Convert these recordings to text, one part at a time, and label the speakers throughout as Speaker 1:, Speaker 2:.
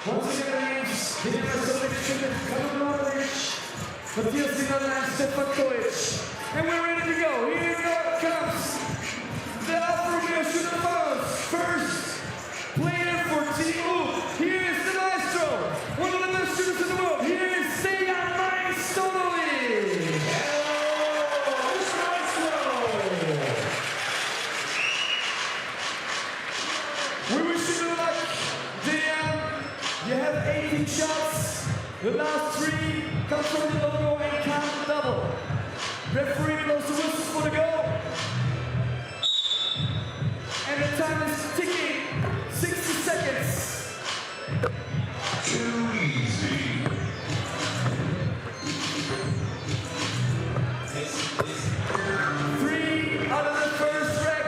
Speaker 1: Once again, names, Vienna selection, and we're ready to go. Here comes the Alpha Shooter Foes. First player for Team U. Here is the Maestro, one of the best shooters in the world. Here is Seiya Maestoli. Hello, Maestro. We wish you good luck. You have 18 shots. The last 3 come from the logo and count double. Referee blows the whistle for the goal. And the time is ticking. 60 seconds.
Speaker 2: Too easy.
Speaker 1: 3 out of the first rack.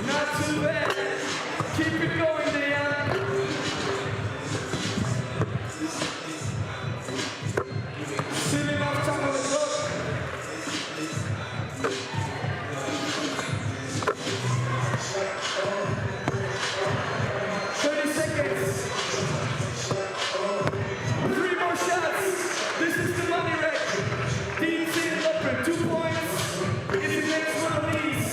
Speaker 1: Not too bad. Keep it going, Dejan. Sitting off top of the clock. 30 seconds. 3 more shots. This is the money rack. DC and Leopard, 2 points. If he makes one of these.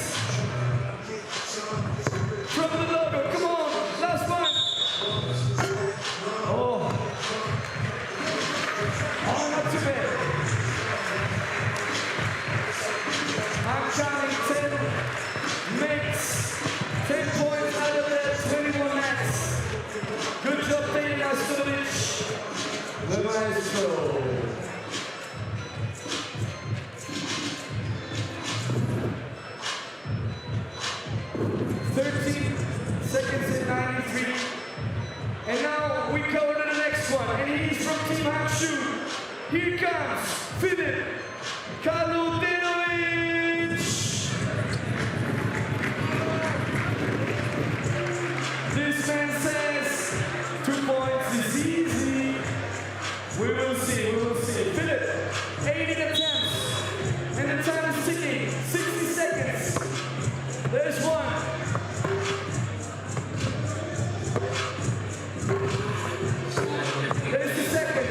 Speaker 1: From the logo, come on, last one. Oh, not too bad. I'm counting 10 makes, 10 points out of that, 21 max. Good job, Dejan Maestoli, the Maestro. Seconds in 93. And now we go to the next one. And he's from Team Hanshu. Here comes Filip Kaludinovic. This man says 2 points is easy. We will see, we will see. Filip, 80 attempts. And the time is ticking. 60 seconds. There's one. There's the second.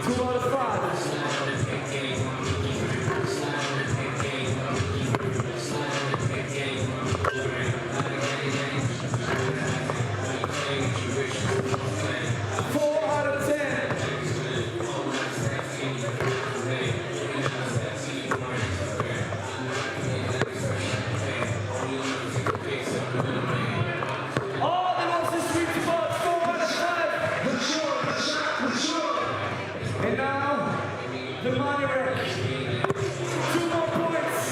Speaker 1: 2 out of 5. 4 out of 10. Oh, they lost the sweet spot. 4 out of 5. And now, the money rack. 2 more points.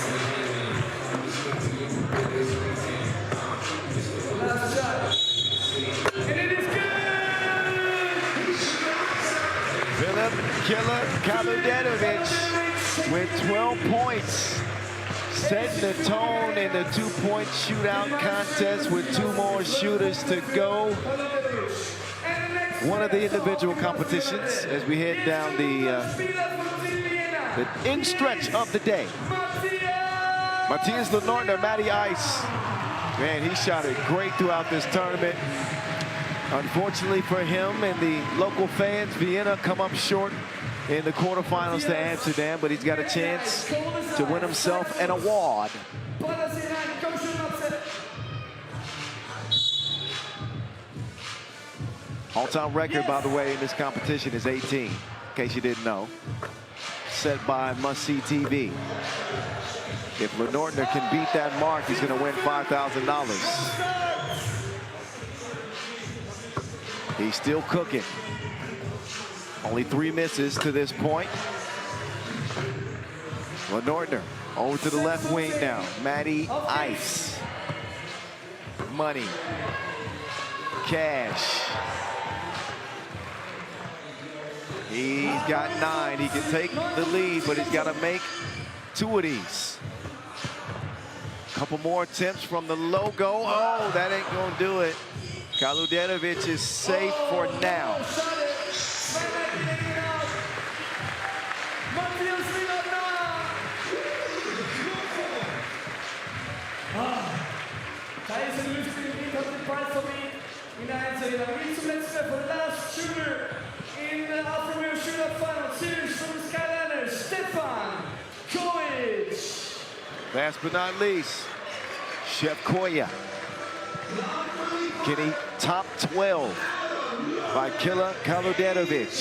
Speaker 1: Last shot. And it is good!
Speaker 3: Filip Killer Kaludinovic with 12 points. Setting the tone in the 2-point shootout contest with 2 more shooters to go. One of the individual competitions as we head down the end stretch of the day. Matthias Lenortner, Matty Ice. Man, he shot it great throughout this tournament. Unfortunately for him and the local fans, Vienna come up short in the quarterfinals to Amsterdam, but he's got a chance to win himself an award. All-time record, by the way, in this competition is 18, in case you didn't know. Set by Must See TV. If Lenortner can beat that mark, he's going to win $5,000. He's still cooking. Only 3 misses to this point. Lenortner over to the left wing now. Matty Ice. Money. Cash. He's got 9. He can take the lead, but he's got to make 2 of these. Couple more attempts from the logo. Oh, that ain't going to do it. Kaludinovic is safe for now.
Speaker 1: Tyson Lucy, for the last shooter in the Alfa Romeo shootout final series from the Skyliners, Stefan Kojic.
Speaker 3: Last but not least, Chef Koya getting top 12 by Killa Kaludanovic.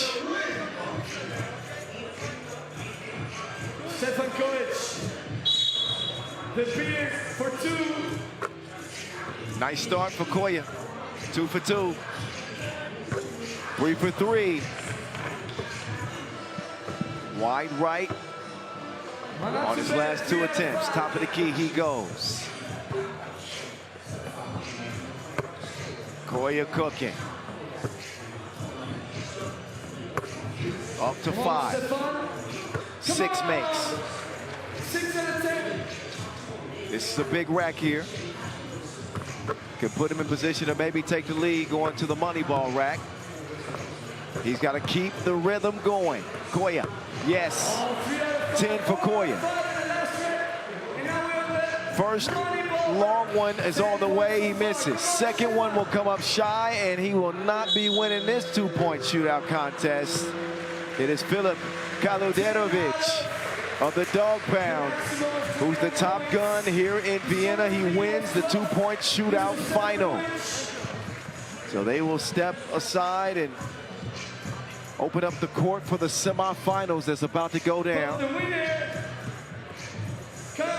Speaker 1: Stefan Kojic, the beard for 2.
Speaker 3: Nice start for Koya. 2 for 2. 3 for 3. Wide right on his last 2 attempts. Top of the key he goes. Koya cooking. Up to 5. 6 makes.
Speaker 1: 6 out of 10.
Speaker 3: This is a big rack here. Could put him in position to maybe take the lead going to the money ball rack. He's got to keep the rhythm going. Koya, yes. 10 for Koya. First long one is on the way, he misses. Second one will come up shy, and he will not be winning this 2-point shootout contest. It is Filip Kaludanovic of the Dog Pound, who's the top gun here in Vienna. He wins the 2-point shootout final. So they will step aside and open up the court for the semifinals that's about to go down.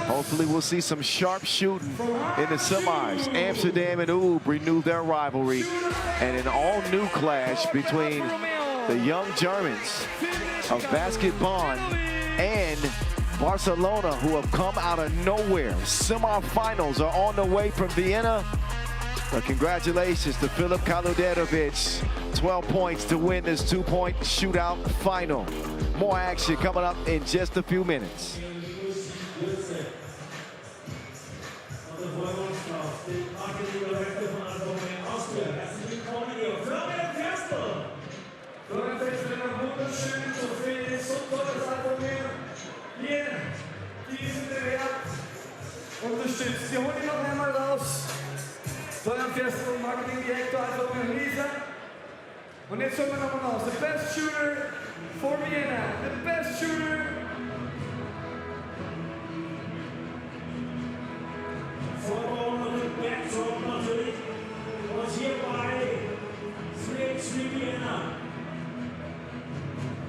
Speaker 3: Hopefully we'll see some sharp shooting in the semis. Amsterdam and Oob renew their rivalry, and an all-new clash between the young Germans of Basket Bonn and Barcelona, who have come out of nowhere. Semifinals are on the way from Vienna. But congratulations to Filip Kaludanovic. 12 points to win this 2-point shootout final. More action coming up in just a few minutes.
Speaker 1: Unterstützt. Wir holen ihn noch einmal raus. Steuern Festival, Marketingdirektor Alfa Romeo Lisa. Und jetzt holen wir nochmal raus. The best shooter for Vienna. The best shooter.
Speaker 4: Vorbauen und Backdrop natürlich. Und hierbei 3x3 Vienna.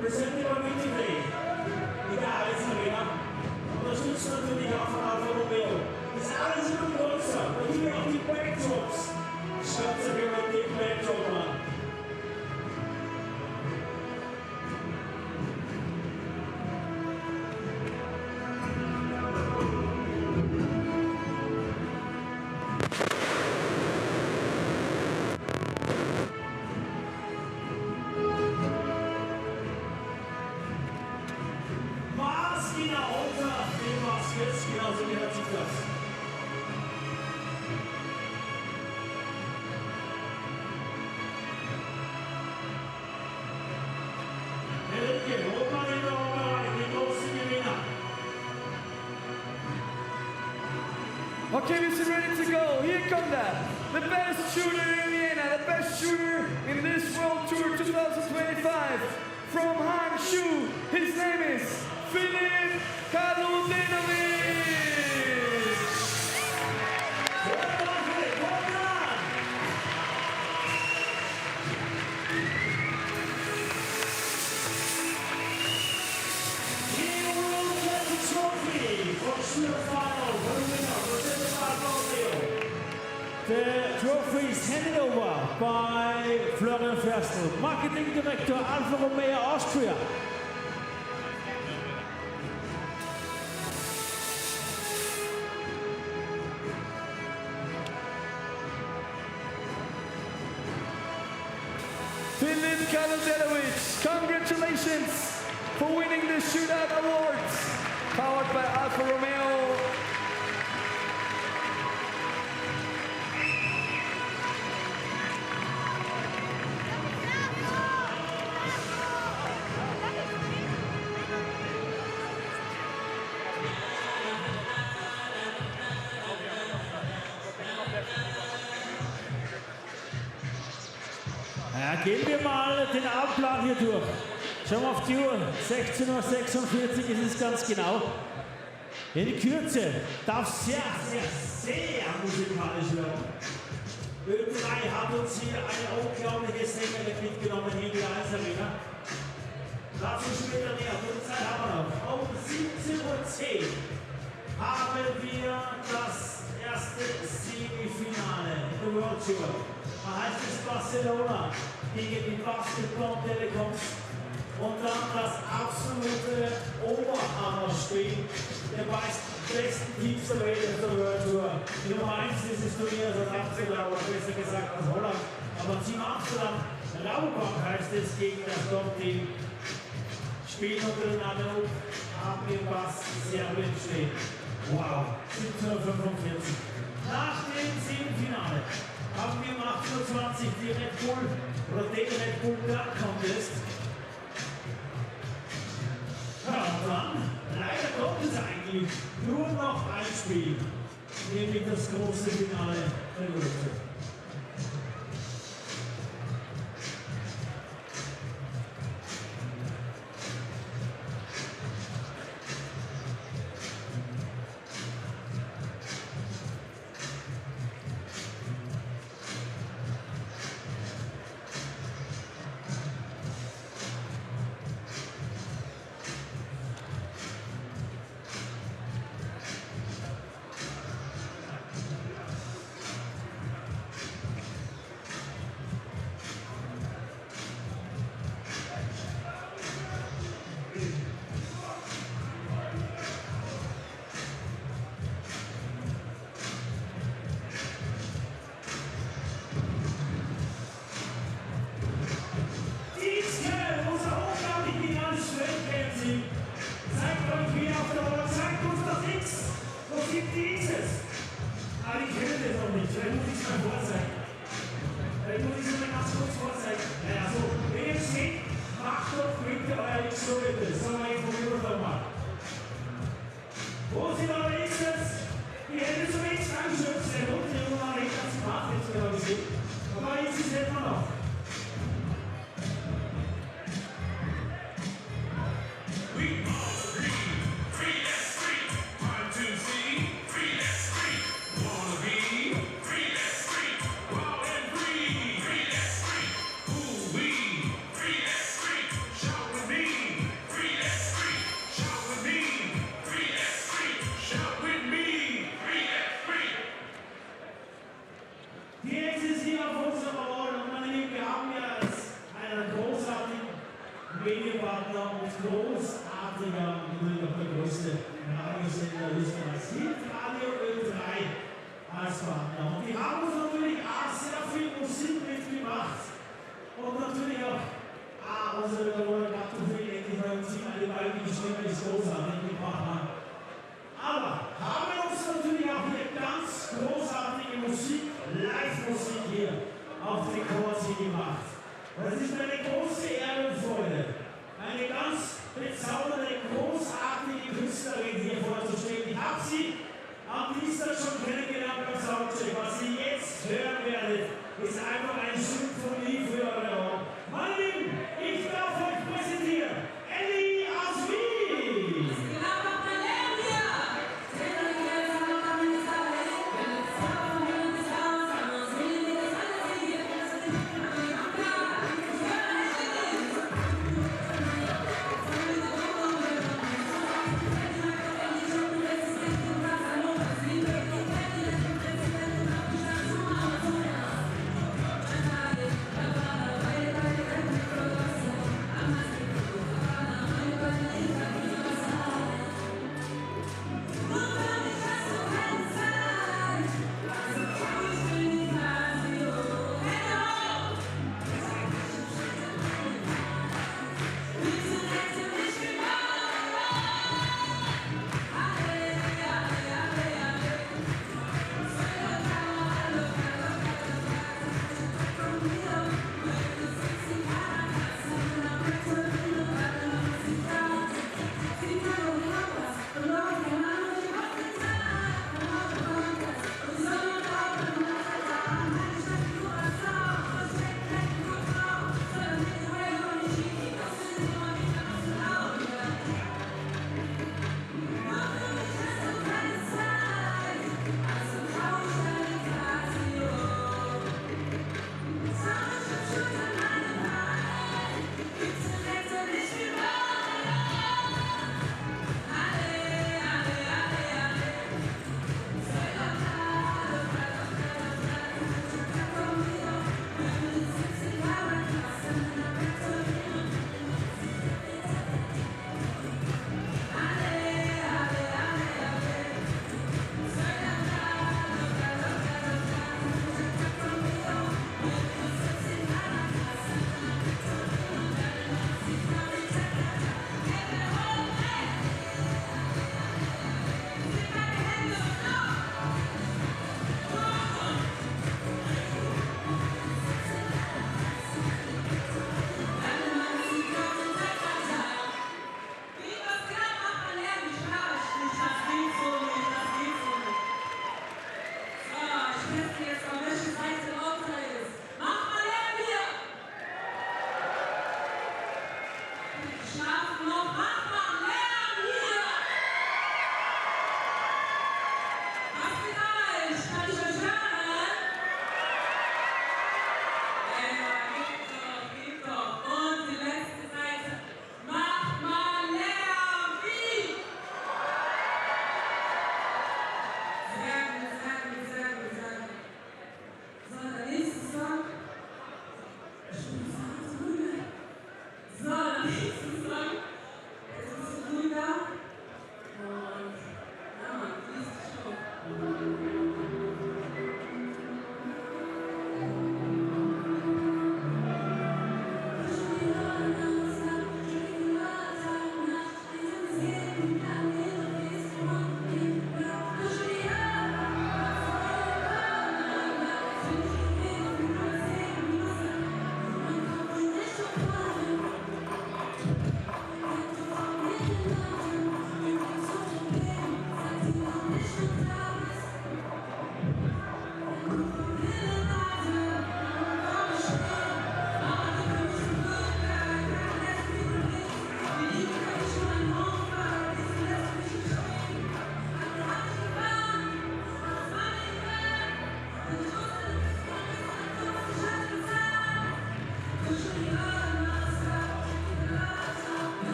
Speaker 4: Presented by Winterday. Egal, jetzt haben wir. Unterstützt natürlich auch von Alfa Romeo. Das ist alles immer größer. Und hier auch die Backdrops. Schaut sich mal den Backdrop an.
Speaker 1: Okay, we're ready to go. Here come that. The best shooter in Vienna, the best shooter in this World Tour 2025. From Hangzhou, his name is Filip Kaludanovic.
Speaker 4: He will get the trophy for shooter final. The trophy is handed over by Florian Ferstel, Marketing Director, Alfa Romeo Austria.
Speaker 1: Filip Kaludanovic, congratulations for winning the shootout awards, powered by Alfa Romeo.
Speaker 4: Ja, gehen wir mal den Abendplan hier durch. Schauen wir auf die Uhr. 16:46 Uhr ist es ganz genau. In Kürze darf sehr musikalisch werden. Ö3 hat uns hier eine unglaubliche Sängerin mitgenommen in die Eisarena. Dazu später mehr. Gute Zeit haben wir noch. Um 17:10 Uhr haben wir das erste Semifinale der World Tour. Da heißt es Barcelona gegen die Telekom. Und dann das absolute Oberhammerspiel der besten Teams der Welt der World Tour. Die Nummer 1 dieses Turniers aus Amsterdam, oder besser gesagt aus Holland. Aber Team Amsterdam, RABOBANK heißt es, gegen das Top-Team. Spielen untereinander, haben wir was Serbien stehen. Wow, 17:45. Nach dem Semifinale haben wir um 18:20 die Red Bull oder den Red Bull Dunk Contest. Ja, und dann, leider kommt es eigentlich nur noch ein Spiel, nämlich das große Finale der World Tour.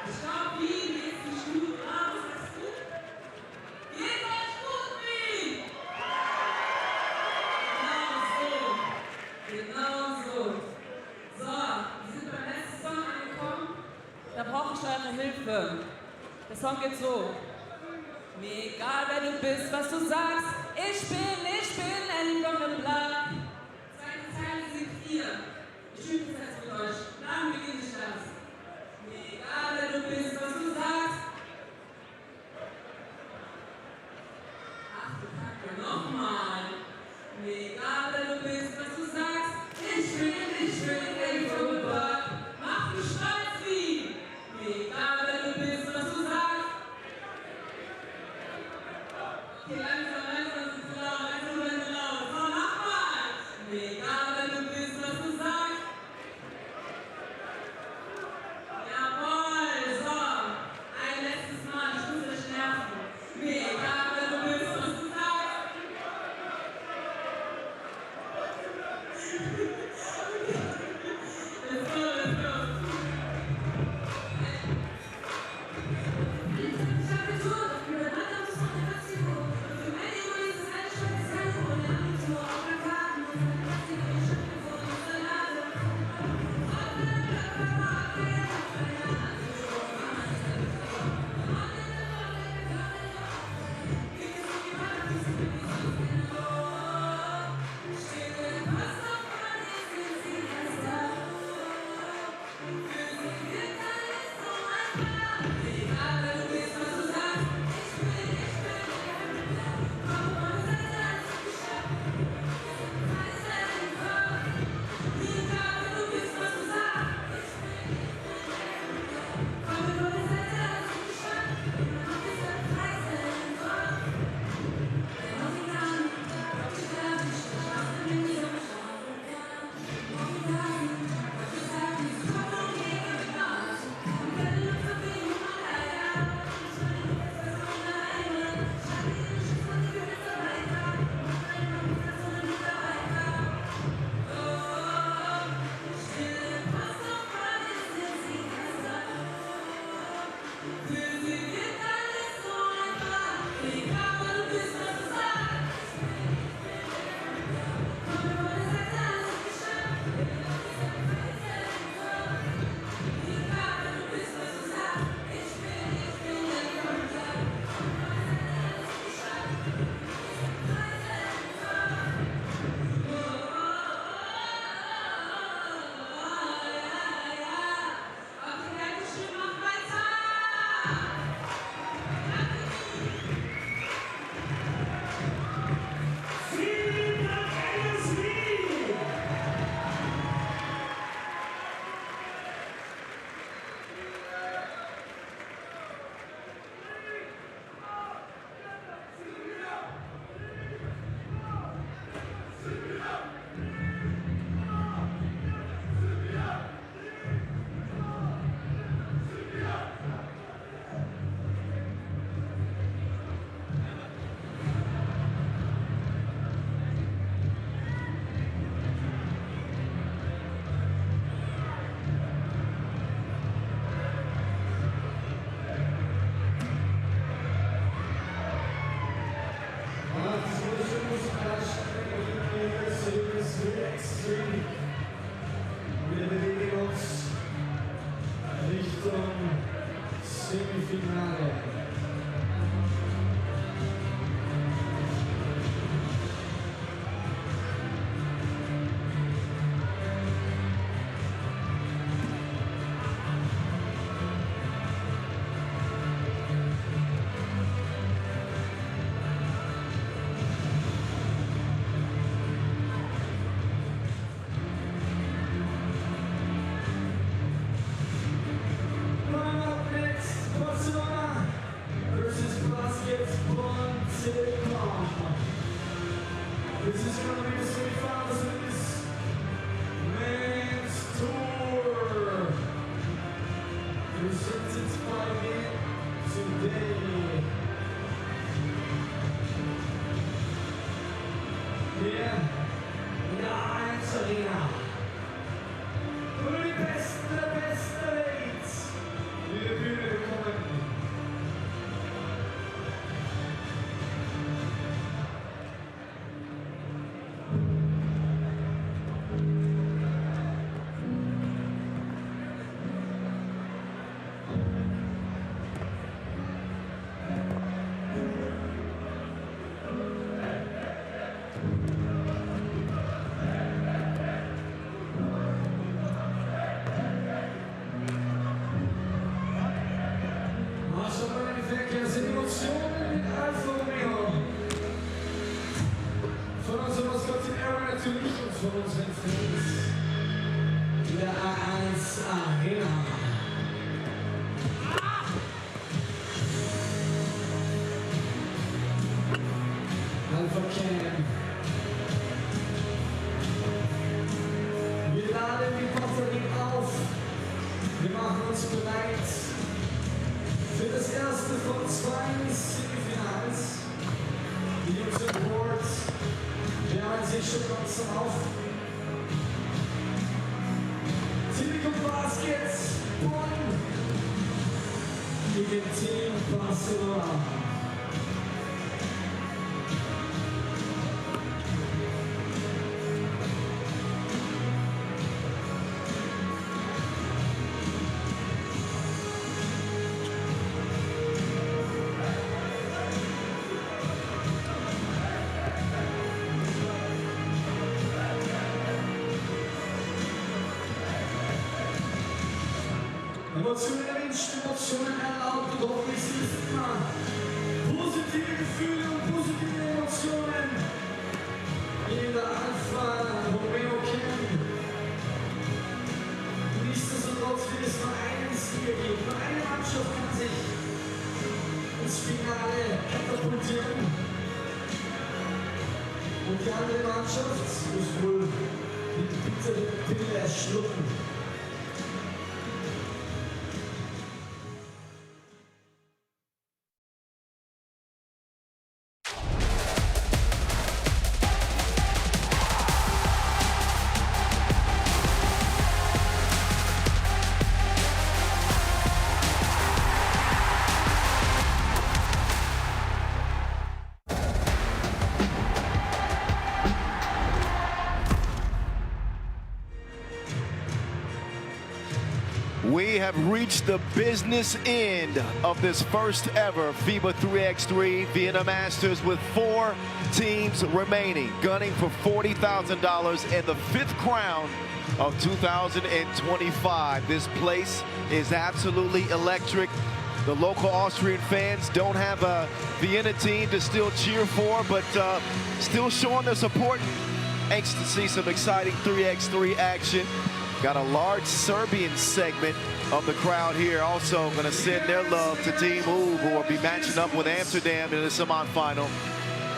Speaker 5: Ich glaube, Wien ist nicht gut. Ah, was sagst du? Geht euch gut, Wien! Genau so. So, wir sind beim letzten Song angekommen. Da brauche ich eure Hilfe. Der Song geht so. Mir egal, wer du bist, was du sagst. Ich bin End on the Block. Zweite Zeile singt ihr. Ich übe es jetzt mit euch. Dann beginne ich das. Mir egal, wer du bist, was du sagst. Ach du Kacke, nochmal. Mir egal, wer du bist, was du sagst. Ich bin End on the Block. Mach du stolz wie. Mir egal, wer du bist, was du sagst. Okay, langsam sind sie laut. So, mach mal. Mir egal, wer du bist, was du sagst. Jawohl, so. Ein letztes Mal, ich muss euch nerven. Mir egal, wer du bist, was du sagst. Let's go.
Speaker 1: Wir bewegen uns Richtung Semifinale. Barcelona versus Bonn, Telekom. This is going to be the semifinals of this men's tour. Presented by me today. Yeah, in der Arena. Für die Besten der Welt. Die Bühne Emotionen mit Alfa Romeo. Von unserem Maskottchen Aaron natürlich und von unseren Fans. Der A1 Arena. Alpha Cam. Wir laden die Batterie auf. Wir machen uns bereit für das erste von 2 Semifinals. Die Jungs im Board wärmen sich schon langsam auf. Telekom Basket Bonn gegen Team Barcelona. Emotionen erwünscht, Emotionen erlaubt und hoffentlich sind es immer positive Gefühle und positive Emotionen in der Alpha Romeo Cam. Nichtsdestotrotz wird es nur einen Sieger geben. Nur eine Mannschaft kann sich ins Finale katapultieren. Und die andere Mannschaft muss wohl die bittere Pille schlucken.
Speaker 3: We have reached the business end of this first ever FIBA 3x3 Vienna Masters with 4 teams remaining, gunning for $40,000 and the 5th crown of 2025. This place is absolutely electric. The local Austrian fans don't have a Vienna team to still cheer for, but still showing their support. Anxious to see some exciting 3x3 action. Got a large Serbian segment of the crowd here. Also going to send their love to Team Oob, who will be matching up with Amsterdam in the semifinal.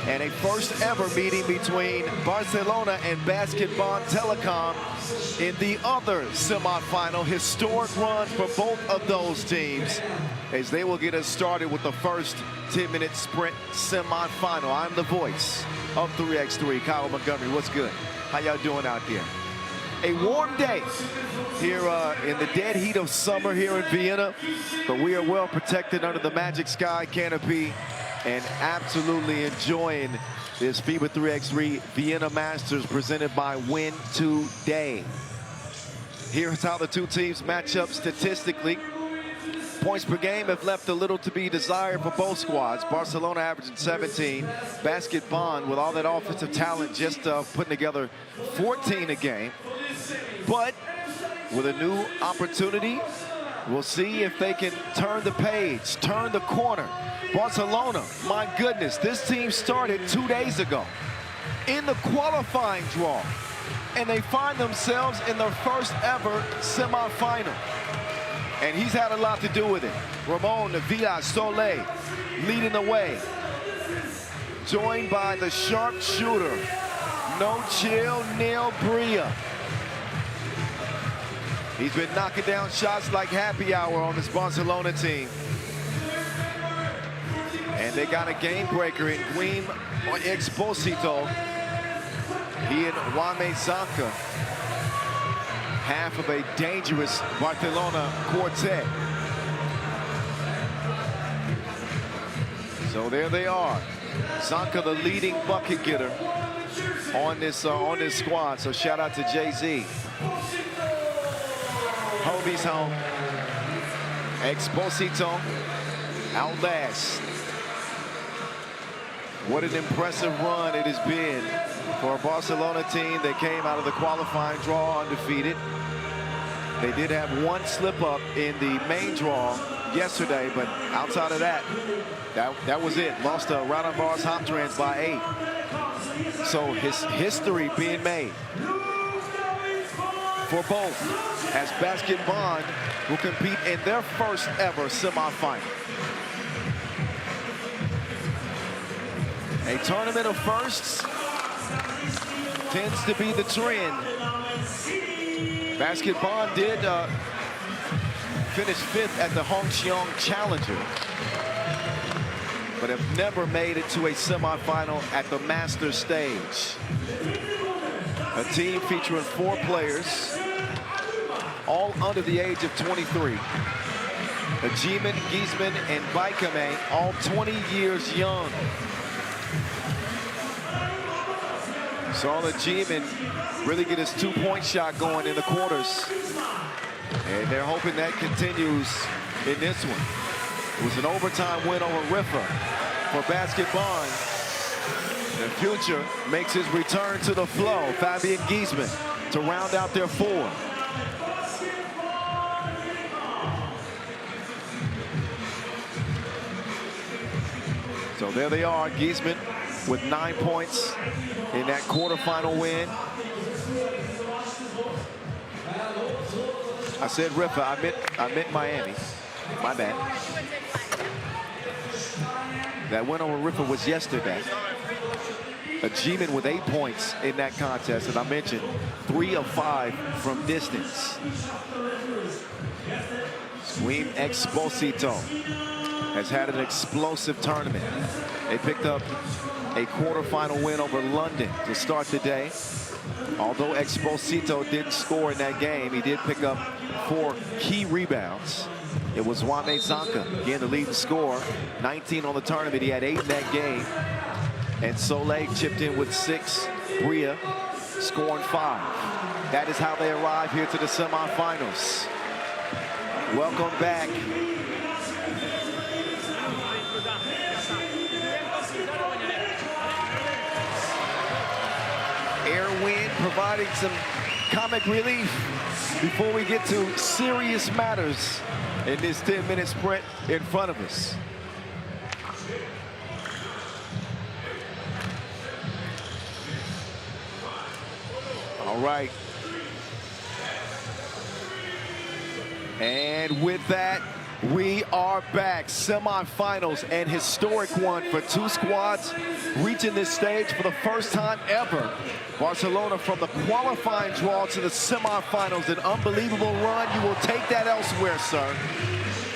Speaker 3: And a first ever meeting between Barcelona and Bonn Telekom in the other semifinal. Historic run for both of those teams as they will get us started with the first 10-minute sprint semifinal. I'm the voice of 3x3, Kyle Montgomery. What's good? How y'all doing out there? A warm day here in the dead heat of summer here in Vienna, but we are well protected under the Magic Sky canopy and absolutely enjoying this FIBA 3x3 Vienna Masters presented by Win Today. Here's how the two teams match up statistically. Points per game have left a little to be desired for both squads. Barcelona averaging 17. Basket Bonn with all that offensive talent just putting together 14 a game. But with a new opportunity, we'll see if they can turn the page, turn the corner. Barcelona, my goodness, this team started 2 days ago in the qualifying draw, and they find themselves in their first ever semifinal. And he's had a lot to do with it. Ramon Villa Soleil leading the way, joined by the sharpshooter, No Chill Neil Bria. He's been knocking down shots like happy hour on this Barcelona team. And they got a game breaker in Guim Exposito. He and Wame Zanka, half of a dangerous Barcelona quartet. So there they are. Zanka, the leading bucket getter on this squad. So shout out to Jay-Z. Hobie's home. Exposito outlast. What an impressive run it has been for a Barcelona team that came out of the qualifying draw undefeated. They did have one slip up in the main draw yesterday, but outside of that, that was it. Lost to Radonvar's Hoptrans by 8. So his history being made for both, as Basket Bonn will compete in their first ever semifinal. A tournament of firsts tends to be the trend. Basket Bonn did finish 5th at the Hongqiong Challenger, but have never made it to a semifinal at the Masters stage. A team featuring 4 players, all under the age of 23. Ajiman, Giesman, and Baikame, all 20 years young. Saw Ajiman really get his 2-point shot going in the quarters. And they're hoping that continues in this one. It was an overtime win over Riffa for Basket Bonn. The future makes his return to the flow. Fabian Giesman to round out their 4. So there they are, Giesman with 9 points in that quarterfinal win. I said Riffa, I meant Miami. My bad. That win over Riffa was yesterday. Ajiman with 8 points in that contest, and I mentioned 3 of 5 from distance. Squim Exposito has had an explosive tournament. They picked up a quarterfinal win over London to start the day. Although Exposito didn't score in that game, he did pick up 4 key rebounds. It was Wame Zanka, again, the leading scorer. 19 on the tournament. He had 8 in that game. And Soleil chipped in with 6. Bria scoring 5. That is how they arrive here to the semifinals. Welcome back. Air wind providing some comic relief before we get to serious matters in this 10-minute sprint in front of us. All right. And with that, we are back. Semifinals, and historic one for 2 squads reaching this stage for the first time ever. Barcelona from the qualifying draw to the semifinals, an unbelievable run. You will take that elsewhere, sir.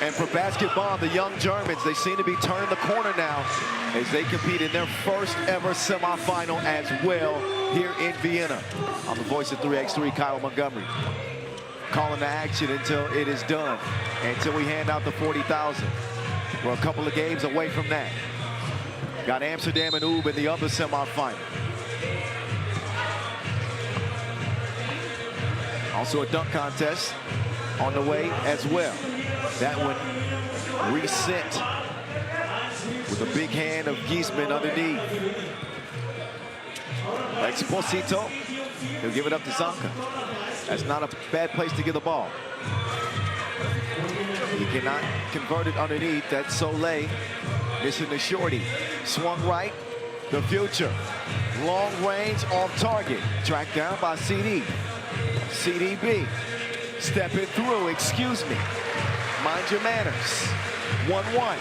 Speaker 3: And for Basket Bonn, the young Germans, they seem to be turning the corner now as they compete in their first ever semifinal as well here in Vienna. I'm the voice of 3x3, Kyle Montgomery. Calling the action until it is done, until we hand out the 40,000. We're a couple of games away from that. Got Amsterdam and Ub in the other semifinal. Also a dunk contest on the way as well. That one reset with a big hand of Giesman underneath. Exposito, he'll give it up to Zanka. That's not a bad place to get the ball. He cannot convert it underneath. That's Soleil missing the shorty. Swung right, the future. Long range, off target. Tracked down by CD. CDB, stepping through, excuse me. Mind your manners. 1-1.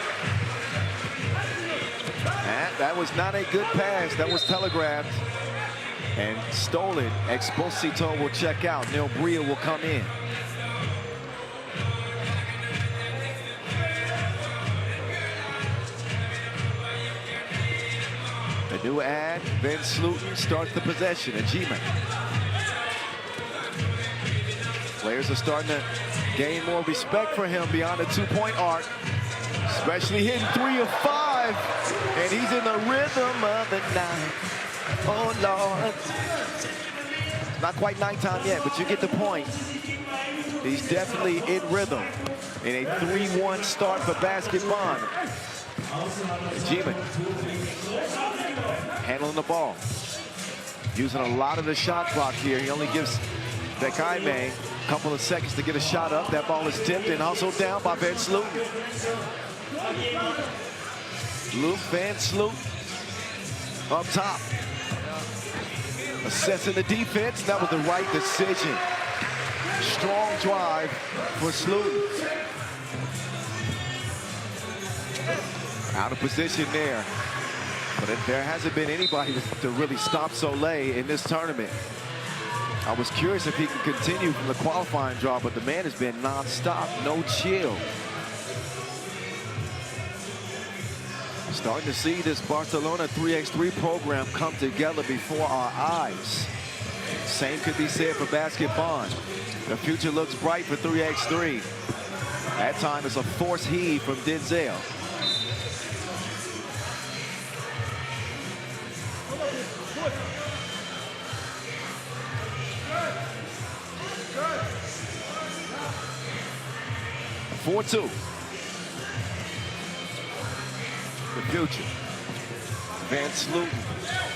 Speaker 3: And that was not a good pass. That was telegraphed and stolen. Exposito will check out. Neil Bria will come in. The new ad, Ben Slutin starts the possession. Ajiman. Players are starting to gain more respect for him beyond the 2-point arc. Especially hitting 3 of 5. And he's in the rhythm of the night. Oh, Lord. It's not quite nighttime yet, but you get the point. He's definitely in rhythm. In a 3-1 start for Basket Bonn. Ajiman handling the ball. Using a lot of the shot clock here. He only gives Bekaime Couple of seconds to get a shot up. That ball is tipped and hustled down by Van Sloot. Luke Van Sloot up top. Assessing the defense. That was the right decision. Strong drive for Sloot. Out of position there. But there hasn't been anybody to really stop Soleil in this tournament. I was curious if he can continue from the qualifying draw, but the man has been non-stop, no chill. Starting to see this Barcelona 3x3 program come together before our eyes. Same could be said for basketball. The future looks bright for 3x3. That time is a force heave from Denzel. Four, 4-2. The future. Van Sloot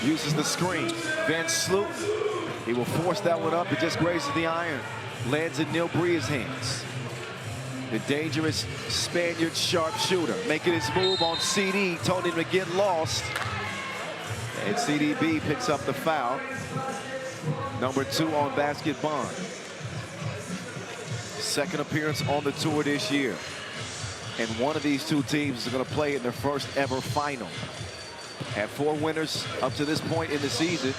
Speaker 3: uses the screen. Van Sloot, he will force that one up. It just grazes the iron. Lands in Neil Brea's hands. The dangerous Spaniard sharpshooter making his move on CD. Told him to get lost. And CDB picks up the foul. Number 2 on basketball. Second appearance on the tour this year. And one of these two teams is going to play in their first ever final. Had 4 winners up to this point in the season.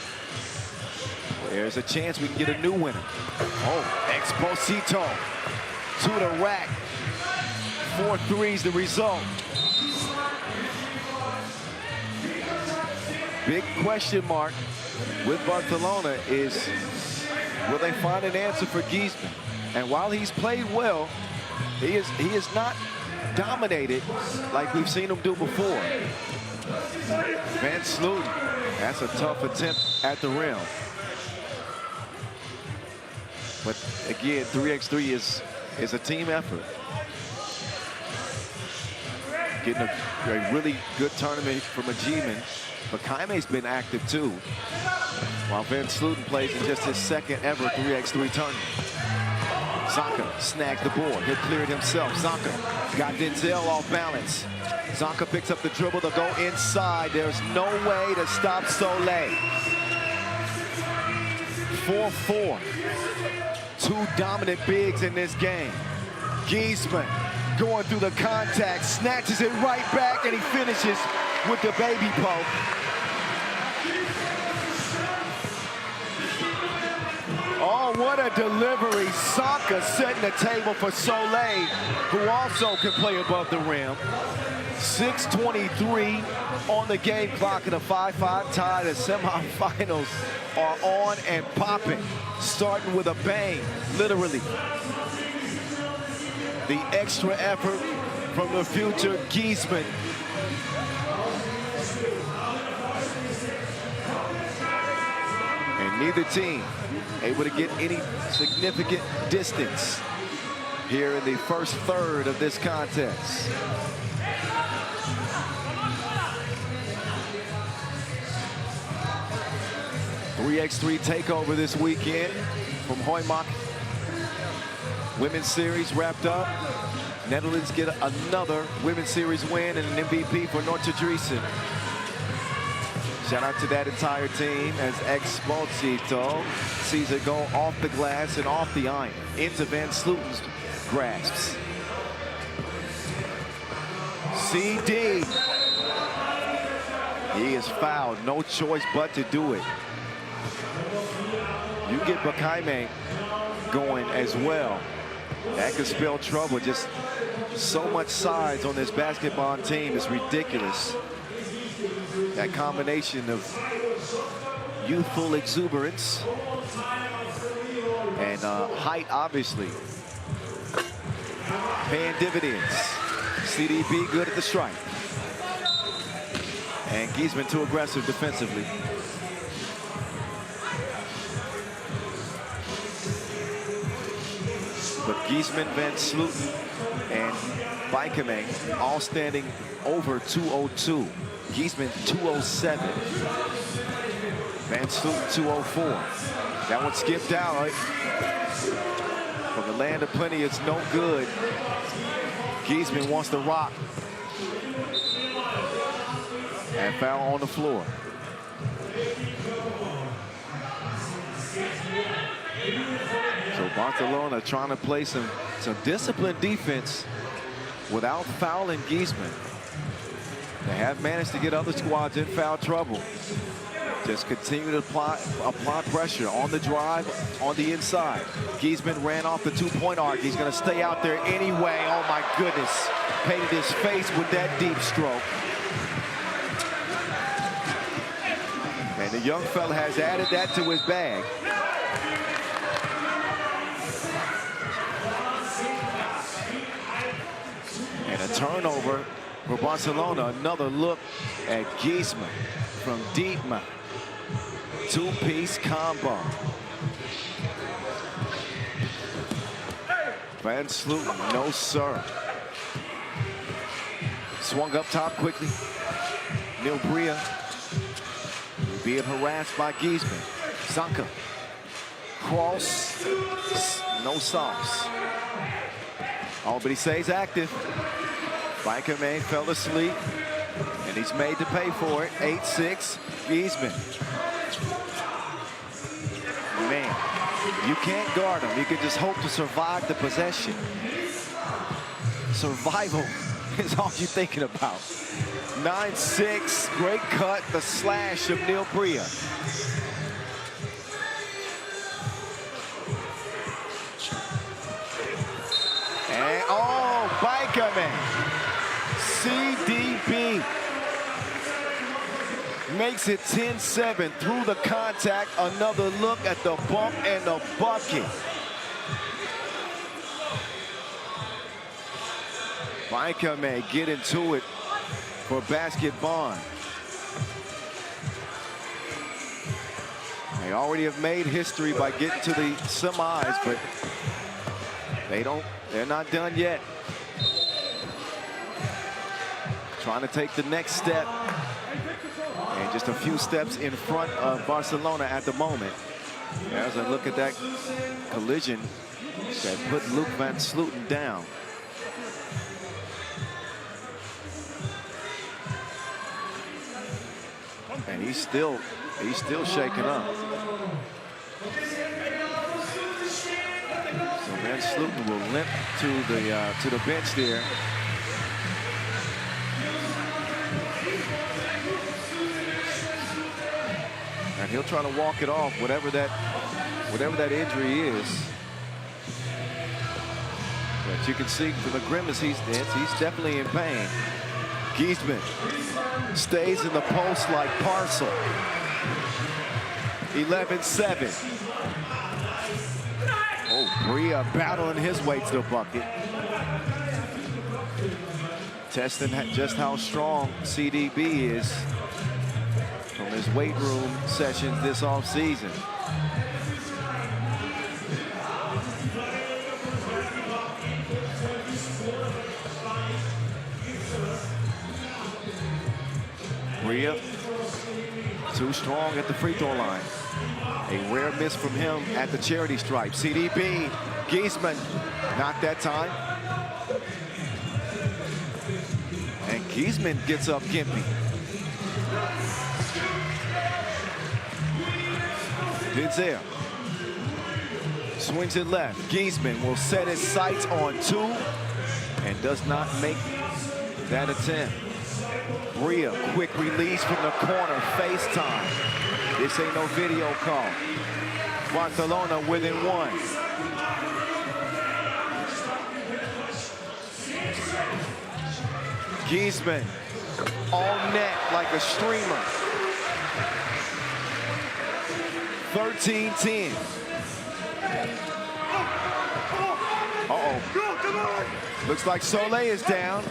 Speaker 3: There's a chance we can get a new winner. Oh, Exposito to the rack. 4 threes the result. Big question mark with Barcelona is, will they find an answer for Giesman? And while he's played well, he is not dominated like we've seen him do before. Van Sloot, that's a tough attempt at the rim. But again, 3x3 is a team effort. Getting a really good tournament from a G-man. But Jaime's been active too, while Van Sloot plays in just his second ever 3x3 tournament. Zonka snags the board. He'll clear it himself. Zonka got Denzel off balance. Zonka picks up the dribble to go inside. There's no way to stop Soleil. 4-4. 2 dominant bigs in this game. Giesman going through the contact, snatches it right back, and he finishes with the baby poke. Oh, what a delivery. Zonka setting the table for Soleil, who also can play above the rim. 6:23 on the game clock and a 5-5 tie. The semifinals are on and popping, starting with a bang, literally. The extra effort from the future Giesman. And neither team able to get any significant distance here in the first third of this contest. .3x3 takeover this weekend from Hooimak. Women's Series wrapped up. Netherlands get another Women's Series win and an MVP for Norte Driesen. Shout out to that entire team as Exposito sees it go off the glass and off the iron into Van Sloot's grasps. CD. He is fouled. No choice but to do it. You get Bakayme going as well. That could spell trouble. Just so much size on this basketball team is ridiculous. That combination of youthful exuberance and height, obviously, paying dividends. CDB good at the strike. And Giesman too aggressive defensively. But Giesman, Van Sloot, and Bakayme all standing over 202. Giesman 207. Van Sloot 204. That one skipped out. land of plenty is no good. Giesman wants to rock. And foul on the floor. So Barcelona trying to play some disciplined defense without fouling Giesman. They have managed to get other squads in foul trouble. Just continue to apply pressure on the drive, on the inside. Giesman ran off the two-point arc. He's going to stay out there anyway. Oh, my goodness. Painted his face with that deep stroke. And the young fella has added that to his bag. And a turnover for Barcelona. Another look at Giesman from deep. Two-piece combo. Van Sloten, no sir. Swung up top quickly. Neil Bria being harassed by Giesman. Zanka. Cross. No sauce. Oh, but he stays active. Biker man fell asleep. And he's made to pay for it. 8-6. Giesman. Man, you can't guard him. You can just hope to survive the possession. Survival is all you're thinking about. 9-6, great cut, the slash of Neil Bria. And oh, Biker man. CDB. Makes it 10-7 through the contact. Another look at the bump and the bucket. Biker may get into it for basket Bonn. They already have made history by getting to the semis, but they're not done yet. Trying to take the next step. And just a few steps in front of Barcelona at the moment. As I look at that collision that put Luc Van Sloten down. And he's still shaking up. So Van Sloten will limp to the bench there. And he'll try to walk it off, whatever that injury is. But you can see from the grimace he's definitely in pain. Giesman stays in the post like Parcel. 11-7. Oh, Bria battling his way to the bucket. Testing just how strong CDB is from his weight room sessions this offseason. Bria, too strong at the free throw line. A rare miss from him at the charity stripe. CDB, Giesman, not that time. And Giesman gets up gimpy. Denzel swings it left. Giesman will set his sights on two and does not make that attempt. Bria, quick release from the corner, FaceTime. This ain't no video call. Barcelona within one. Giesman all net like a streamer. 13-10. Uh-oh. Looks like Soleil is down,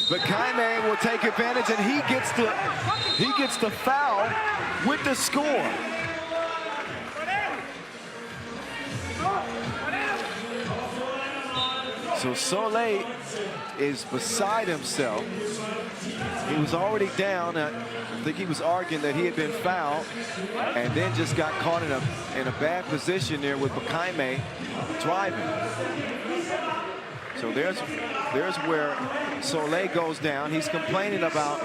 Speaker 3: but Jaime will take advantage, and he gets the foul with the score. So Soleil is beside himself. He was already down. I think he was arguing that he had been fouled, and then just got caught in a bad position there with Bakaime driving. So there's where Soleil goes down. He's complaining about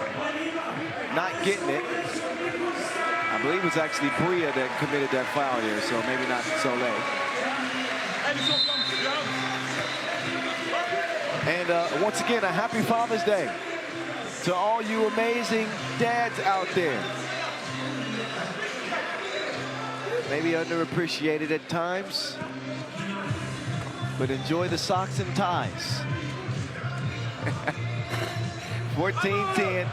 Speaker 3: not getting it. I believe it was actually Bria that committed that foul here, so maybe not Soleil. And once again, a happy Father's Day to all you amazing dads out there. Maybe underappreciated at times, but enjoy the socks and ties. 14-10.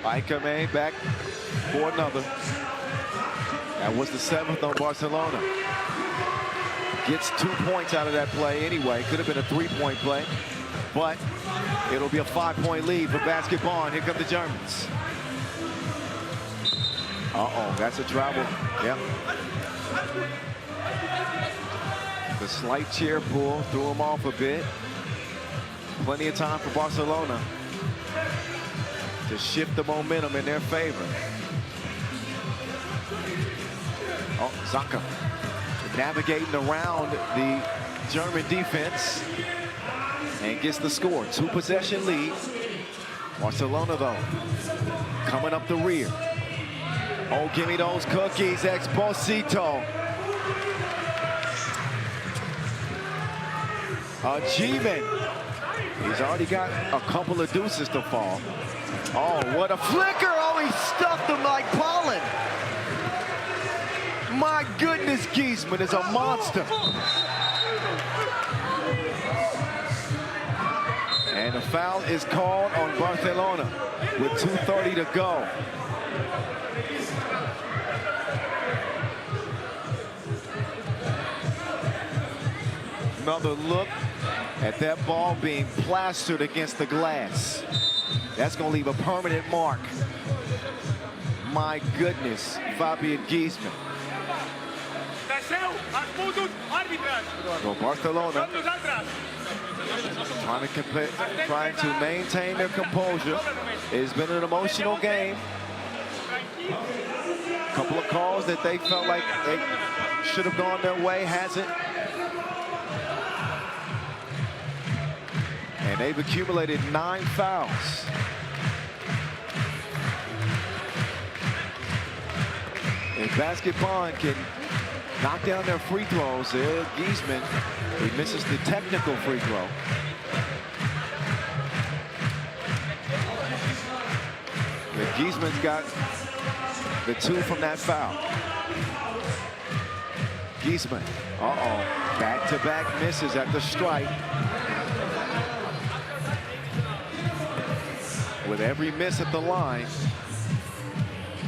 Speaker 3: Bakaime back for another. That was the 7th on Barcelona. Gets 2 points out of that play anyway. Could have been a 3-point play, but it'll be a 5-point lead for Basketball. Here come the Germans. Uh-oh, that's a travel. Yep. The slight chair pull threw him off a bit. Plenty of time for Barcelona to shift the momentum in their favor. Oh, Zaka navigating around the German defense and gets the score. 2-possession lead. Barcelona, though, coming up the rear. Oh, give me those cookies, Exposito. Achievement. He's already got a couple of deuces to fall. Oh, what a flicker. Oh, he stuffed him like pollen. My goodness, Giesman is a monster. And a foul is called on Barcelona with 2:30 to go. Another look at that ball being plastered against the glass. That's going to leave a permanent mark. My goodness, Fabian Giesman. Well, Barcelona trying to maintain their composure. It's been an emotional game. A couple of calls that they felt like they should have gone their way, hasn't. And they've accumulated 9 fouls. If Basketball can knock down their free throws, there, Giesman, he misses the technical free throw. But Giesman's got the 2 from that foul. Giesman, back-to-back misses at the stripe. With every miss at the line,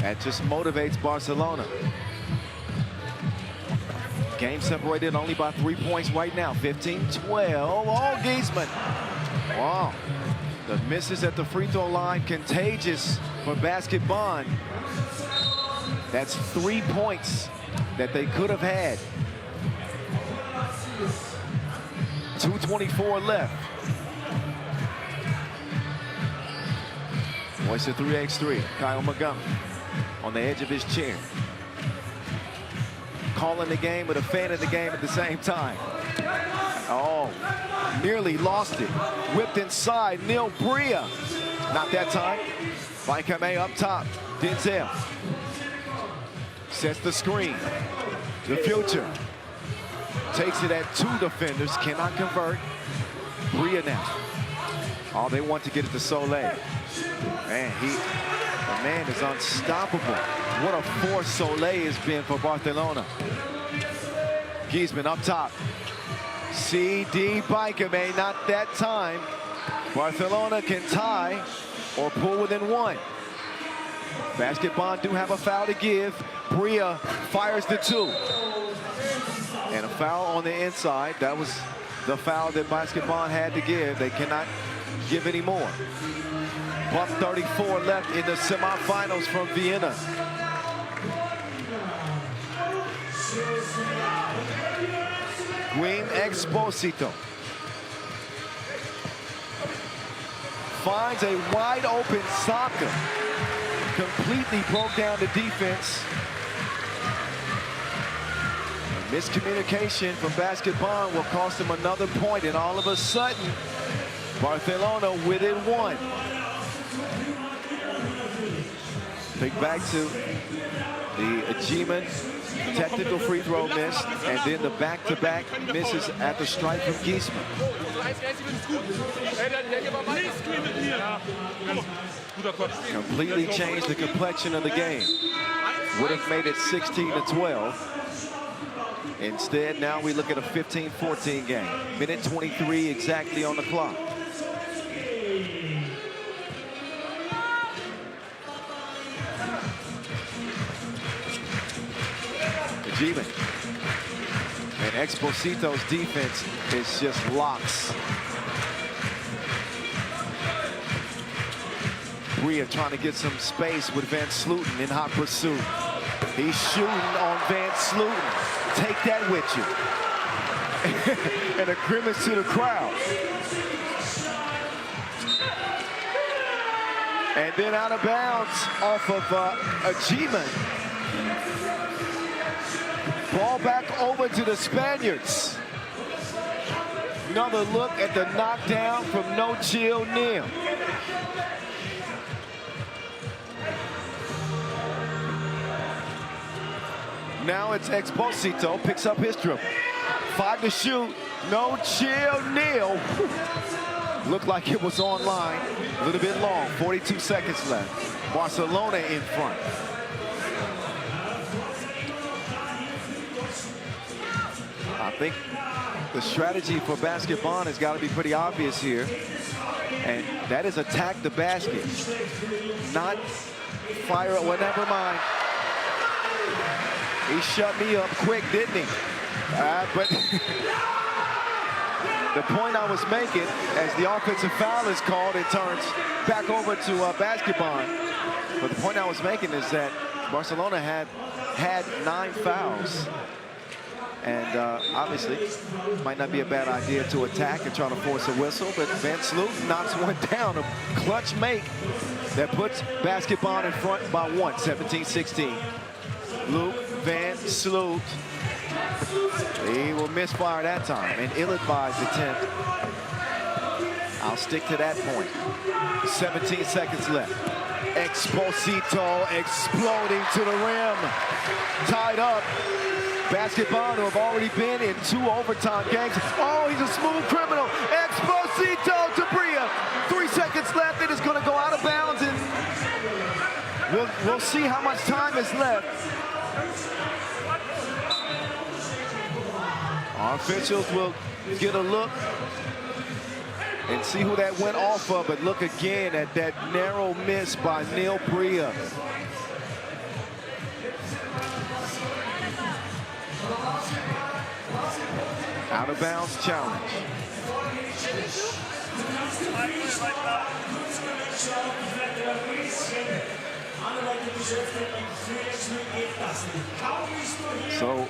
Speaker 3: that just motivates Barcelona. Game separated only by 3 points right now, 15-12. Oh, Giesman. Wow. The misses at the free throw line, contagious for Basketball. That's 3 points that they could have had. 2:24 left. Voice of 3x3, Kyle Montgomery on the edge of his chair. Calling the game, but a fan of the game at the same time. Oh, nearly lost it. Whipped inside, Neil Bria. Not that time. Bakaime up top, Denzel. Sets the screen. The future. Takes it at 2 defenders, cannot convert. Bria now. Oh, they want to get it to Soleil. Man, the man is unstoppable. What a force Soleil has been for Barcelona. Giesman up top. CD Bakaime, not that time. Barcelona can tie or pull within 1. Basketball do have a foul to give. Bria fires the 2. And a foul on the inside. That was the foul that Basketball had to give. They cannot give any more. 1:34 left in the semifinals from Vienna. Wayne Exposito finds a wide open Saka. Completely broke down the defense. Miscommunication from Basketball will cost him another point, and all of a sudden, Barcelona within one. Pick back to the Ajiman technical free throw miss, and then the back-to-back misses at the strike from Giesman. Completely changed the complexion of the game. Would have made it 16-12. Instead, now we look at a 15-14 game. Minute 23 exactly on the clock. Ajiman. And Exposito's defense is just locks. Bria trying to get some space with Van Slooten in hot pursuit. He's shooting on Van Slooten. Take that with you. And a grimace to the crowd. And then out of bounds off of Ajiman. Ball back over to the Spaniards. Another look at the knockdown from No Chill Neal. Now it's Exposito, picks up his dribble. 5 to shoot, No Chill Neal. Looked like it was online, a little bit long, 42 seconds left. Barcelona in front. I think the strategy for Basketball has got to be pretty obvious here. And that is attack the basket. Not fire, well, never mind. He shut me up quick, didn't he? But the point I was making, as the offensive foul is called, it turns back over to Basketball. But the point I was making is that Barcelona had 9 fouls. And obviously, it might not be a bad idea to attack and try to force a whistle, but Van Slooten knocks one down. A clutch make that puts Basketball in front by 1, 17-16. Luke Van Sloot. He will misfire that time. An ill-advised attempt. I'll stick to that point. 17 seconds left. Exposito exploding to the rim. Tied up. Basketball who have already been in 2 overtime games. Oh, he's a smooth criminal. Exposito to Bria. 3 seconds left. It is going to go out of bounds, and we'll see how much time is left. Our officials will get a look and see who that went off of, but look again at that narrow miss by Neil Bria. Out of bounds challenge. So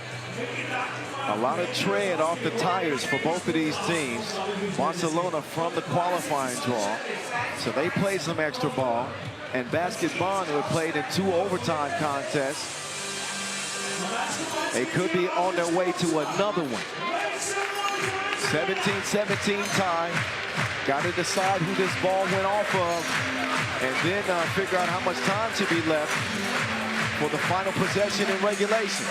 Speaker 3: a lot of tread off the tires for both of these teams. Barcelona from the qualifying draw, so they played some extra ball, and Basketball who had played in 2 overtime contests. They could be on their way to another one. 17-17 tie. Got to decide who this ball went off of, and then figure out how much time should be left for the final possession in regulation.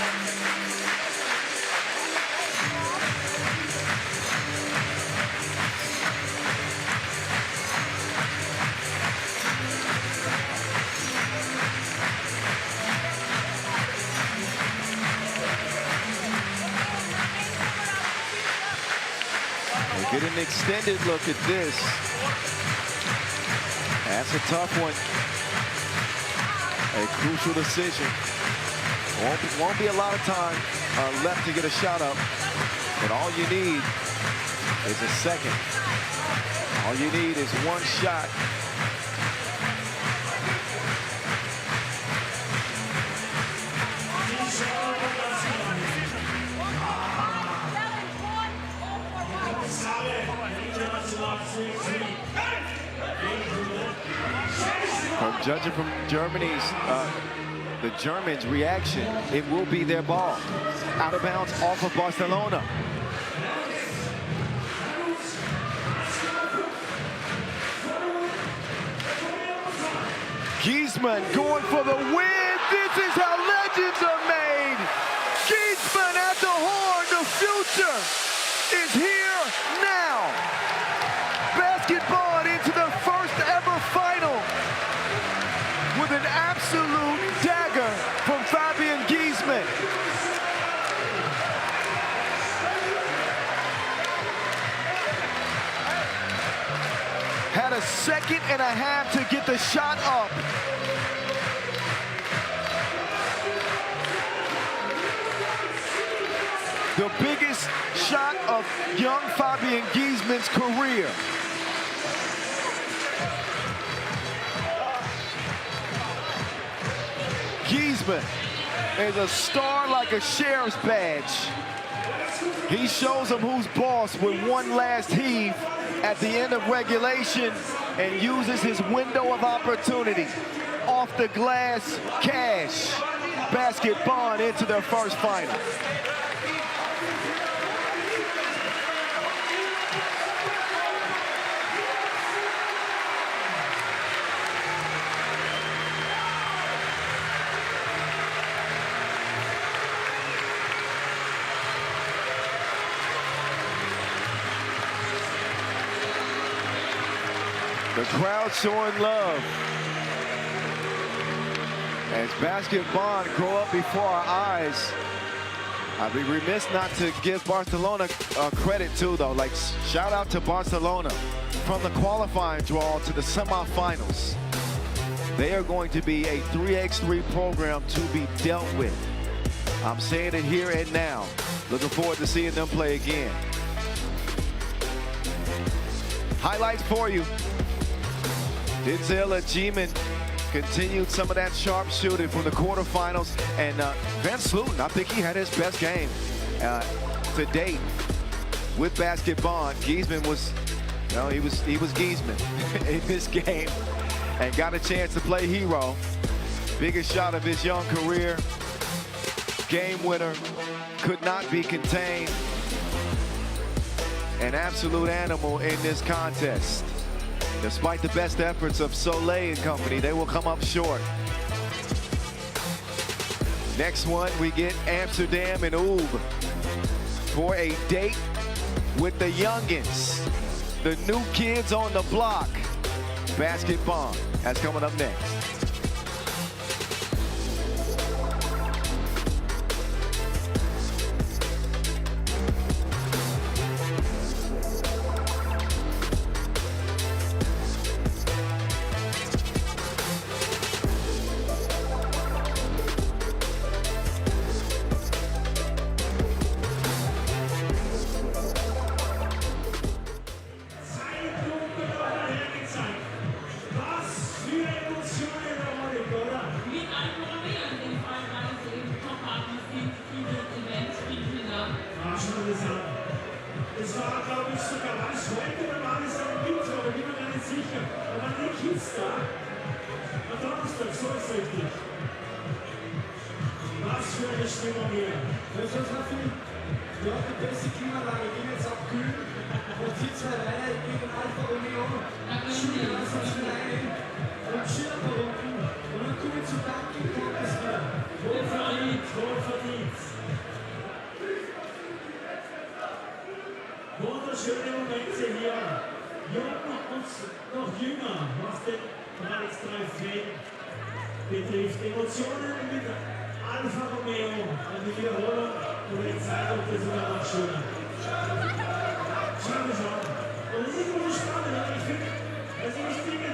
Speaker 3: Get an extended look at this. That's a tough one. A crucial decision. Won't be a lot of time left to get a shot up, but all you need is a second. All you need is 1 shot. Judging from the Germans' reaction, it will be their ball. Out of bounds off of Barcelona. Griezmann going for the win. This is how legends are made. Griezmann at the horn. The future is here now. Basketball into the first ever final with an absolute dagger from Fabian Griezmann. Had a second and a half to get the shot up. The biggest shot of young Fabian Griezmann's career. Griezmann is a star like a sheriff's badge. He shows them who's boss with one last heave at the end of regulation and uses his window of opportunity. Off the glass, cash. Basketball into their first final. The crowd showing love as basketball grow up before our eyes. I'd be remiss not to give Barcelona credit too, though. Like, shout out to Barcelona from the qualifying draw to the semifinals. They are going to be a 3x3 program to be dealt with. I'm saying it here and now. Looking forward to seeing them play again. Highlights for you. Denzel Ajiman continued some of that sharp shooting from the quarterfinals, and Vince Luton, I think he had his best game to date with basketball. Griezmann was, he was Griezmann in this game, and got a chance to play hero. Biggest shot of his young career, game winner, could not be contained. An absolute animal in this contest. Despite the best efforts of Soleil and company, they will come up short. Next one, we get Amsterdam and Ub for a date with the youngins, the new kids on the block. Basketball, that's coming up next.
Speaker 4: Das war, glaube ich, sogar was heute normal ist am Mittwoch, aber bin mir gar nicht sicher. Da waren die Kids da. Am Donnerstag, so ist richtig. Was für eine Stimmung hier.
Speaker 6: Das ist so viel. Ja, die beste Klimaanlage ging jetzt auch kühl. Und die zwei Reihen gegen Alfa Romeo. Schule lassen uns rein. Und Schirm da unten. Und dann kommen wir zu Dunkin' Donuts wieder.
Speaker 4: Wohlverdient, wohlverdient. Wunderschöne Momente hier. Jung und noch jünger, was den 3x3-Fan betrifft. Emotionen mit Alfa Romeo. Eine Wiederholung oder die Zeit, ob das sogar noch schöner. Schauen wir es an. Und es ist immer so spannend, aber ich finde, also ich denke,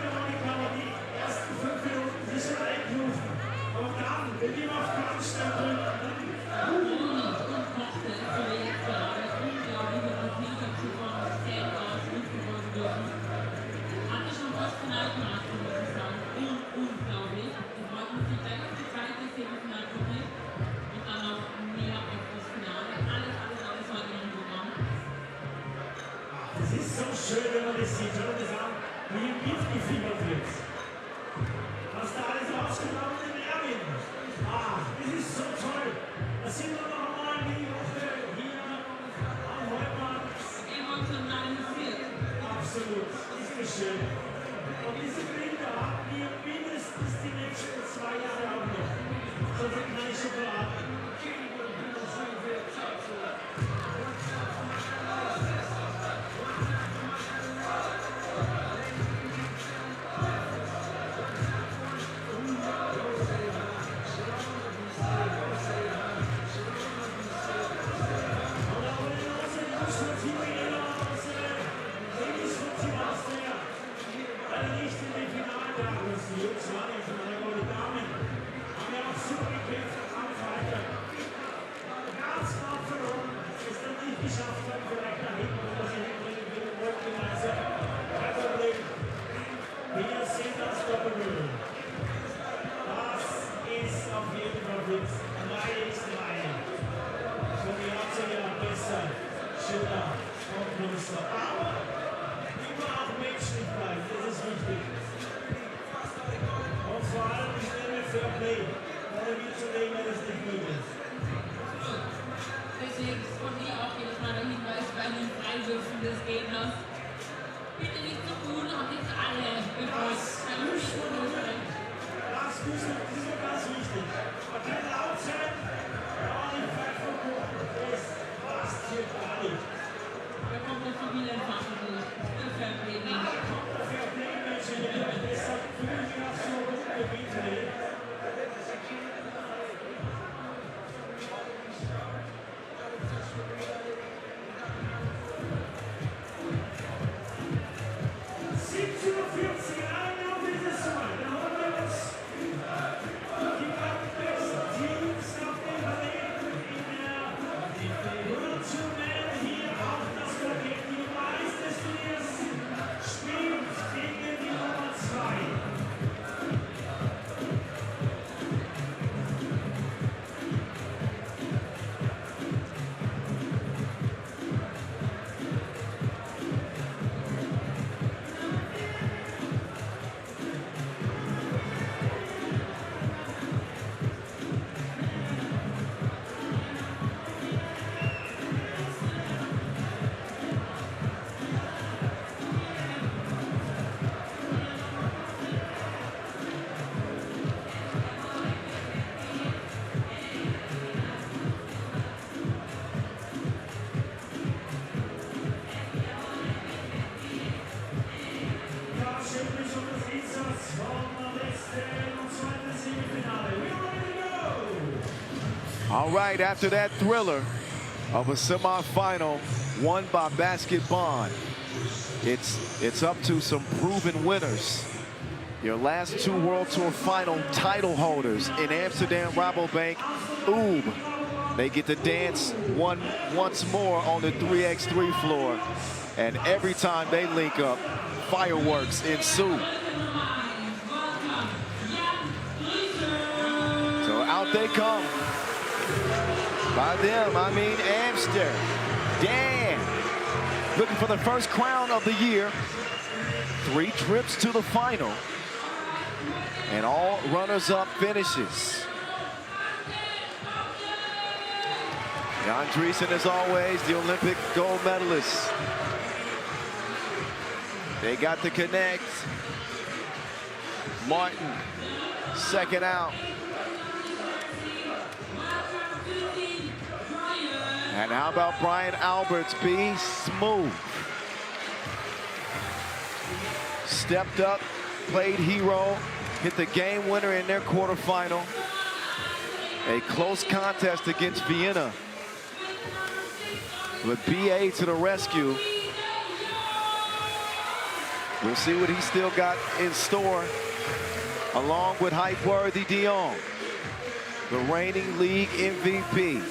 Speaker 4: die ersten 5 Minuten, die sind eingerufen. Aber dann, wenn die auf ganz schnell drücken, das ist so schön, wenn man das sieht, oder? Das auch wie im Gift gefiebert wird. was da alles rausgenommen in Erwin. Das ist so toll. Da sind wir noch einmal die Woche hier am Heumarkt. Absolut, ist nicht schön. Und diese Bilder haben wir mindestens die nächsten 2 Jahre auch noch. So viel kleine Schokolade.
Speaker 3: All right, after that thriller of a semifinal won by Basket Bonn, it's up to some proven winners. Your last 2 World Tour final title holders in Amsterdam, RABOBANK, Oob. They get to dance once more on the 3x3 floor. And every time they link up, fireworks ensue. So out they come. By them, I mean Amsterdam. Looking for the first crown of the year. 3 trips to the final. And all runners-up finishes. Jan Driesen, as always, the Olympic gold medalist. They got to connect. Martin, second out. And how about Brian Alberts? Be smooth. Stepped up, played hero, hit the game winner in their quarterfinal. A close contest against Vienna. With BA to the rescue. We'll see what he's still got in store, along with hype-worthy Dion, the reigning league MVP.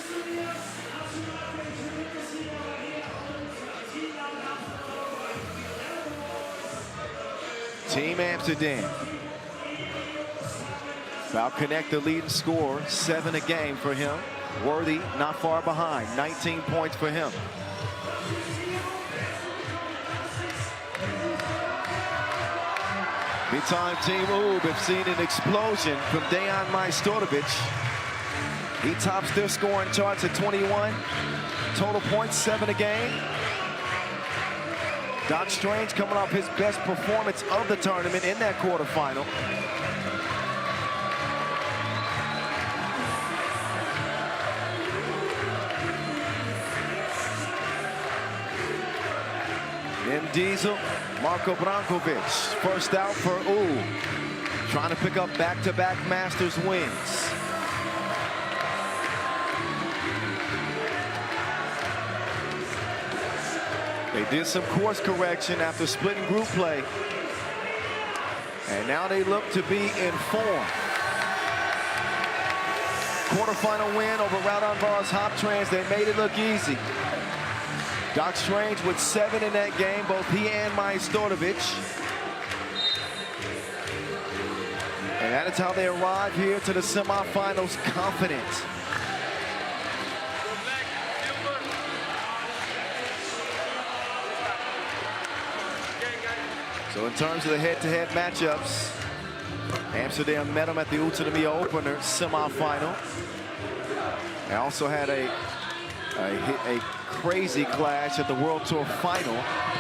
Speaker 3: Team Amsterdam. About connect the leading scorer, 7 a game for him. Worthy not far behind, 19 points for him. Big-time Team Ub have seen an explosion from Dejan Majstorovic. He tops their scoring charts at 21. Total points, 7 a game. Doc Strange coming off his best performance of the tournament in that quarterfinal. M. Diesel, Marko Brankovic, first out for Ub, trying to pick up back-to-back Masters wins. They did some course correction after splitting group play, and now they look to be in form. Quarterfinal win over Rabobank's Hoptrans. They made it look easy. Doc Strange with 7 in that game, both he and Majstorovic. And that is how they arrive here to the semifinals confident. So in terms of the head-to-head matchups, Amsterdam met them at the Utrecht opener semifinal. They also had a crazy clash at the World Tour final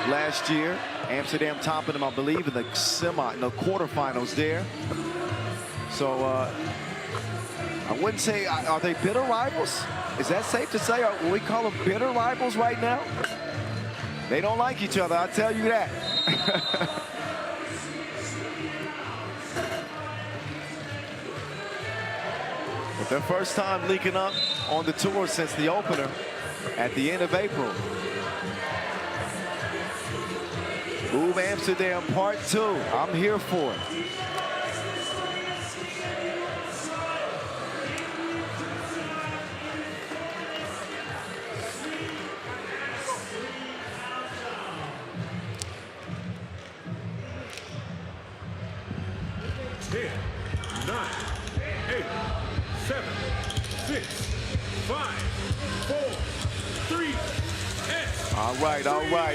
Speaker 3: last year. Amsterdam topping them, I believe, in the quarterfinals there. So I wouldn't say, are they bitter rivals? Is that safe to say? Will we call them bitter rivals right now? They don't like each other, I'll tell you that. But their first time linking up on the tour since the opener at the end of April. Ub Amsterdam Part 2. I'm here for it.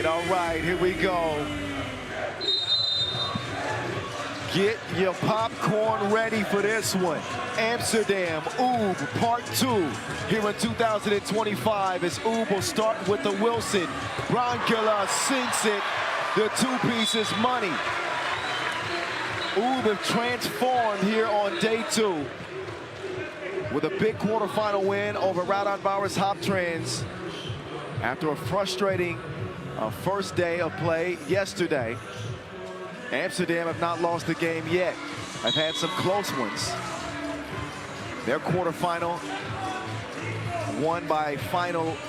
Speaker 3: All right, here we go. Get your popcorn ready for this one. Amsterdam, Ub, Part 2, here in 2025 as Ub will start with the Wilson. Brankela sinks it, the 2 pieces money. Ub have transformed here on day 2 with a big quarterfinal win over Rabobank's Hoptrans after a frustrating first day of play yesterday. Amsterdam have not lost a game yet. I've had some close ones. Their quarterfinal won by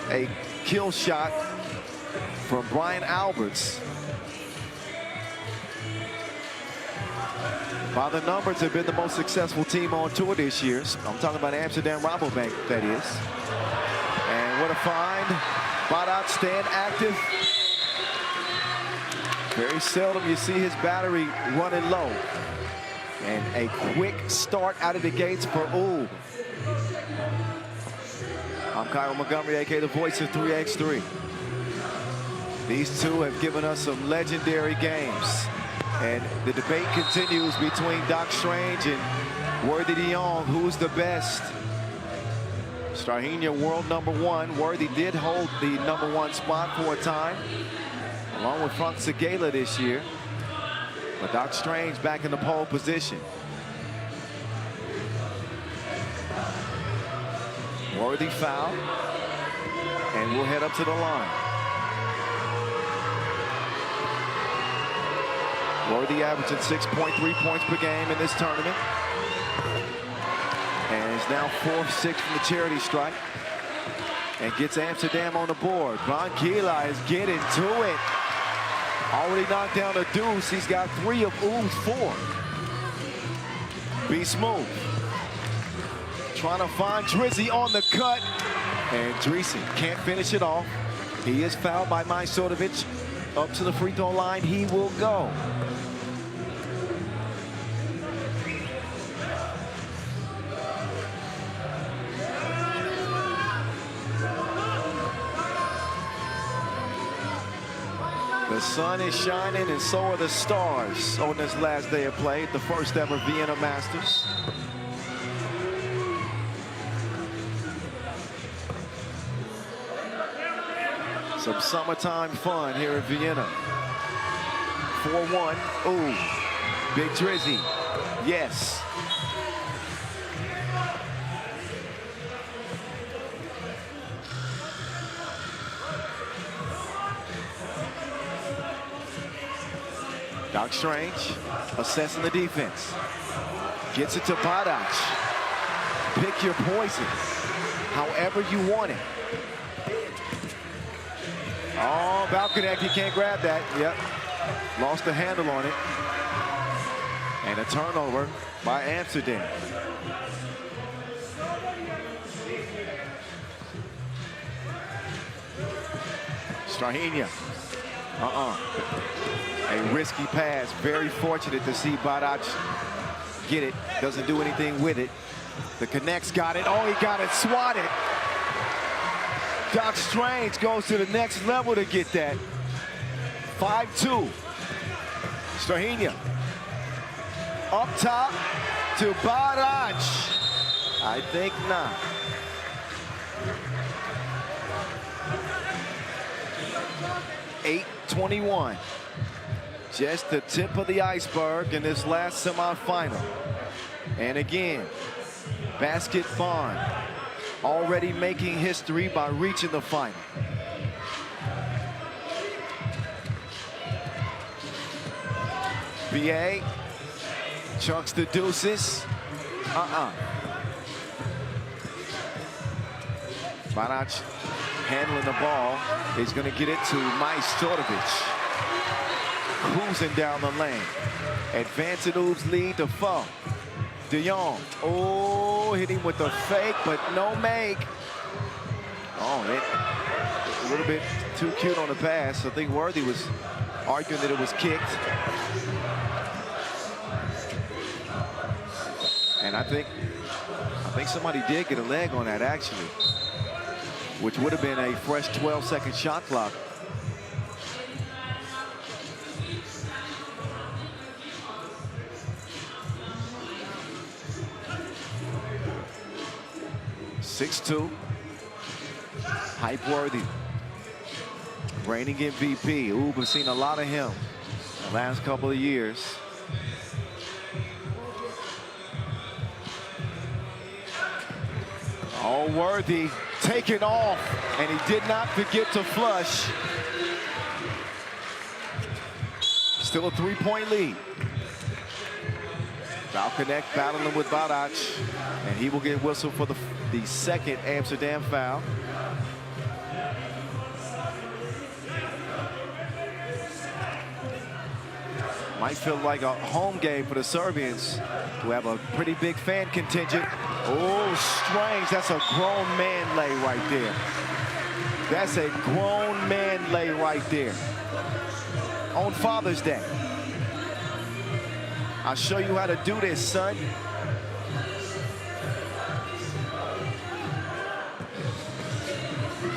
Speaker 3: a kill shot from Brian Alberts. By the numbers, have been the most successful team on tour this year. I'm talking about Amsterdam Rabobank, that is. And what a find. Badat stand active. Very seldom you see his battery running low. And a quick start out of the gates for Ub. I'm Kyle Montgomery, aka the voice of 3x3. These two have given us some legendary games. And the debate continues between Doc Strange and Worthy de Jong. Who's the best? Starhenia world #1. Worthy did hold the #1 spot for a time, along with Frank Segala this year. But Doc Strange back in the pole position. Worthy foul. And we'll head up to the line. Worthy averaging 6.3 points per game in this tournament. And is now 4-6 from the charity strike. And gets Amsterdam on the board. Brankela is getting to it. Already knocked down a deuce. He's got 3 of Ub's 4. Be smooth. Trying to find Drizzy on the cut. And Drizzy can't finish it off. He is fouled by Majstorovic. Up to the free throw line he will go. The sun is shining and so are the stars on this last day of play at the first ever Vienna Masters. Some summertime fun here in Vienna. 4-1. Ooh, big Drizzy. Yes. Doc Strange assessing the defense. Gets it to Badac. Pick your poison however you want it. Oh, Balconnect, he can't grab that. Yep. Lost the handle on it. And a turnover by Amsterdam. Strahinja. A risky pass. Very fortunate to see Badac get it. Doesn't do anything with it. The Connect's got it. Oh, he got it swatted. Doc Strange goes to the next level to get that. 5-2. Strahinja. Up top to Badac. I think not. .821. Just the tip of the iceberg in this last semifinal. And again, Basket Bonn already making history by reaching the final. BA chucks the deuces. Badac handling the ball. He's going to get it to Majstorovic. Cruising down the lane. Advancing Oob's lead to Foe. De Jong. Oh, hit him with the fake, but no make. Oh, a little bit too cute on the pass. I think Worthy was arguing that it was kicked. And I think somebody did get a leg on that, actually, which would have been a fresh 12-second shot clock. .6'2", Hype-worthy, reigning MVP. Oob, we've seen a lot of him the last couple of years. Oh, Worthy taking off, and he did not forget to flush. Still a 3-point lead. Balconnect battling with Badac, and he will get whistled for the second Amsterdam foul. Might feel like a home game for the Serbians, who have a pretty big fan contingent. Oh, Strange, that's a grown man lay right there. That's a grown man lay right there. On Father's Day. I'll show you how to do this, son.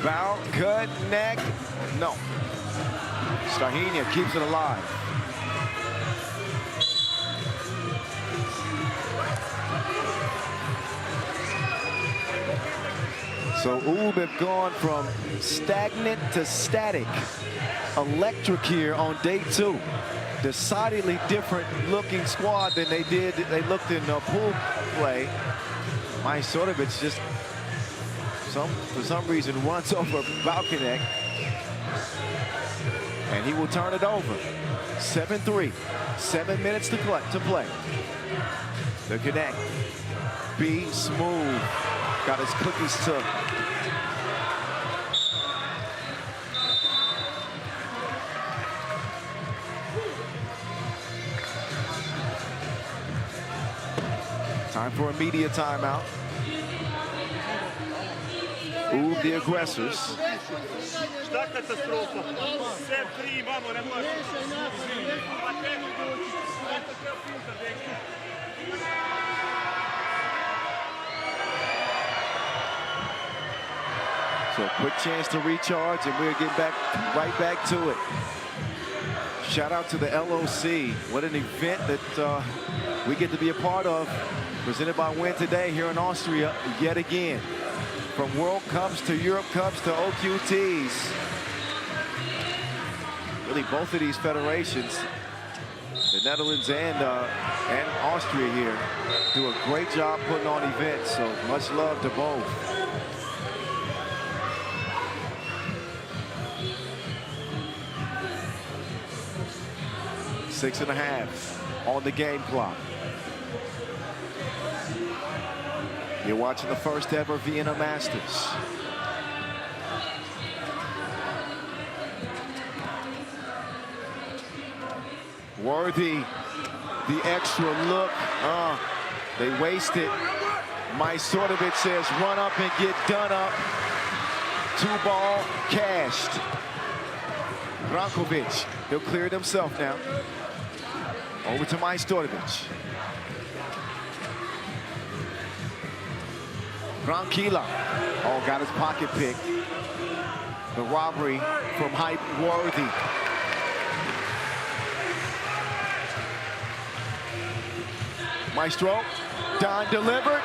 Speaker 3: Balconnect, no. Strahinja keeps it alive. So Oob have gone from stagnant to static. Electric here on day 2. Decidedly different looking squad than they looked in pool play. Majstorovic just for some reason runs over Balconnect, and he will turn it over. 7-3, 7 minutes to play. The Connect, B smooth, got his cookies took. Time for a media timeout. Oob, the aggressors. So a quick chance to recharge, and we'll get right back to it. Shout out to the LOC. What an event that we get to be a part of. Presented by Win Today here in Austria yet again. From World Cups to Europe Cups to OQTs. Really, both of these federations, the Netherlands and Austria here, do a great job putting on events. So much love to both. Six and a half on the game clock. You're watching the first ever Vienna Masters. Worthy, the extra look. They waste it. Majstorovic says run up and get done up. 2-ball cashed. Brankovic, he'll clear it himself now. Over to Majstorovic. Brankila. Oh, got his pocket picked. The robbery from Worthy. Maestro, Don delivered.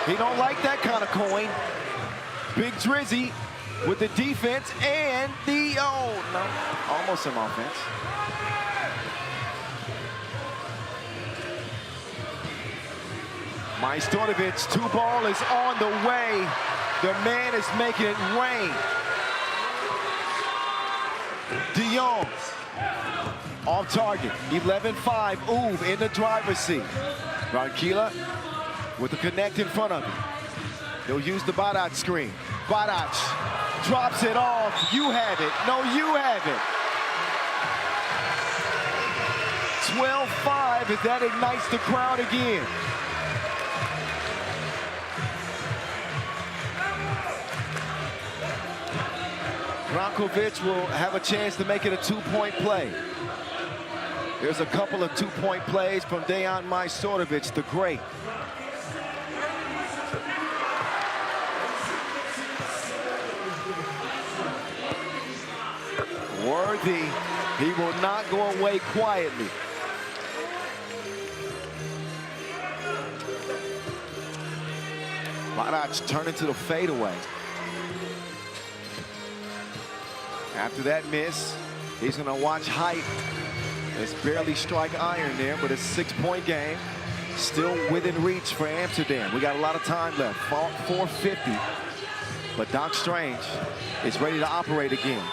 Speaker 3: He don't like that kind of coin. Big Drizzy with the defense and the, oh, no, almost some offense. Majstorovic, 2-ball is on the way. The man is making it rain. De Jong off target, 11-5, Uwe in the driver's seat. Brankila with the connect in front of him. He'll use the Badac screen. Badac drops it off. You have it. No, you have it. 12-5 as that ignites the crowd again. Brankovic will have a chance to make it a 2-point play. There's a couple of 2-point plays from Dejan Majstorovic, the great. Worthy, he will not go away quietly. Badac turning to the fadeaway. After that miss, he's gonna watch height. It's barely strike iron there, but it's a 6-point game. Still within reach for Amsterdam. We got a lot of time left, 4:50. But Doc Strange is ready to operate again.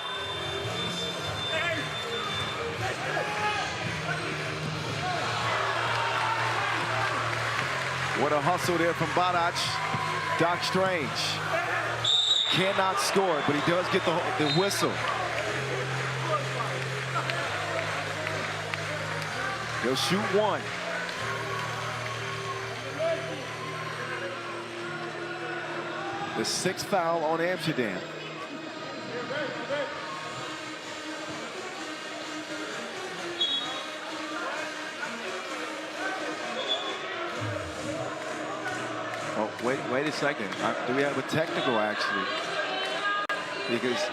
Speaker 3: What a hustle there from Badac. Doc Strange cannot score, but he does get the whistle. He'll shoot one. The 6th foul on Amsterdam. Oh, wait a second. Do we have a technical actually? Because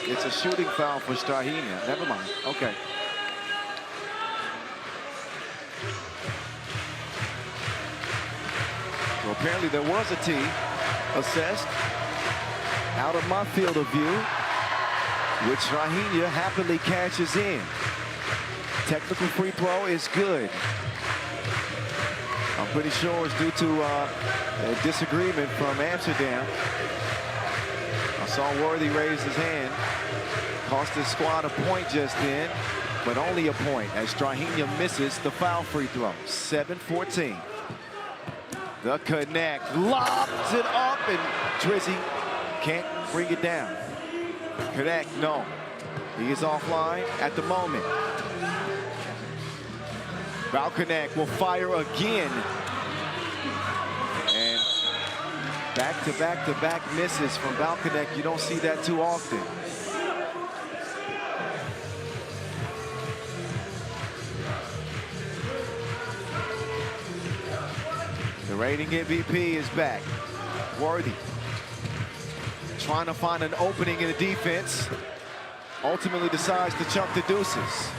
Speaker 3: it's a shooting foul for Strahinja. Never mind. Okay. So apparently there was a T assessed out of my field of view, which Strahinja happily cashes in. Technical free throw is good. I'm pretty sure it's due to a disagreement from Amsterdam. I saw Worthy raise his hand. Cost his squad a point just then, but only a point as Strahinja misses the foul free throw. 7-14. The connect, lobs it up, and Drizzy can't bring it down. Connect, no. He is offline at the moment. Valconnect will fire again. And back-to-back-to-back misses from Valconnect. You don't see that too often. The reigning MVP is back. Worthy trying to find an opening in the defense. ultimately decides to chunk the deuces.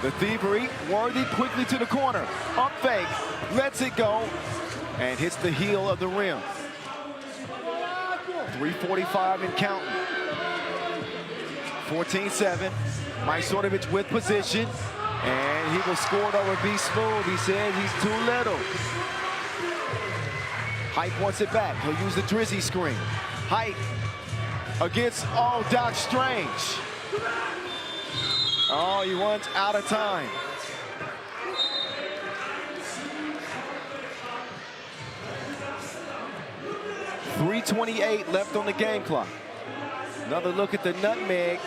Speaker 3: The thievery, Worthy quickly to the corner. Up fake, lets it go, and hits the heel of the rim. 3:45 and counting. 14-7. Majsorovic with position, and he will score it over B Smooth. He says he's too little. Height wants it back. He'll use the Drizzy screen. Height against, Doc Strange. Oh, he runs out of time. .328 left on the game clock. Another look at the nutmeg.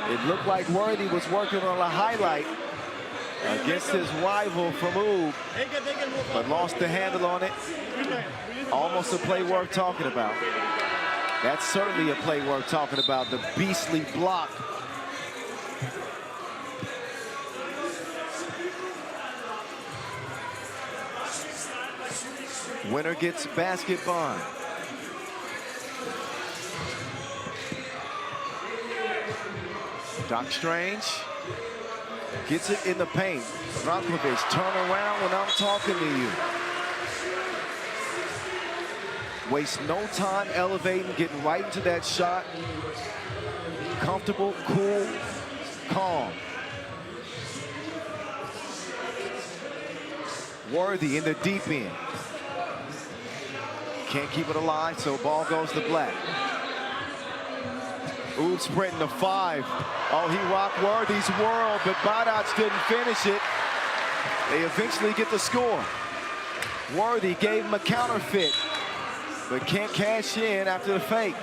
Speaker 3: It looked like Worthy was working on a highlight against his rival from Oob, but lost the handle on it. Almost a play worth talking about. That's certainly a play worth talking about. The beastly block. Winner gets basket Bonn. Doc Strange gets it in the paint. Rankovic, turn around when I'm talking to you. Waste no time elevating, getting right into that shot. Comfortable, cool, calm. Worthy in the deep end. Can't keep it alive, so ball goes to Black. Oob sprinting to 5. Oh, he rocked Worthy's world, but Badac didn't finish it. They eventually get the score. Worthy gave him a counterfeit, but can't cash in after the fake.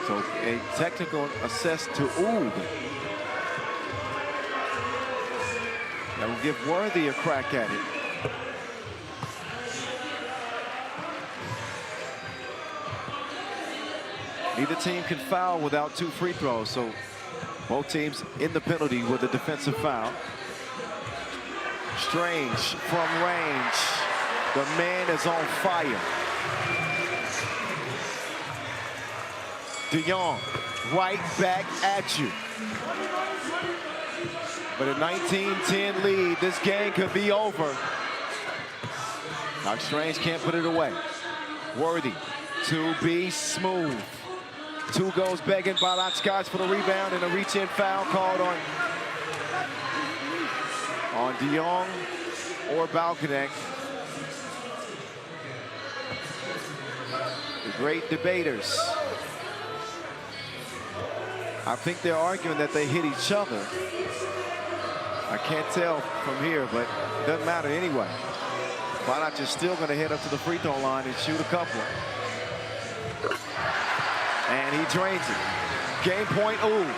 Speaker 3: So a technical assess to Oob. That will give Worthy a crack at it. Neither team can foul without 2 free throws, so both teams in the penalty with a defensive foul. Strange from range. The man is on fire. De Jong, right back at you. But a 19-10 lead, this game could be over. Doc Strange can't put it away. Worthy to be smooth. 2 goes begging. Badac Scotch for the rebound, and a reach-in foul called on De Jong or Balkanek. The great debaters. I think they're arguing that they hit each other. I can't tell from here, but it doesn't matter anyway. Badac is still going to head up to the free throw line and shoot a couple. And he drains it. Game point, Oob.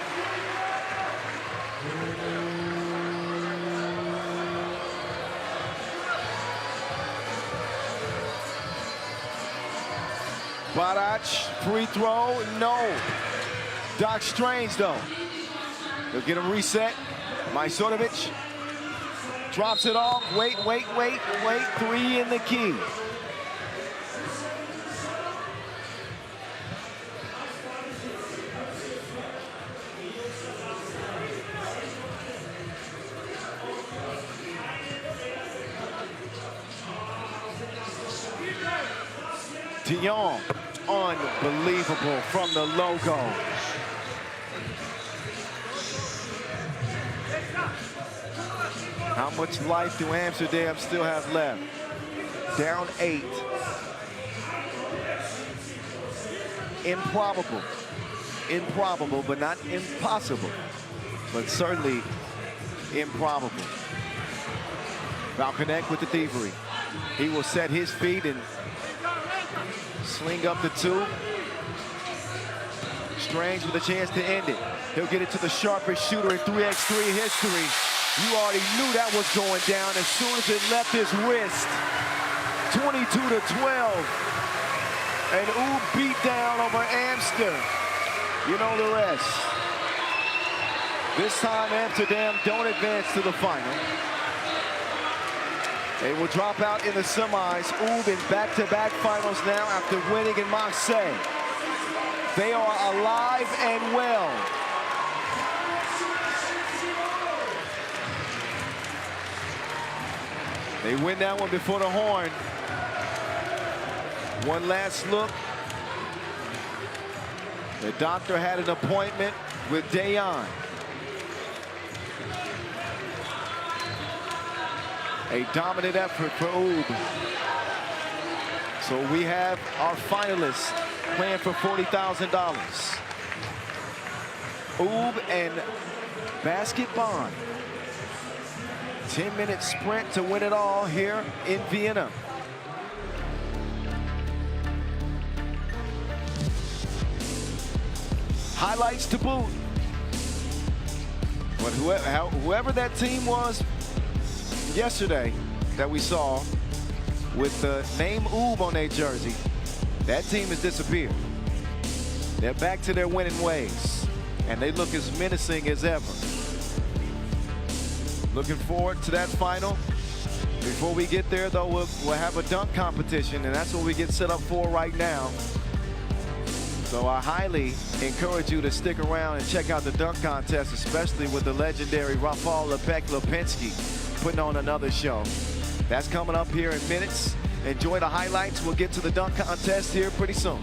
Speaker 3: Badac, free throw, no. Doc Strange, though. They'll get him reset. Majsorovic drops it off. Wait. 3 in the key. De Jong, unbelievable from the logo. How much life do Amsterdam still have left? Down 8. Improbable, but not impossible. But certainly improbable. Balkanek with the thievery. He will set his feet and sling up the 2. Strange with a chance to end it. He'll get it to the sharpest shooter in 3x3 history. You already knew that was going down as soon as it left his wrist. 22-12. And Oob beat down over Amsterdam. You know the rest. This time Amsterdam don't advance to the final. They will drop out in the semis. Oob in back-to-back finals now after winning in Marseille. They are alive and well. They win that one before the horn. One last look. The doctor had an appointment with Dayan. A dominant effort for Oob. So we have our finalists planned for $40,000. Oob and Basket Bonn. 10-minute sprint to win it all here in Vienna. Highlights to boot. But whoever that team was yesterday that we saw with the name Oob on their jersey, that team has disappeared. They're back to their winning ways, and they look as menacing as ever. Looking forward to that final. Before we get there, though, we'll have a dunk competition, and that's what we get set up for right now. So I highly encourage you to stick around and check out the dunk contest, especially with the legendary Rafał Lipinski putting on another show. That's coming up here in minutes. Enjoy the highlights. We'll get to the dunk contest here pretty soon.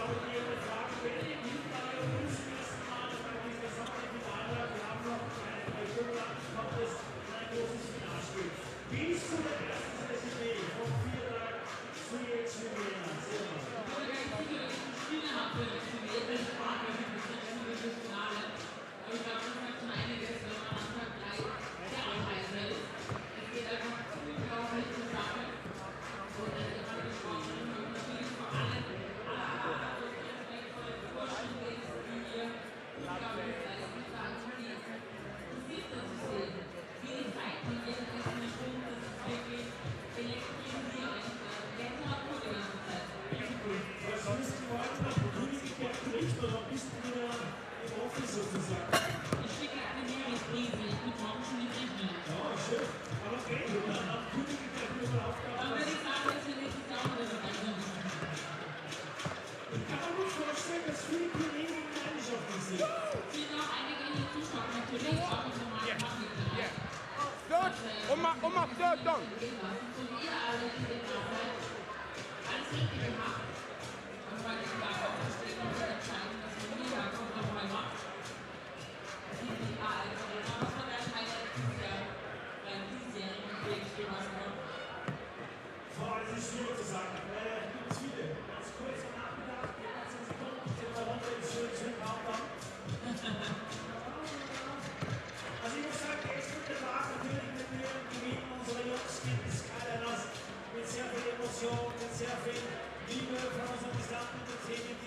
Speaker 4: aber die Frage, wenn ihr Niederlage uns zum ersten Mal bei dieser Sommerfinale, wir haben noch eine Stunde kommt es ein großes Finalspiel. Wie ist du der erste Resümee vom Viertag zu jetzt mit mir?
Speaker 7: Spiele habt ihr das gewählt, das war wirklich das Finale. Aber ich glaube, das hat schon einiges, wenn man am Tag gleich sehr anreißen ist. Es geht einfach unglaublich zur Sache. Und dann ist man gesprochen und natürlich vor allem respektvolle Vorschläge, die hier unglaublich leisten, sagen, die ist das zu sehen. Wie die Zeit von jeder einzelnen Stunde, das ist wirklich elektrisierend. Temperatur die ganze Zeit.
Speaker 4: Was sonst die Leute nach Königkeit bricht oder bist du wieder im Office sozusagen?
Speaker 7: Ich schicke eine Meeresbrise, ich bin morgen schon nicht rechnen.
Speaker 4: Ja, schön. Aber geht oder nach Königkeit über Aufgaben?
Speaker 7: Dann würde ich sagen, dass wir nächstes Jahr wieder dabei sind.
Speaker 4: Ich kann mir gut vorstellen, dass viele Kollegen in Mannschaften sind.
Speaker 7: Es sind auch einige in den Zuschauern natürlich auch im normalen Fachbereich.
Speaker 1: Third. Oma third down.
Speaker 7: Und ihr alle, die den Arbeit alles richtig gemacht. Und weil ich da auch verstehe, dass wir entscheiden, dass wir nie da kommt, noch mal macht. Das ist nicht wahr. Aber was man entscheidet, ist ja beim diesjährigen Weg was kommt.
Speaker 4: Boah, das ist schwierig zu sagen. Gibt es viele. Ganz kurz am Nachmittag, die ganzen Sekunden, die Runde ist schön Countdown. Also ich muss sagen, der erste Tag natürlich mit mir gewinnen unsere Jungs, gibt es keiner Lass. Mit sehr viel Emotion, mit sehr viel Liebe von unserem gesamten Team.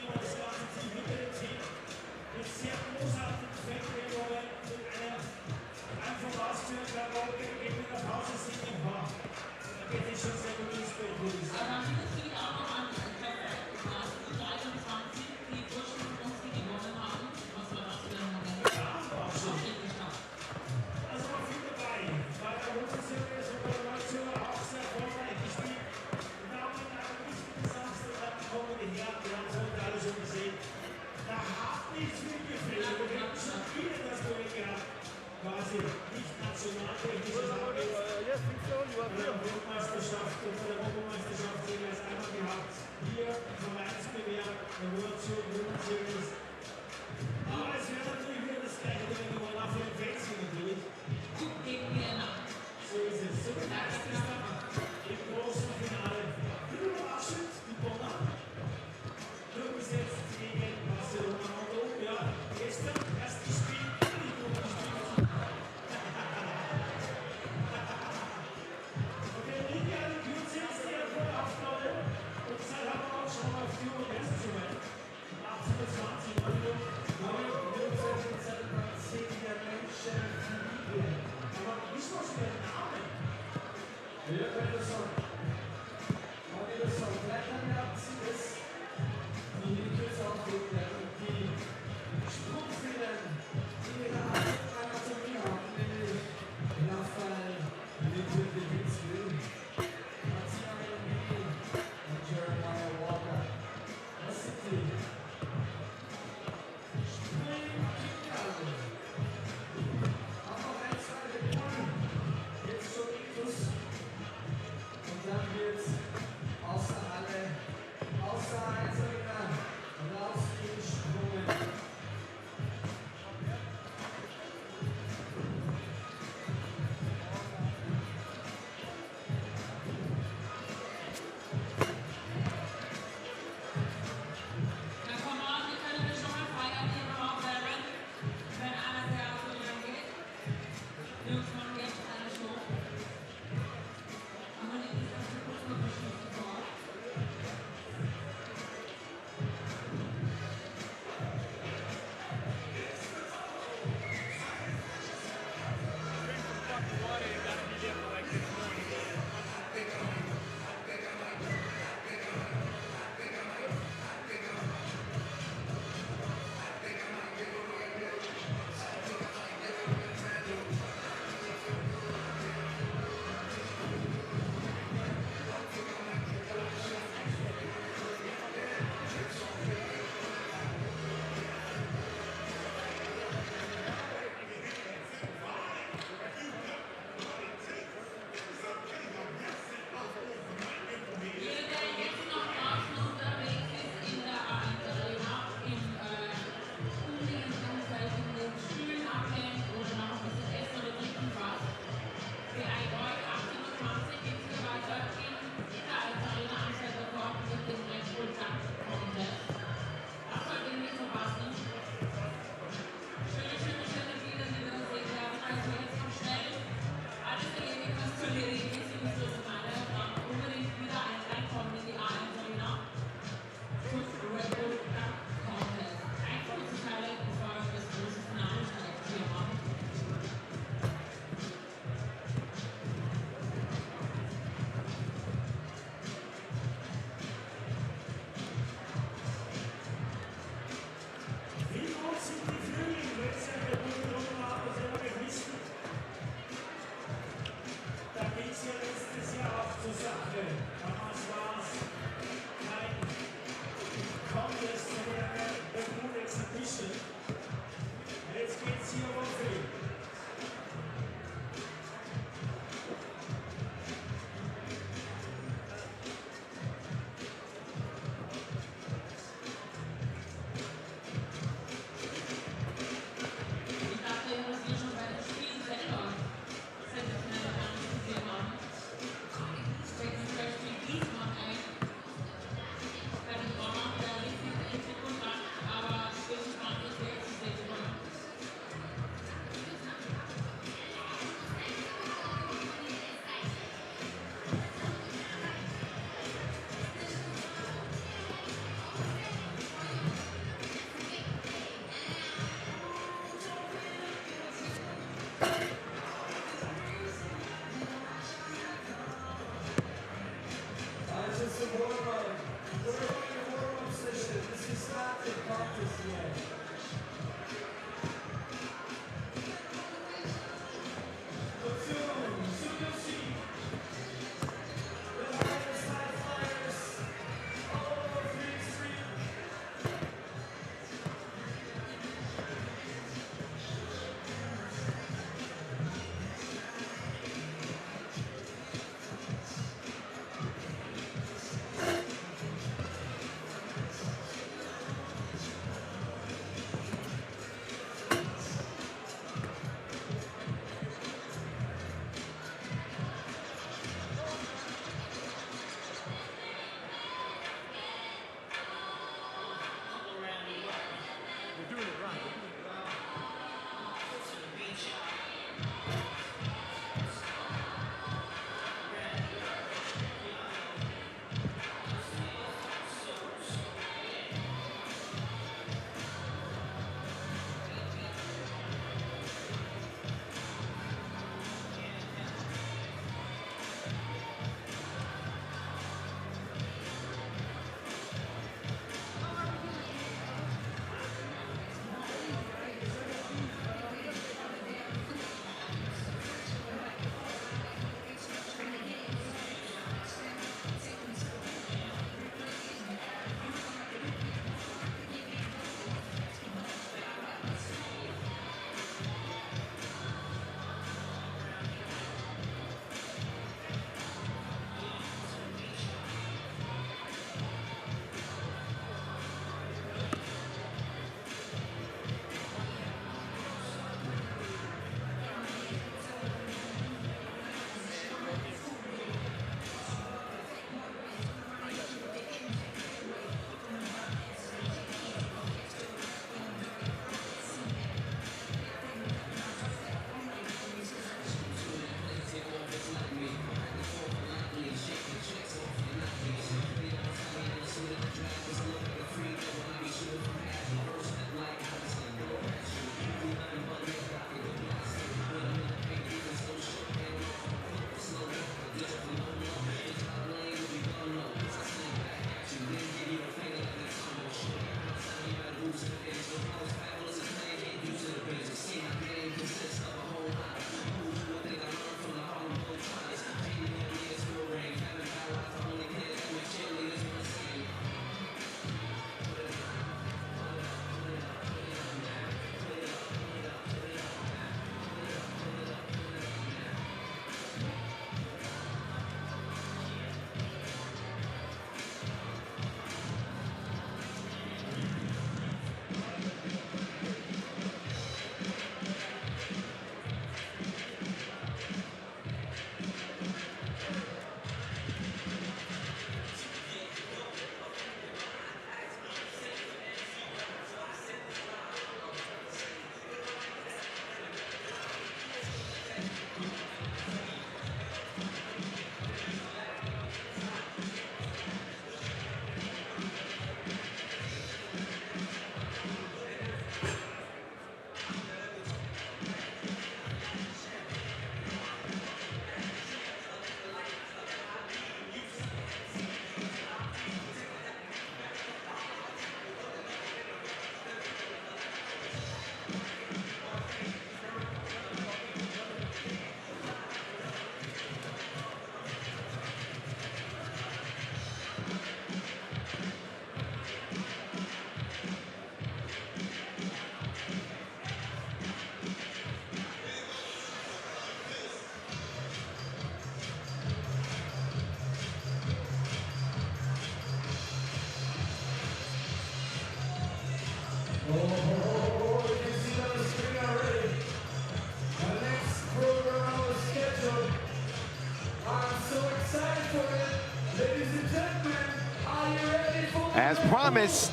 Speaker 3: As promised,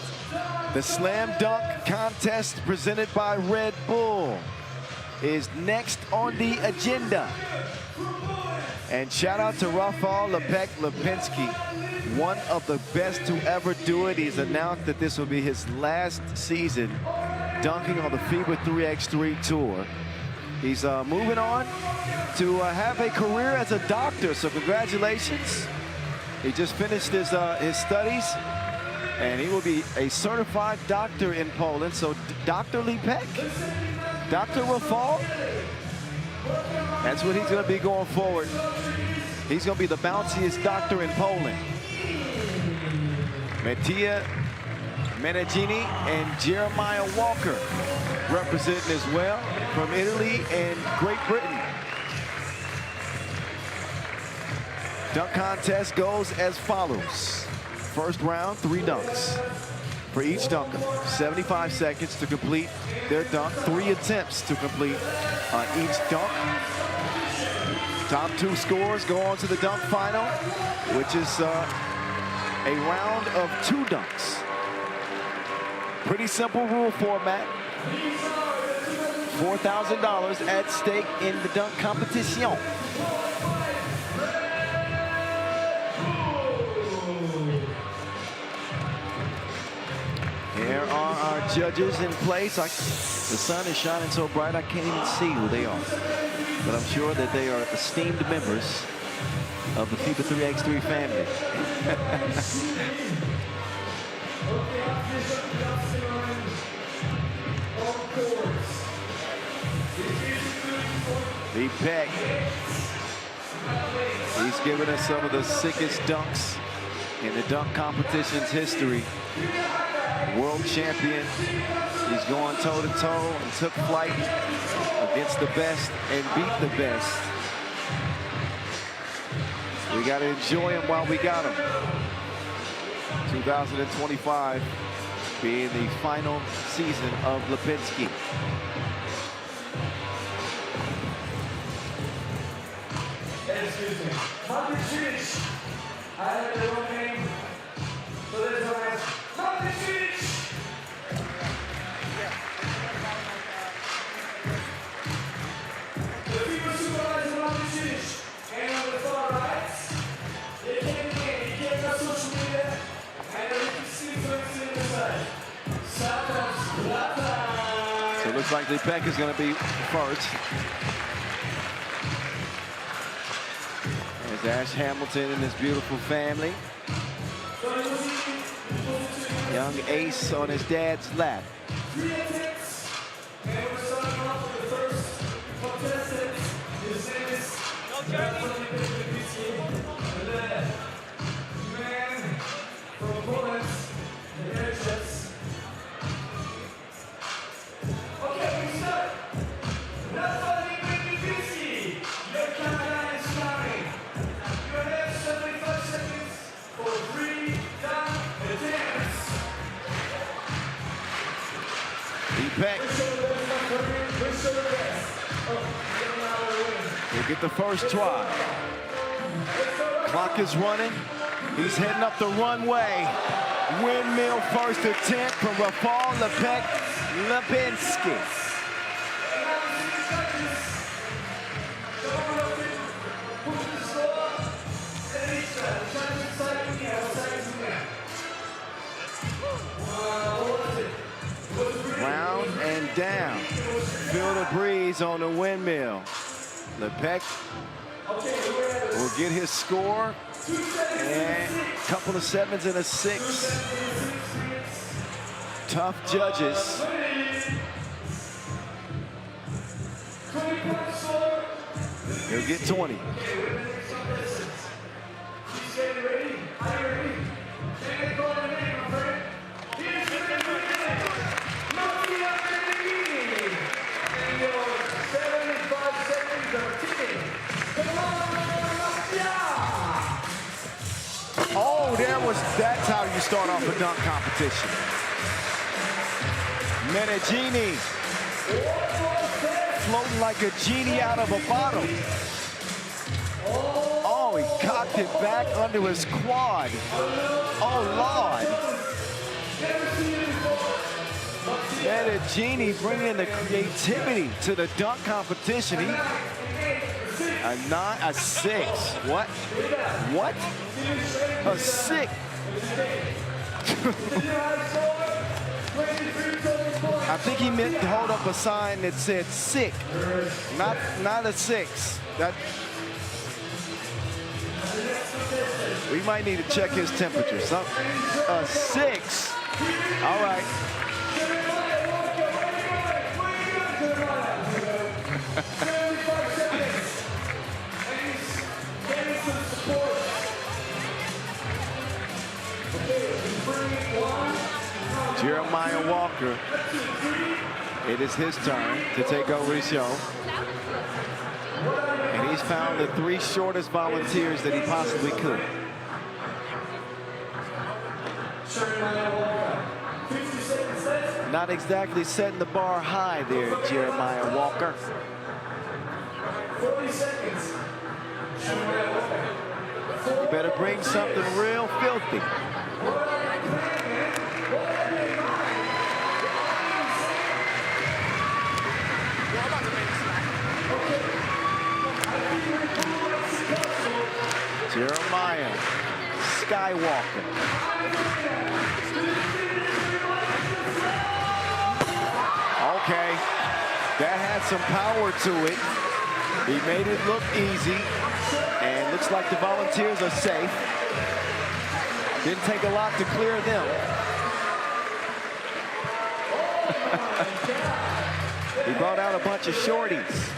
Speaker 3: the slam dunk contest presented by Red Bull is next on the agenda. And shout out to Rafał Lipinski, one of the best to ever do it. He's announced that this will be his last season dunking on the FIBA 3x3 tour. He's moving on to have a career as a doctor, so congratulations. He just finished his studies And he will be a certified doctor in Poland. So Dr. Lepek, Dr. Rafal, that's what he's going to be going forward. He's going to be the bounciest doctor in Poland. Mattia Meneghini and Jeremiah Walker representing as well from Italy and Great Britain. Dunk contest goes as follows. First round, 3 dunks for each dunker. 75 seconds to complete their dunk. 3 attempts to complete each dunk. Top 2 scores go on to the dunk final, which is a round of 2 dunks. Pretty simple rule format. $4,000 at stake in the dunk competition. Here are our judges in place. The sun is shining so bright I can't even see who they are. But I'm sure that they are esteemed members of the FIBA 3x3 family. Lepek. He's given us some of the sickest dunks in the dunk competition's history. World champion. He's going toe-to-toe and took flight against the best and beat the best. We got to enjoy him while we got him. 2025 being the final season of Lipinski.
Speaker 1: Excuse me. Martin I have the wrong name. So there's no answer. Martin The FIBA supervisor Martin and on the far right, they came in, he came on social media, and you can see what's in the side.
Speaker 3: So it looks like Lepek is going to be first. There's Ash Hamilton and his beautiful family. Young Ace on his dad's lap. We'll get the first try. Clock is running. He's heading up the runway. Windmill first attempt from Rafal Lipinski. Round and down. Feel the breeze on the windmill. Lepek will get his score and a couple of 7s and a 6. Tough judges. He'll get 20. Oh, that's how you start off a dunk competition. Meneghini floating like a genie out of a bottle. Oh, he cocked it back under his quad. Oh, Lord. Meneghini bringing the creativity to the dunk competition. A 6. What? What? A 6. I think he meant to hold up a sign that said sick, not a 6. We might need to check his temperature. 6. All right. Jeremiah Walker, it is his turn to take over the show. And he's found the 3 shortest volunteers that he possibly could. Not exactly setting the bar high there, Jeremiah Walker.
Speaker 1: 40 seconds.
Speaker 3: You better bring something real filthy. Jeremiah Skywalker. Okay, that had some power to it. He made it look easy, and looks like the volunteers are safe. Didn't take a lot to clear them. He brought out a bunch of shorties.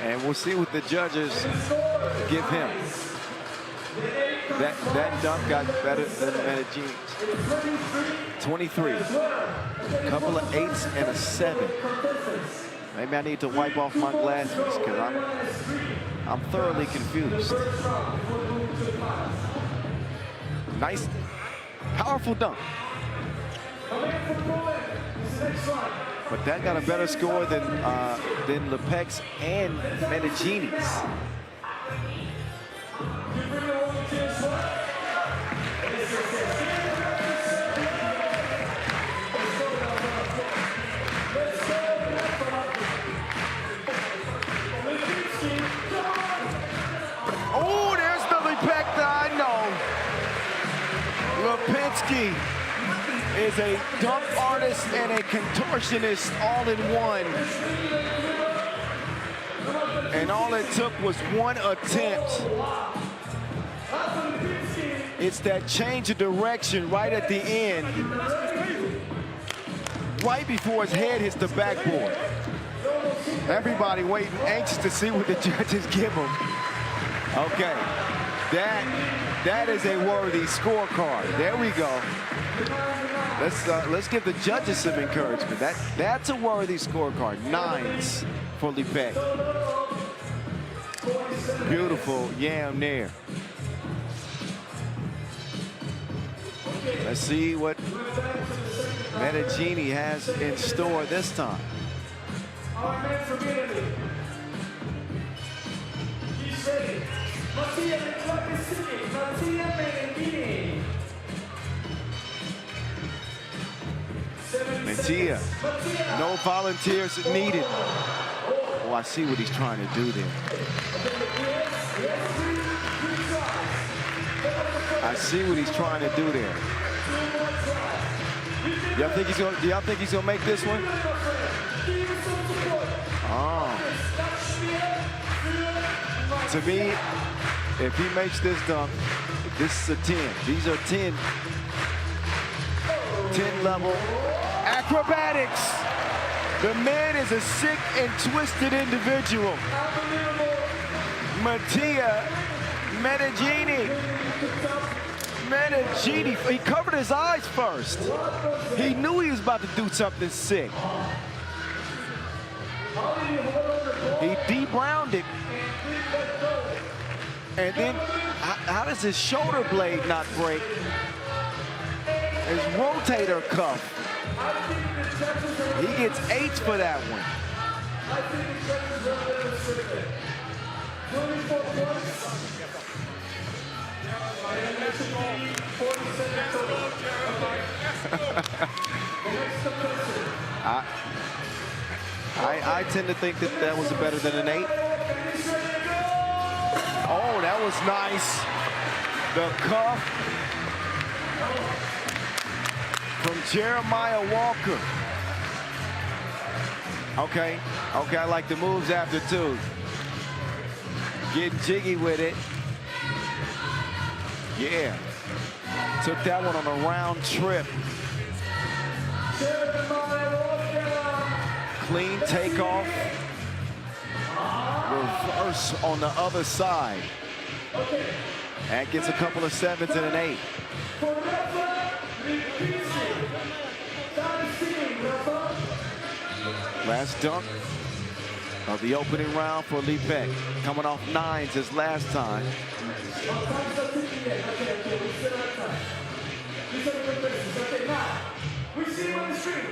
Speaker 3: And we'll see what the judges give him. That dunk got better than Medellín's. 23. A couple of 8s and a 7. Maybe I need to wipe off my glasses because I'm thoroughly confused. Nice, powerful dunk. But that got a better score than Lepec's and Medellín's. Oh, there's the Lepec that I know. Lipinski is a dunk artist and a contortionist all in one. And all it took was one attempt. It's that change of direction right at the end, right before his head hits the backboard. Everybody waiting, anxious to see what the judges give him. Okay, that is a worthy scorecard. There we go. Let's give the judges some encouragement. That's a worthy scorecard. 9s for Lepec. Beautiful yam there. Let's see what Medellín has in store this time.
Speaker 1: Our man from Italy. He's ready. Mattia Medellín.
Speaker 3: Mattia, no volunteers needed. Oh, I see what he's trying to do there. I see what he's trying to do there. Y'all think he's gonna make this one? Oh. To me, if he makes this dunk, this is a 10. These are 10 level acrobatics. The man is a sick and twisted individual. Mattia Medellín. He covered his eyes first. He knew he was about to do something sick. He de-browned it. And then, how does his shoulder blade not break? His rotator cuff. He gets 8s for that one. I tend to think that was better than an 8. Oh, that was nice. The cuff from Jeremiah Walker. Okay, I like the moves after too. Getting jiggy with it. Yeah. Took that one on a round trip. Clean takeoff. Reverse on the other side. And gets a couple of 7s and an 8. Last dunk of the opening round for Lipek. Coming off 9s his last time.
Speaker 1: We see him on the street.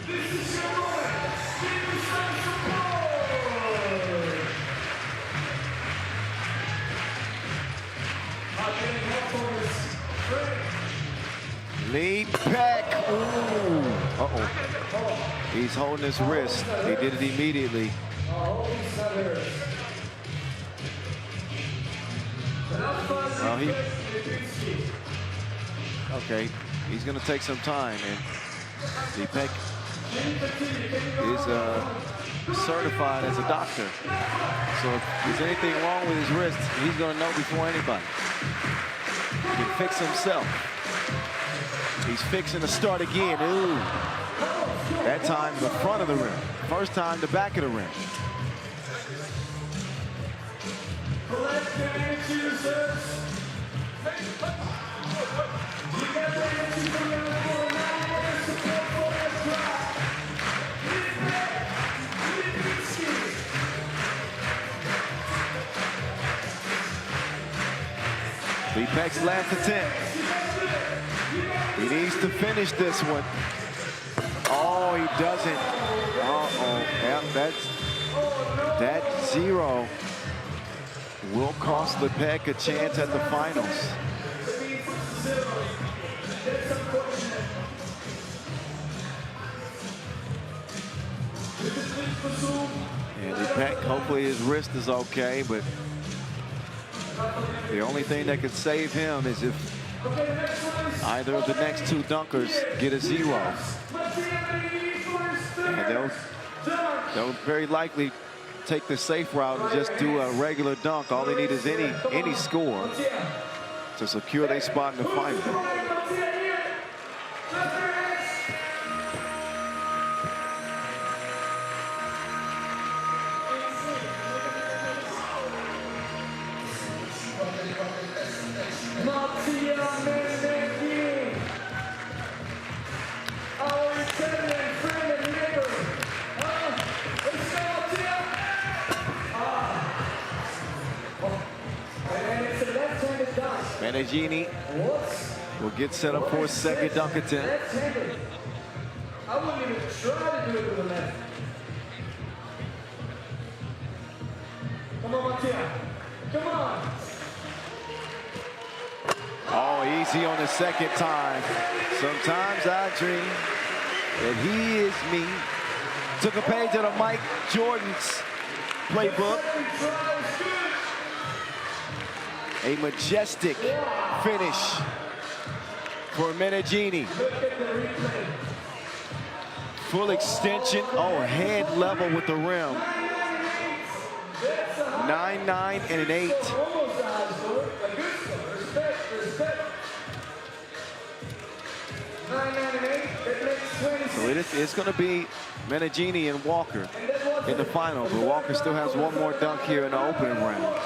Speaker 1: This is your moment. Give him some support.
Speaker 3: Lipek. Ooh. Uh-oh. He's holding his wrist. He did it immediately. Well, okay, he's going to take some time, and Lipek is certified as a doctor. So if there's anything wrong with his wrist, he's going to know before anybody. He can fix himself. He's fixing to start again. Ooh. That time the front of the rim. First time the back of the rim. Lipek's last attempt. He needs to finish this one. Oh, he doesn't. Uh-oh. Yeah, that 0 will cost Lipek a chance at the finals. And Lipek, hopefully his wrist is okay, but the only thing that could save him is if either of the next 2 dunkers get a 0. And they'll very likely take the safe route and just do a regular dunk. All they need is any score to secure their spot in the final. Managini will get set up for a second dunk attempt.
Speaker 1: I wouldn't even try to do it with a left. Come on, Mattia. Come on.
Speaker 3: Oh, easy on the second time. Sometimes I dream that he is me. Took a page out of Mike Jordan's playbook. A majestic finish for Meneghini. Full extension. Oh, head level with the rim. 9-9 and an 8. So it's going to be Meneghini and Walker in the final, but Walker still has one more dunk here in the opening round.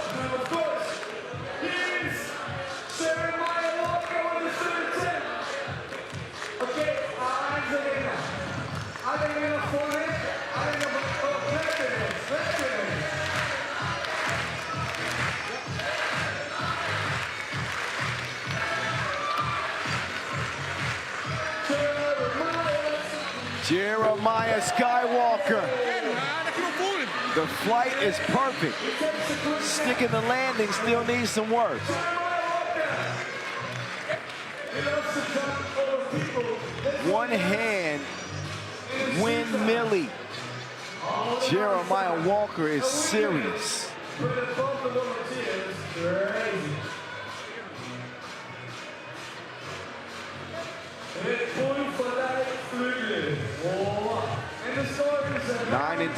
Speaker 3: Jeremiah Skywalker. The flight is perfect. Sticking the landing still needs some work. One hand windmilly. Jeremiah Walker is serious.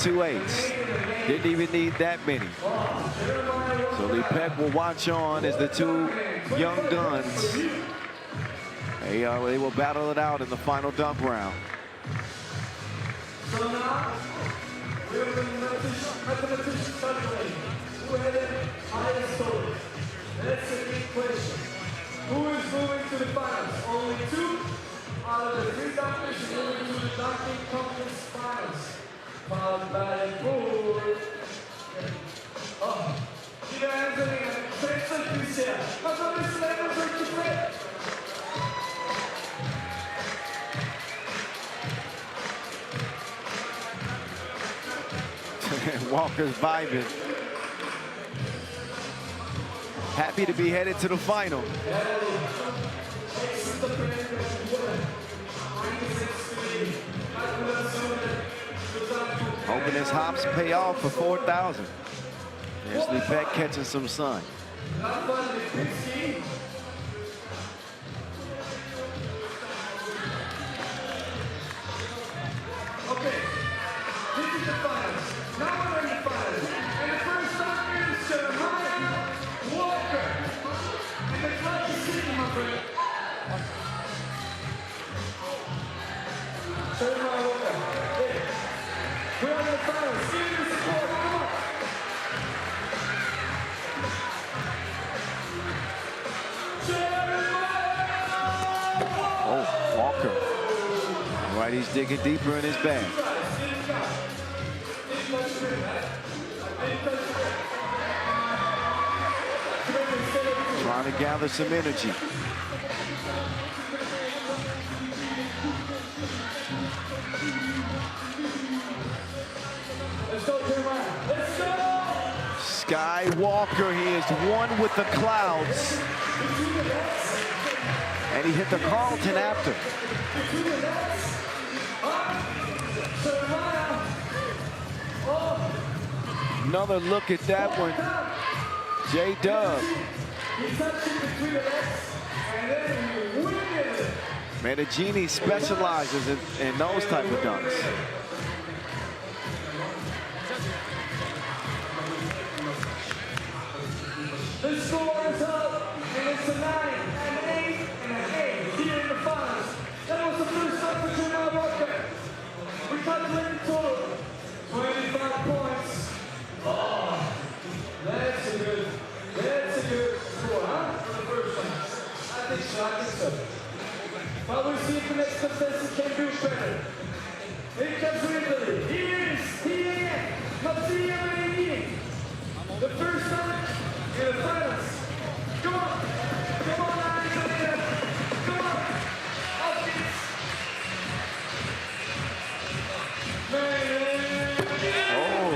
Speaker 3: 2.8s. Didn't even need that many. So Lipek will watch on as the two young guns. They will battle it out in the final dunk round.
Speaker 1: So now, we have the mathematician calculating who had the highest score. That's a big question. Who is moving to the finals? Only 2 out of the 3 dunkers is moving to the dunking conference finals. Followed by Bull. Oh, Peter Anthony and Spencer Christian. Mas vamos ver se lembra do que foi.
Speaker 3: Walker's vibing. Happy to be headed to the final. Hoping his hops pay off for 4,000. There's Lipek catching some sun.
Speaker 1: Okay, this is the finals. Now we're in the finals. And the first time is Jeremiah Walker. And the clock is ticking, my friend. Jeremiah Walker. Hey, we're in the finals. Give me the support. Come on. Jeremiah!
Speaker 3: Oh, Walker. All right, he's digging deeper in his bag. Trying to gather some energy.
Speaker 1: Let's go, Jeremiah. Let's go!
Speaker 3: Skywalker, he is one with the clouds. And he hit the Carlton after. Another look at that one. J-Dub. Meneghini specializes in those type of dunks.
Speaker 1: The score is up, and it's a 9, an 8, and an 8 here in the finals. That was the first time for Jeremiah Walker. We calculated total 25 points. Oh, that's a good score, huh? For the first one. I think so. But we'll see if the next contestant can do better. Here comes Italy. He again. Mattia Meneghini. The first time in the finals. Come on, Angelina. Come on. Up this.
Speaker 3: Oh.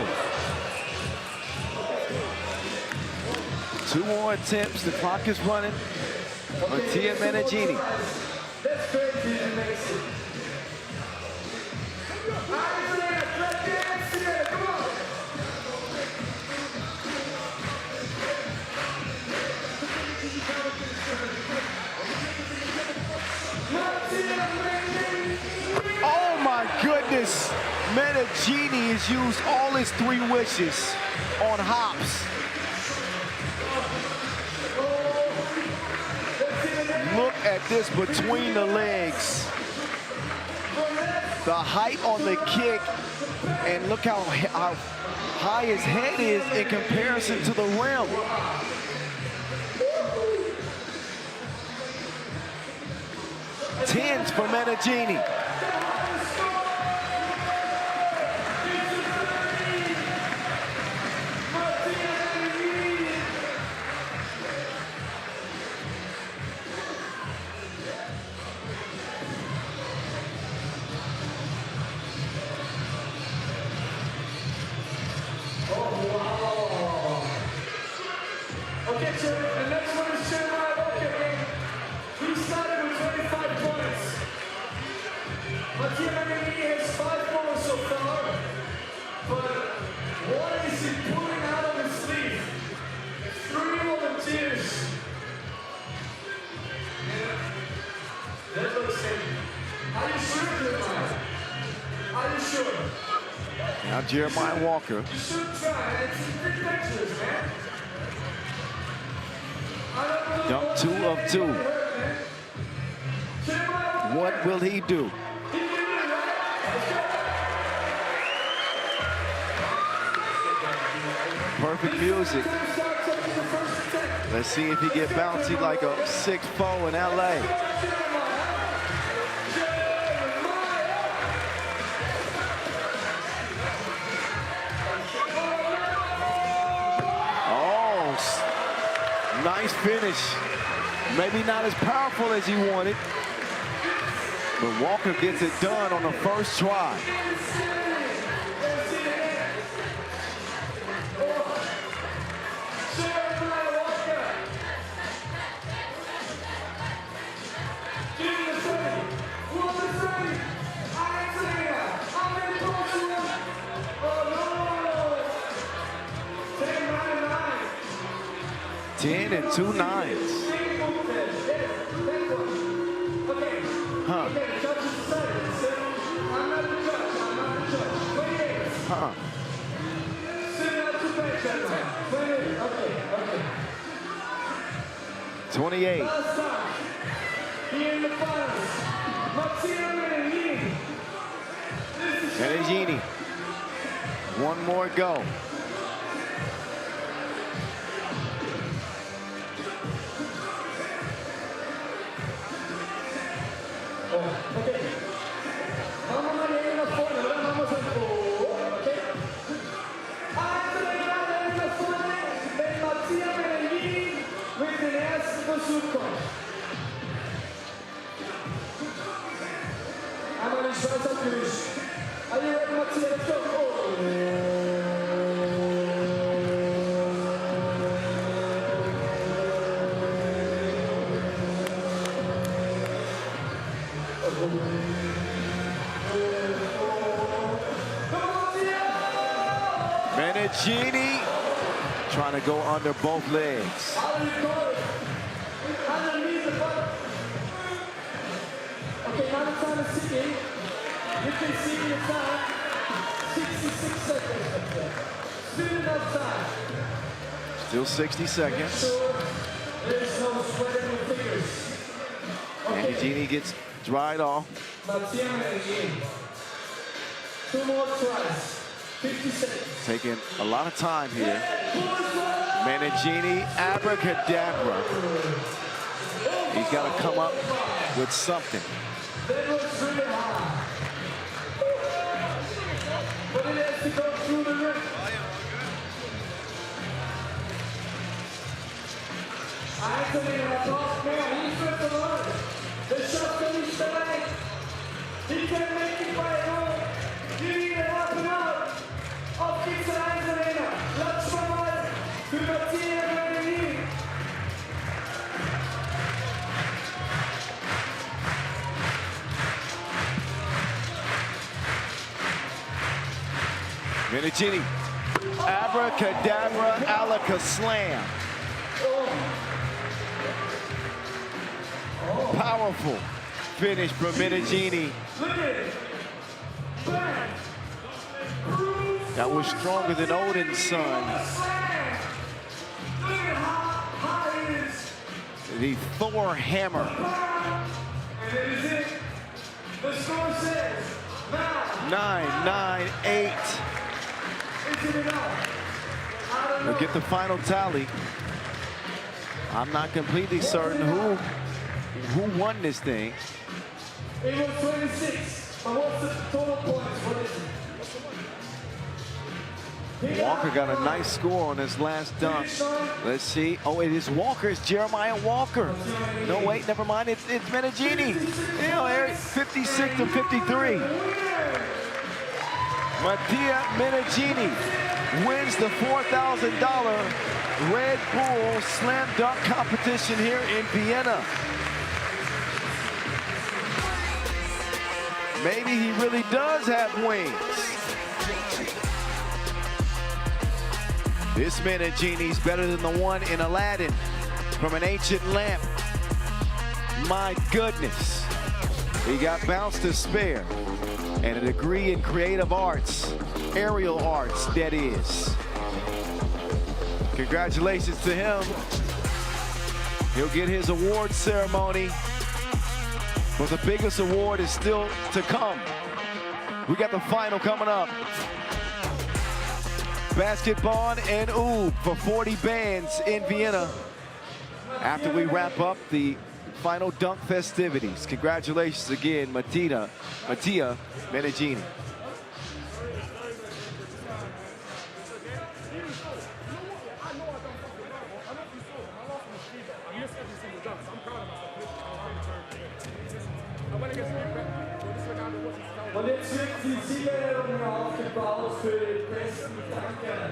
Speaker 3: 2 more attempts. The clock is running. Mattia Meneghini.
Speaker 1: That's crazy, it makes it. Angelina, clap your hands together. Come on.
Speaker 3: Oh my goodness. Meneghini has used all his 3 wishes on hops. Look at this between the legs. The height on the kick, and look how high his head is in comparison to the rim. Tens for Meneghini.
Speaker 1: Okay, so the next one is Jeremiah Walker again. He started with 25 points. Mattia Meneghini has 5 points so far. But what is he pulling out of his sleeve? 3 volunteers. Yeah. That looks heavy. Are you sure, Jeremiah? Are you sure?
Speaker 3: Now Jeremiah Walker.
Speaker 1: You should try. It's ridiculous, man.
Speaker 3: Jump 2 of 2. What will he do? Perfect music. Let's see if he get bouncy like a 6'4" in LA. Oh, nice finish. Maybe not as powerful as he wanted, but Walker gets it done on the first try. Ten and 2 9s. Huh. Huh. 28. Menegini. One more go. Menegini trying to go under both legs.
Speaker 6: Okay, now the time is ticking. You can see the time. 66 seconds. Still enough time.
Speaker 3: Still 60 seconds.
Speaker 6: There's no sweat in the fingers.
Speaker 3: Menegini gets dried off.
Speaker 6: Two more tries. 50 seconds.
Speaker 3: Taking a lot of time here. Menegini, abracadabra. He's got to come up with something.
Speaker 6: That was really hard. But it has to go through the rim. Anthony, I thought, man, he's with the line. The shot finished the line. He can make it by home. You need to help him out. Auf geht's zur Arena. Platz schon mal für Matthias Menegini.
Speaker 3: Menegini, abracadabra, alaka slam. Powerful finish from Menegini. That was stronger than Odin's son. The Thor hammer.
Speaker 1: The score says
Speaker 3: 9-9-8. We'll get the final tally. I'm not completely certain who won this thing.
Speaker 6: It was 26. But what's the total points? What is it?
Speaker 3: Walker got a nice score on his last dunk. Let's see. Oh, it is Walker. It's Jeremiah Walker. No, wait, never mind. It's Menegini. You know, 56 to 53. Mattia Menegini wins the $4,000 Red Bull Slam Dunk competition here in Vienna. Maybe he really does have wings. This Menegini's better than the one in Aladdin from an ancient lamp. My goodness. He got bounced to spare and a degree in creative arts. aerial arts that is. Congratulations to him. He'll get his award ceremony, but the biggest award is still to come. We got the final coming up. Basketball and Oob for 40 bands in Vienna after we wrap up the final dunk festivities. Congratulations again, Mattia Meneghini.
Speaker 6: Und jetzt wird die Siegerehrung aufgebaut für den besten Danker.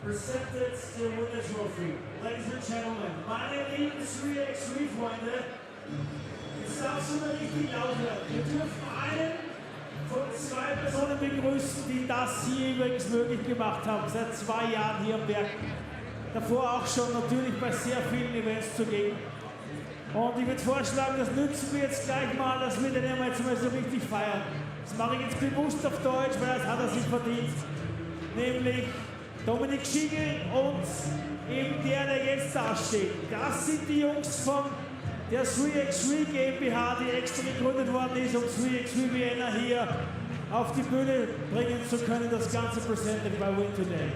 Speaker 4: Presented the winner trophy. Ladies and Gentlemen, meine lieben 3x3-Freunde, es darf so richtig laut werden. Wir dürfen einen von 2 Personen begrüßen, die das hier übrigens möglich gemacht haben, seit 2 Jahren hier am Berg. Davor auch schon natürlich bei sehr vielen Events zugegen. Und ich würde vorschlagen, das nützen wir jetzt gleich mal, dass wir den jetzt mal so richtig feiern. Das mache ich jetzt bewusst auf Deutsch, weil das hat er sich verdient. Nämlich Dominik Schiegel und eben der jetzt da steht. Das sind die Jungs von der 3x3 GmbH, die extra gegründet worden ist, um 3x3 Vienna hier auf die Bühne bringen zu können. Das Ganze presented by Win Today.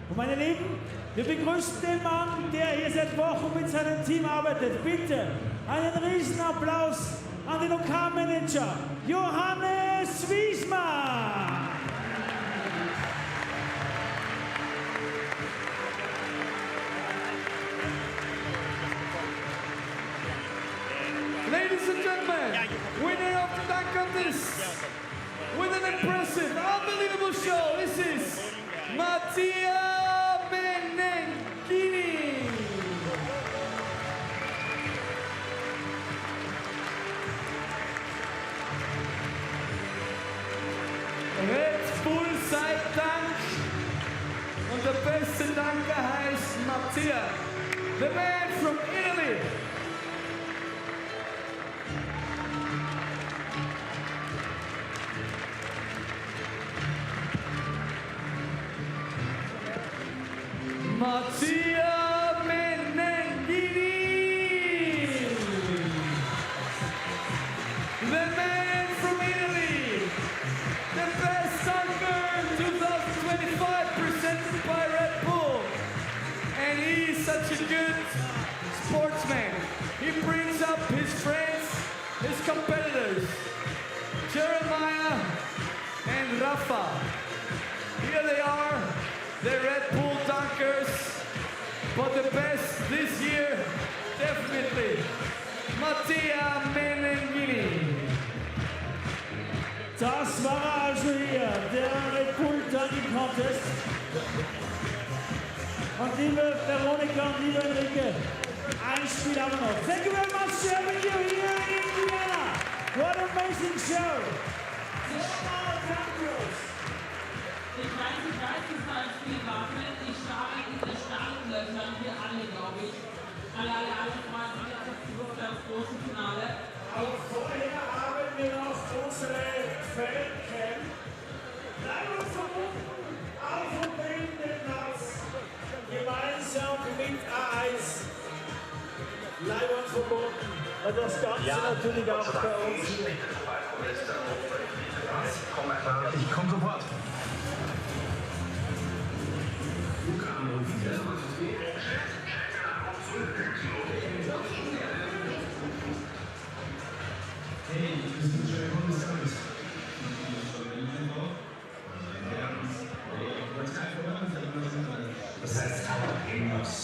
Speaker 4: Und meine Lieben, wir begrüßen den Mann, der hier seit Wochen mit seinem Team arbeitet. Bitte einen riesen Applaus an den OK-Manager Johannes Wiesmann.
Speaker 1: Ladies and gentlemen, winner of the dunk contest with an impressive, unbelievable show. This is Mattia Meneghini. Red Bull sei Dank und der beste Danker heißt Mattia, the man from Italy. Mattia Meneghini, the man from Italy, the best dunker 2025 presented by Red Bull, and he's such a good sportsman. He brings up his friends, his competitors, Jeremiah and Rafa. Here they are, the Red Bull dunkers, but the best this year, definitely, Mattia Meneghini.
Speaker 4: Das war also hier der Red Bull Dunking Contest. Und liebe Veronika und liebe Enrique, ein Spiel haben wir noch. Thank you very much for having you here in Vienna. What an amazing show.
Speaker 7: Ich weiß, es war ein Spiel Waffen. Ich starre in den Startlöchern, wir alle, glaube ich. Alle freuen sich auf das große Finale.
Speaker 4: Aber vorher haben wir noch unsere Fancam. Leider verbunden, auf dem Bildplatz, gemeinsam mit A1. Leider verbunden. Und das Ganze natürlich auch bei uns hier.
Speaker 2: Ich komme sofort. Luca anrufen. Hey, wir sind schon im Bundesland. Das heißt, aber irgendwas.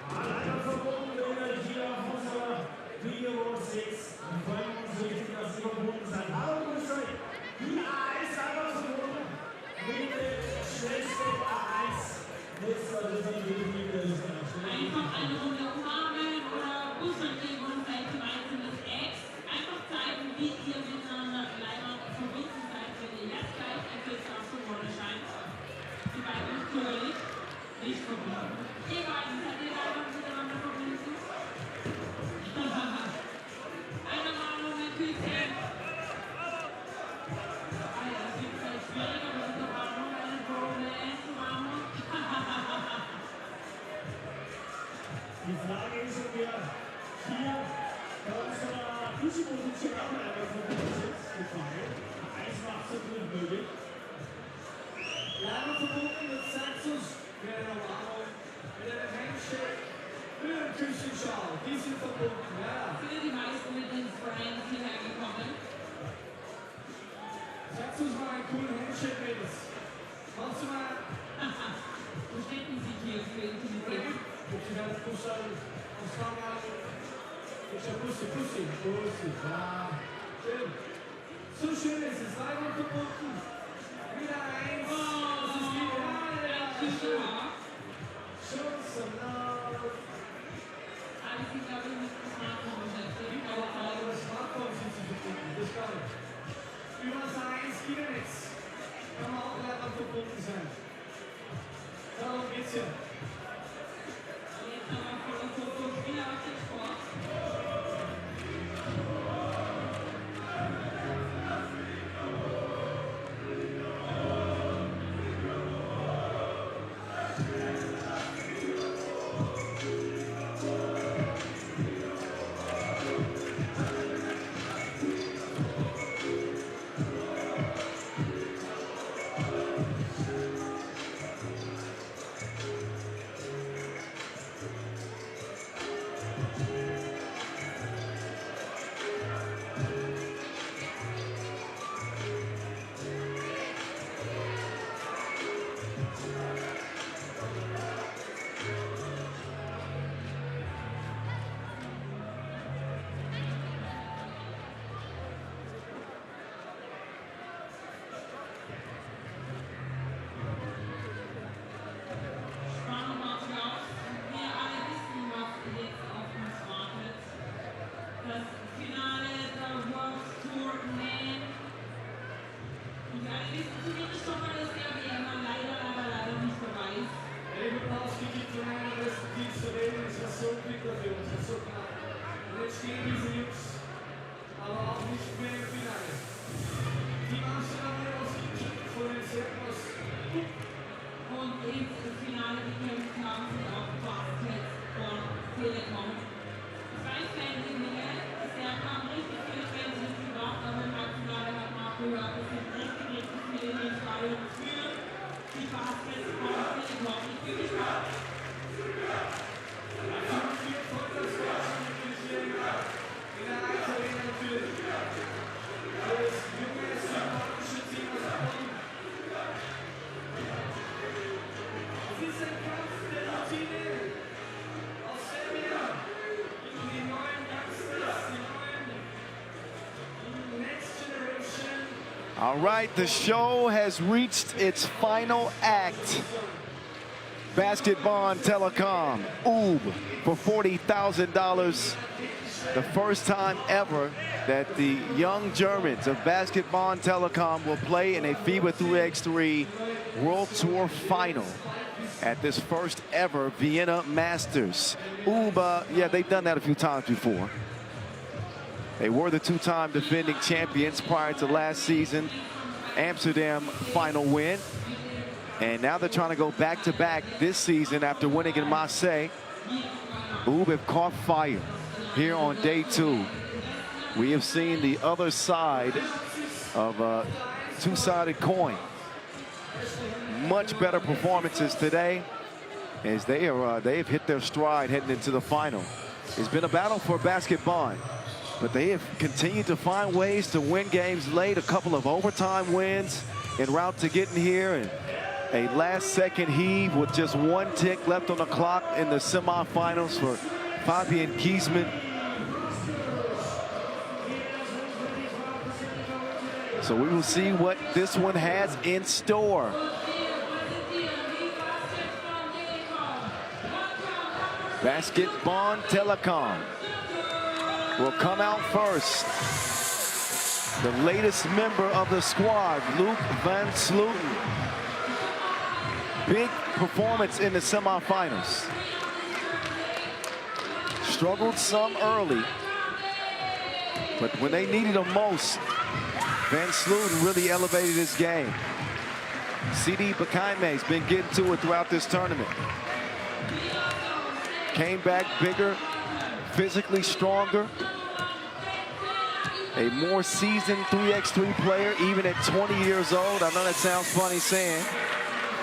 Speaker 4: Leider verbunden, wenn ihr hier auf unserer Video sitzt. Wir freuen uns richtig, dass Sie verbunden seid. Hallo, grüß euch. Die A1 einfach verbunden mit der schnellsten A1. Jetzt soll es dann wieder
Speaker 7: Einfach eine Runde umarmen oder kuscheln geben und vielleicht ein einzelnes Ex. Einfach zeigen, wie ihr miteinander leider verbunden seid, wenn ihr jetzt gleich ein Bild auf der Rolle scheint. Die beiden natürlich nicht verbunden. Ihr beiden seid ihr leider miteinander verbunden. Eine Mahnung, ein Küsschen. Ah ja, das wird vielleicht schwieriger mit dieser Mahnung, eine Bromance-Mahnung.
Speaker 4: Die Frage ist, ob wir hier bei unserer Position auch einmal verbunden sind. Die Frage. Eins macht es natürlich möglich. Leider verbunden mit Saxus, wäre eine Umarmung, mit einem Handshake, mit einem Küsschenschal. Die sind verbunden, ja.
Speaker 7: Sind die meisten mit den Friends hierher gekommen?
Speaker 4: Saxus mal einen coolen Handshake mit uns. Machst du mal?
Speaker 7: Wo stecken Sie hier für Intimität?
Speaker 4: Ich werde Kuss an, aus Frankreich. Ich sage Pussy. Ja, schön. So schön ist es, leider verbunden. Wieder eins. Das ist die Show some love.
Speaker 7: Alles, ich glaube, ich muss das Smartphone beschäftigen.
Speaker 4: Aber das Smartphone sind sie verbunden, das gar nicht. Über das A1 geht ja nichts. Kann man auch leider verbunden sein. Darum geht's ja.
Speaker 7: Jetzt aber für die Fotospieler aus dem Sport.
Speaker 3: All right, the show has reached its final act. Basketball Telekom, OOB, for $40,000. The first time ever that the young Germans of Basketball Telekom will play in a FIBA 3x3 World Tour Final at this first ever Vienna Masters. OOB, yeah, they've done that a few times before. They were the two-time defending champions prior to last season. Amsterdam final win. And now they're trying to go back-to-back this season after winning in Marseille. OOB have caught fire here on day 2. We have seen the other side of a two-sided coin. Much better performances today as they have hit their stride heading into the final. It's been a battle for basketball, but they have continued to find ways to win games late. A couple of overtime wins en route to getting here, and a last-second heave with just 1 tick left on the clock in the semifinals for Fabian Giesmann. So we will see what this one has in store. Basketball Telekom will come out first. The latest member of the squad, Luc van Sloten. Big performance in the semifinals. Struggled some early, but when they needed him most, Van Sloten really elevated his game. CD Bakaime's been getting to it throughout this tournament. Came back bigger, physically stronger. A more seasoned 3x3 player, even at 20 years old. I know that sounds funny saying,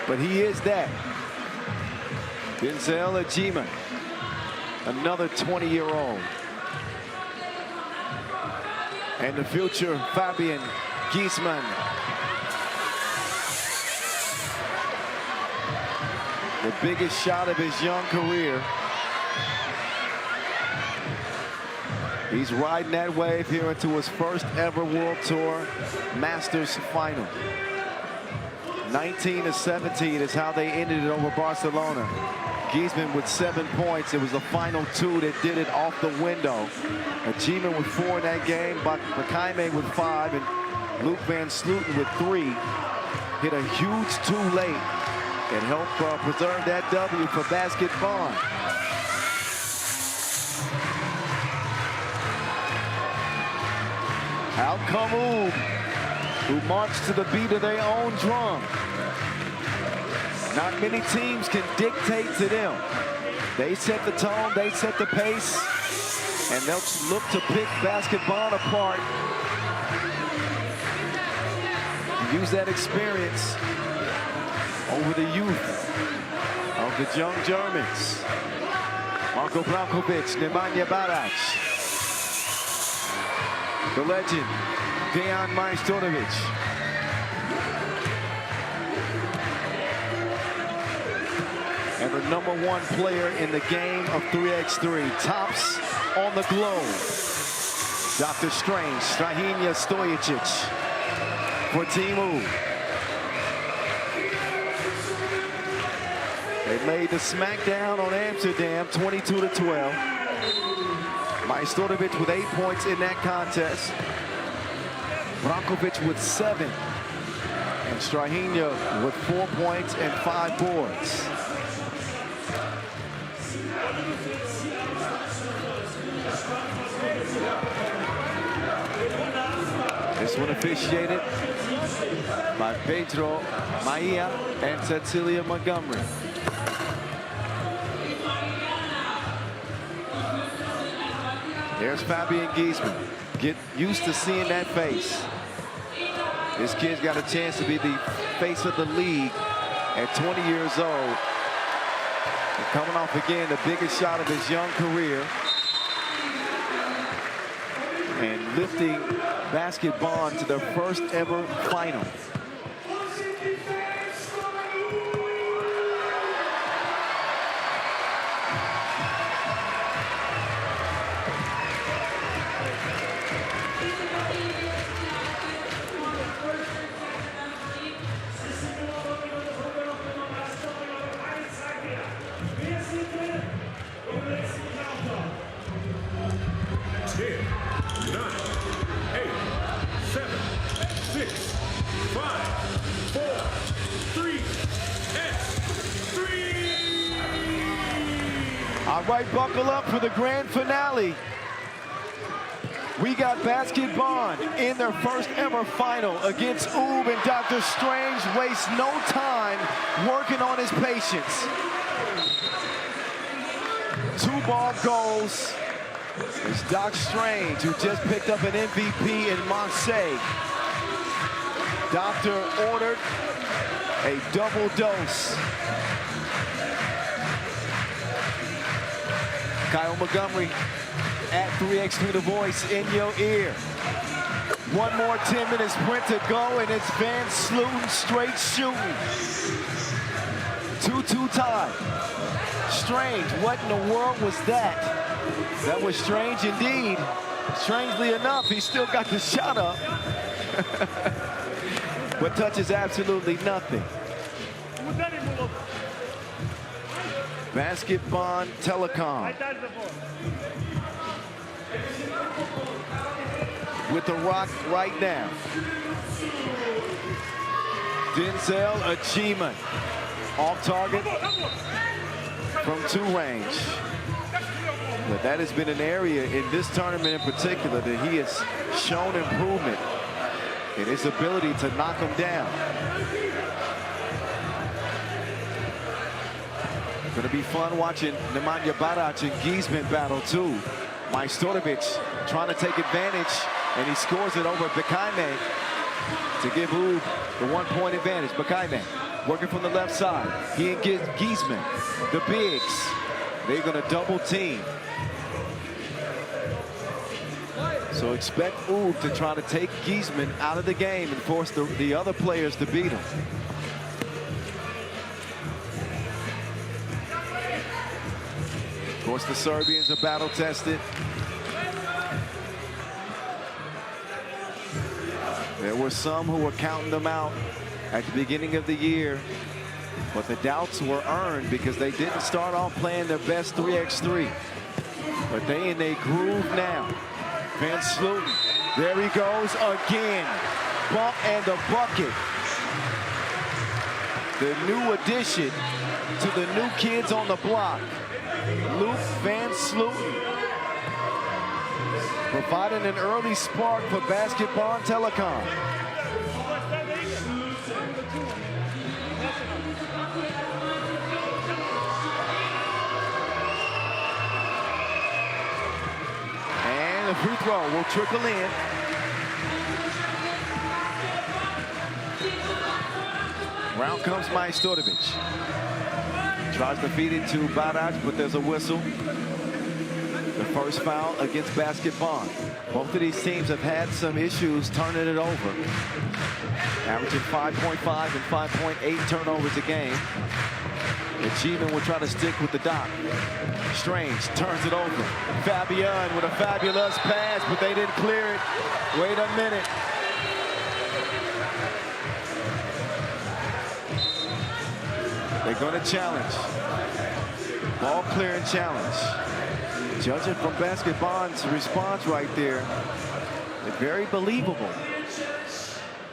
Speaker 3: but he is that. Denzel Ajima, another 20-year-old. And the future Fabian Giesmann. The biggest shot of his young career. He's riding that wave here into his first ever World Tour Masters final. 19-17 is how they ended it over Barcelona. Giesmann with 7 points. It was the final 2 that did it off the window. Ajima with 4 in that game, Bakaime with 5, and Luc van Sloten with 3. Hit a huge 2 late and helped preserve that W for basketball. Out come OOB, who march to the beat of their own drum. Not many teams can dictate to them. They set the tone, they set the pace, and they'll look to pick basketball apart. Use that experience over the youth of the young Germans. Marko Brankovic, Nemanja Barac. The legend, Dejan Majstorovic. And the #1 player in the game of 3x3. Tops on the globe. Dr. Strange, Strahinja Stojicic for Team OOB. They laid the smackdown on Amsterdam, 22-12. Majstorovic with 8 points in that contest. Brankovic with 7. And Strahinja with 4 points and 5 boards. This one officiated by Pedro Maia and Cecilia Montgomery. There's Fabian Giesmann. Get used to seeing that face. This kid's got a chance to be the face of the league at 20 years old. And coming off again the biggest shot of his young career. And lifting basketball to their first ever final. All right, buckle up for the grand finale. We got Basket Bonn in their first ever final against Oob, and Dr. Strange wastes no time working on his patience. 2-ball goals. It's Doc Strange, who just picked up an MVP in Marseille. Doctor ordered a double dose. Kyle Montgomery at 3x3 The Voice in your ear. One more 10-minute sprint to go, and it's Van Slooten straight shooting. 2-2 tie. Strange, what in the world was that? That was strange indeed. Strangely enough, he still got the shot up. But touches absolutely nothing. Basket Bonn Telekom. With the rock right now. Denzel Achievement. Off target from 2 range. But that has been an area in this tournament in particular that he has shown improvement in his ability to knock him down. It's going to be fun watching Nemanja Barac and Giesman battle too. Majstorovic trying to take advantage, and he scores it over Bakaime to give Oob the 1-point advantage. Bakaime working from the left side. He and Giesman, the bigs, they're going to double team. So expect Oob to try to take Giesman out of the game and force the other players to beat him. Of course, the Serbians are battle tested. There were some who were counting them out at the beginning of the year, but the doubts were earned because they didn't start off playing their best 3x3. But they in a groove now. Van Slooten, there he goes again. Bump and a bucket. The new addition to the new kids on the block, Luke Van Slooten, providing an early spark for Basket Bonn Telekom. And the free throw will trickle in. Round comes Majstorovic. Tries to feed it to Barac, but there's a whistle. The first foul against Basket Bonn. Both of these teams have had some issues turning it over. Averaging 5.5 and 5.8 turnovers a game. Achievement will try to stick with the dot. Strange turns it over. Fabian with a fabulous pass, but they didn't clear it. Wait a minute. They're going to challenge. Ball clearing challenge. Judging from Basket Bonn's response right there, it's very believable.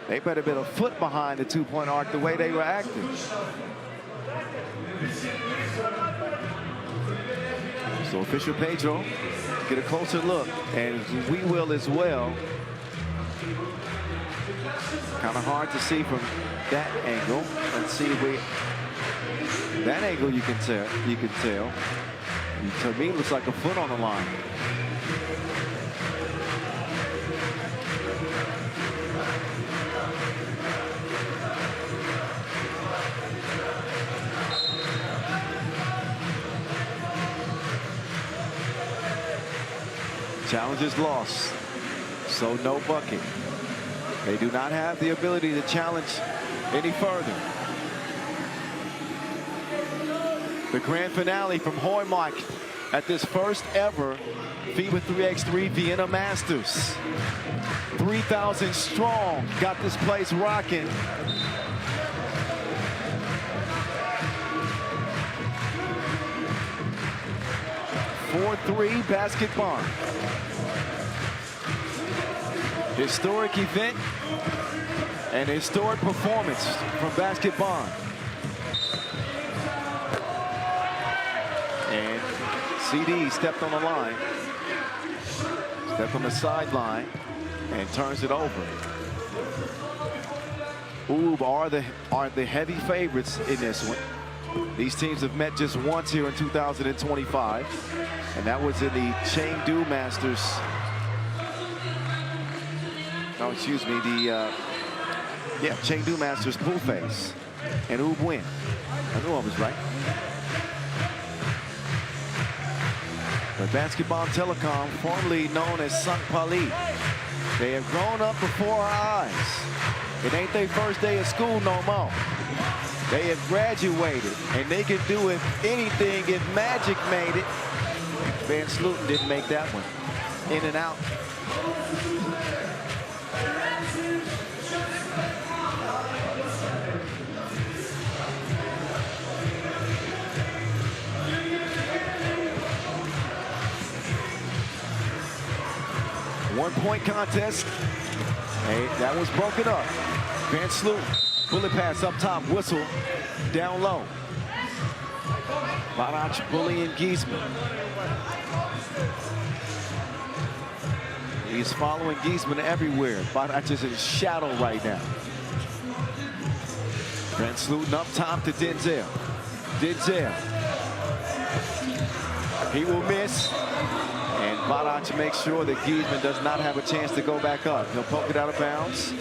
Speaker 3: They better been a foot behind the 2-point arc the way they were acting. So official Pedro get a closer look, and we will as well. Kind of hard to see from that angle. Let's see if we. That angle you can tell. To me, it looks like a foot on the line. Challenge is lost, so no bucket. They do not have the ability to challenge any further. The grand finale from Heumark at this first ever FIBA 3x3 Vienna Masters. 3,000 strong, got this place rocking. (4-3) Basket Bonn. Historic event and historic performance from Basket Bonn. And CD stepped on the line, stepped on the sideline, and turns it over. Oob are the heavy favorites in this one. These teams have met just once here in 2025, and that was in the Chengdu Masters. Oh, excuse me, the Chengdu Masters pool phase, and Oob win. I knew I was right. But Basketball Telekom, formerly known as Sangpali, they have grown up before our eyes. It ain't their first day of school no more. They have graduated, and they can do anything if Magic made it. Van Sloten didn't make that one. In and out. One-point contest. Hey, that was broken up. Van Sloten, bullet pass up top, whistle, down low. Barac bullying Giesman. He's following Giesman everywhere. Barac is in shadow right now. Van Sloten up top to Denzel. Denzel. He will miss. And Barac makes sure that Giesman does not have a chance to go back up. He'll poke it out of bounds.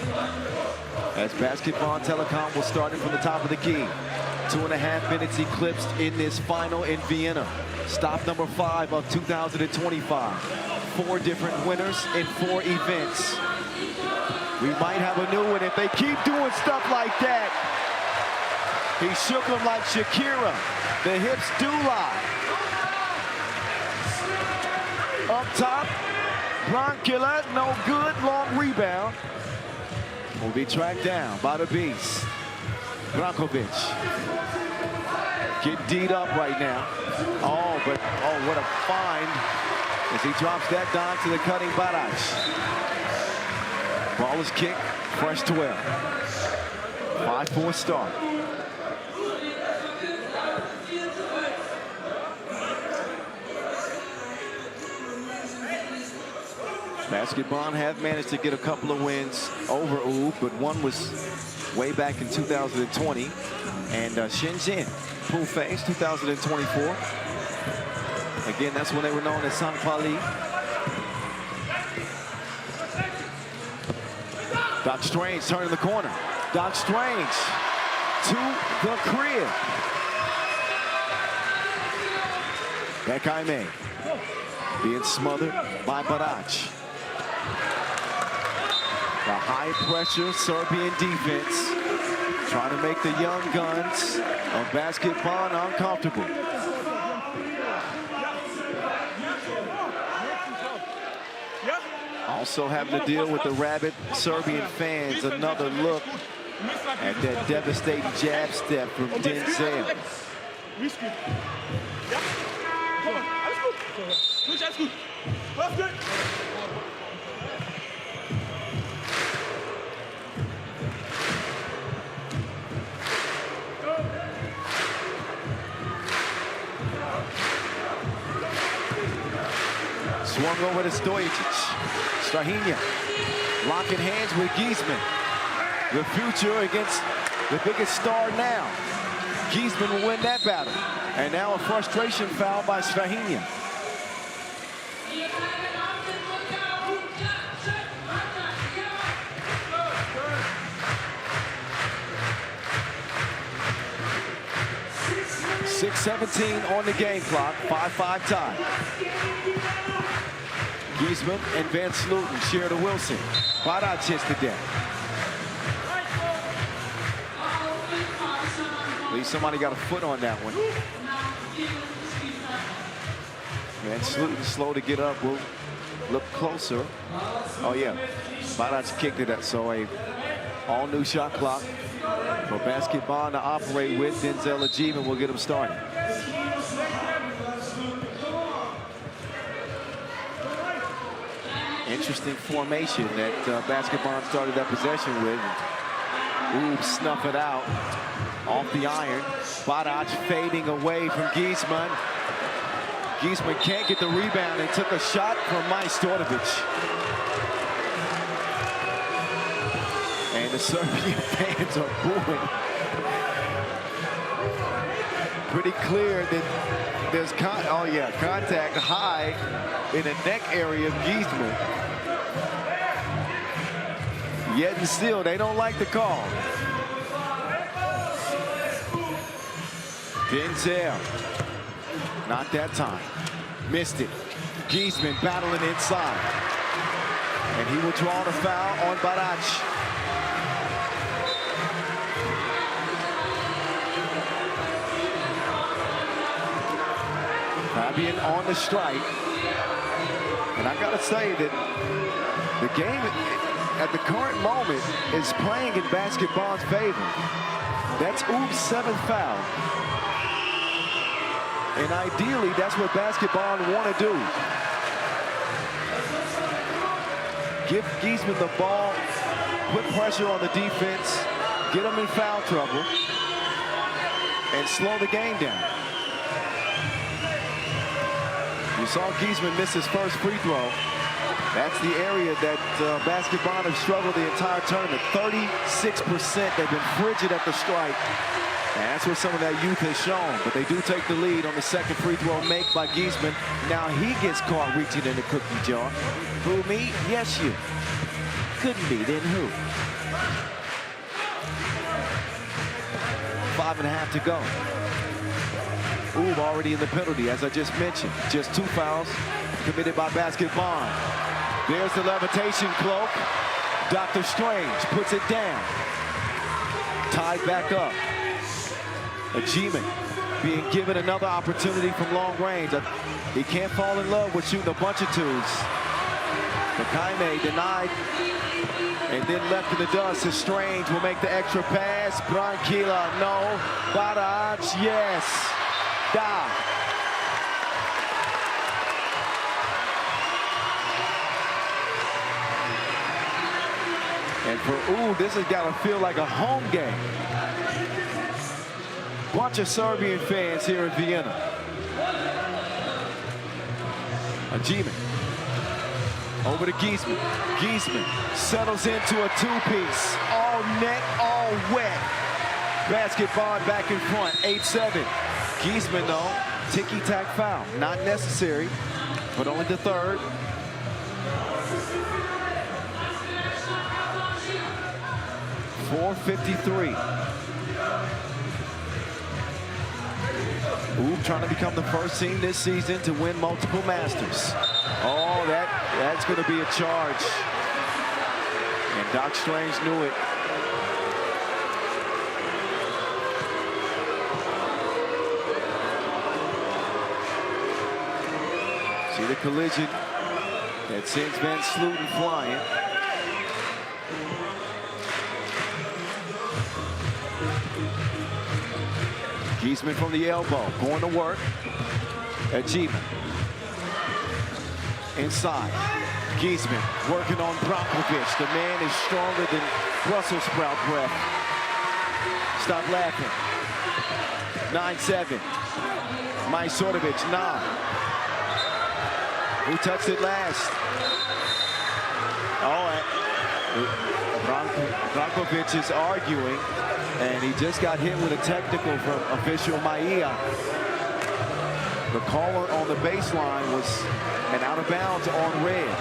Speaker 3: As Basketball Telekom will start it from the top of the key. 2.5 minutes eclipsed in this final in Vienna. Stop number 5 of 2025. 4 different winners in 4 events. We might have a new one if they keep doing stuff like that. He shook them like Shakira. The hips do lie. Up top, Bronkilla, no good, long rebound. Will be tracked down by the beast. Brankovic. Getting D'd up right now. Oh, what a find as he drops that dime to the cutting Barac. Ball is kicked, fresh 12. 5-4 start. Basketball have managed to get a couple of wins over Oob, but one was way back in 2020. And Shenzhen, pool phase 2024. Again, that's when they were known as Sangpali. Doc Strange turning the corner. Doc Strange to the crib. Bekai being smothered by Barac. The high-pressure Serbian defense trying to make the young guns of Basketball uncomfortable. Also having to deal with the rabid Serbian fans. Another look at that devastating jab step from Denzel. Swung over to Stojacic. Strahinja locking hands with Giesman. The future against the biggest star now. Giesman will win that battle. And now a frustration foul by Strahinja. .6:17 on the game clock. 5-5 tie. Giesman and Van Sloten share to Wilson. Barac hits the deck. At least somebody got a foot on that one. Van Sloten slow to get up. We'll look closer. Oh yeah, Barac kicked it up. So a all new shot clock for Basketball to operate with. Denzel Ajiman will get him started. Interesting formation that Basketball started that possession with. Ooh, snuff it out off the iron. Barac fading away from Giesman. Giesman can't get the rebound and took a shot from Majstorovic. And the Serbian fans are booing. Pretty clear that there's contact high in the neck area of Giesman. Yet and still, they don't like the call. Denzel, not that time. Missed it. Giesman battling inside. And he will draw the foul on Barac. Fabian on the strike. And I gotta say that the game at the current moment is playing in basketball's favor. That's Oob's 7th foul. And ideally, that's what basketball want to do. Give Giesman the ball, put pressure on the defense, get them in foul trouble, and slow the game down. You saw Giesman miss his first free throw. That's the area that basketball have struggled the entire tournament. 36%, they've been frigid at the strike. And that's what some of that youth has shown. But they do take the lead on the second free throw make by Giesman. Now he gets caught reaching in the cookie jar. Who, me? Yes, you. Couldn't be, then who? 5.5 to go. Oob already in the penalty, as I just mentioned. Just 2 fouls committed by basketball. There's the levitation cloak. Dr. Strange puts it down. Tied back up. Ajiman being given another opportunity from long range. He can't fall in love with shooting a bunch of twos. Makaime denied and then left in the dust. As Strange will make the extra pass. Branquilla, no. Barac, yes. Da. And for Ooh, this has got to feel like a home game. Bunch of Serbian fans here in Vienna. Ajiman over to Giesman. Giesman settles into a 2-piece. All net, all wet. Basketball back in front, 8-7. Giesman, though, ticky-tack foul. Not necessary, but only the third. .453. Oob trying to become the first team this season to win multiple Masters. Oh, that's going to be a charge. And Doc Strange knew it. See the collision that sends Van Sluten flying. Giesman from the elbow, going to work. Ajiman. Inside. Giesman working on Brankovic. The man is stronger than Brussels sprout breath. Stop laughing. 9-7. Majstorovic, 9. Who touched it last? Oh, Brankovic is arguing, and he just got hit with a technical from official Maia. The caller on the baseline was an out of bounds on red.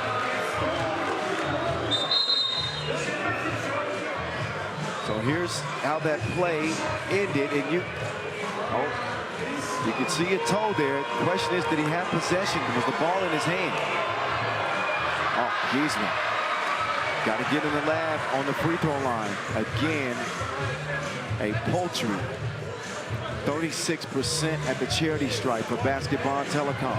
Speaker 3: So here's how that play ended, and you can see it toe there. The question is, did he have possession? Was the ball in his hand? Oh, Giesman. Got to get in the lab on the free throw line. Again, a paltry 36% at the charity stripe for basketball and Telekom.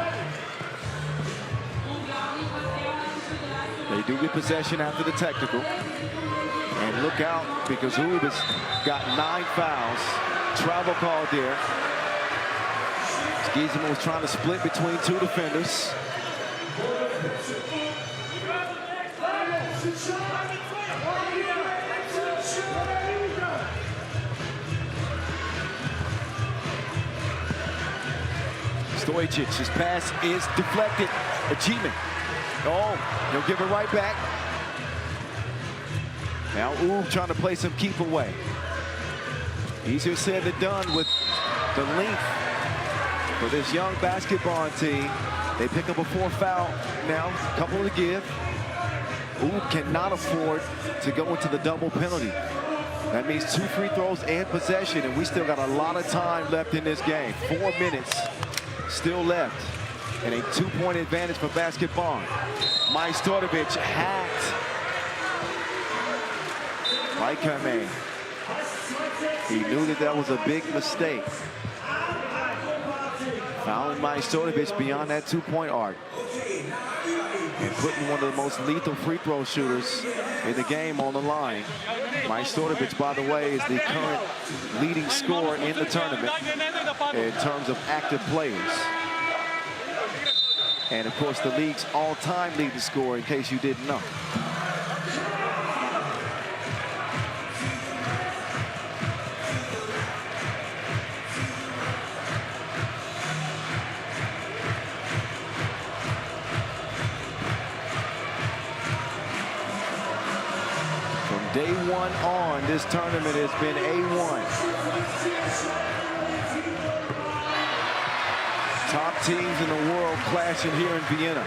Speaker 3: They do get possession after the technical. And look out, because Oob has got 9 fouls. Travel call there. Giesman was trying to split between 2 defenders. His pass is deflected. Achievement. Oh, he'll give it right back. Now Oob trying to play some keep away. Easier said than done with the length for this young basketball team. They pick up a 4th foul now, a couple to give. Oob cannot afford to go into the double penalty. That means 2 free throws and possession, and we still got a lot of time left in this game. 4 minutes still left, and a 2-point advantage for basketball. Majstorovic hacked. Like Kame. He knew that was a big mistake. Fouling Majstorovic beyond that 2-point arc. And putting one of the most lethal free throw shooters in the game on the line. Majstorovic, by the way, is the current leading scorer in the tournament in terms of active players. And of course, the league's all-time leading scorer, in case you didn't know. Day 1 on, this tournament has been A1. Top teams in the world clashing here in Vienna.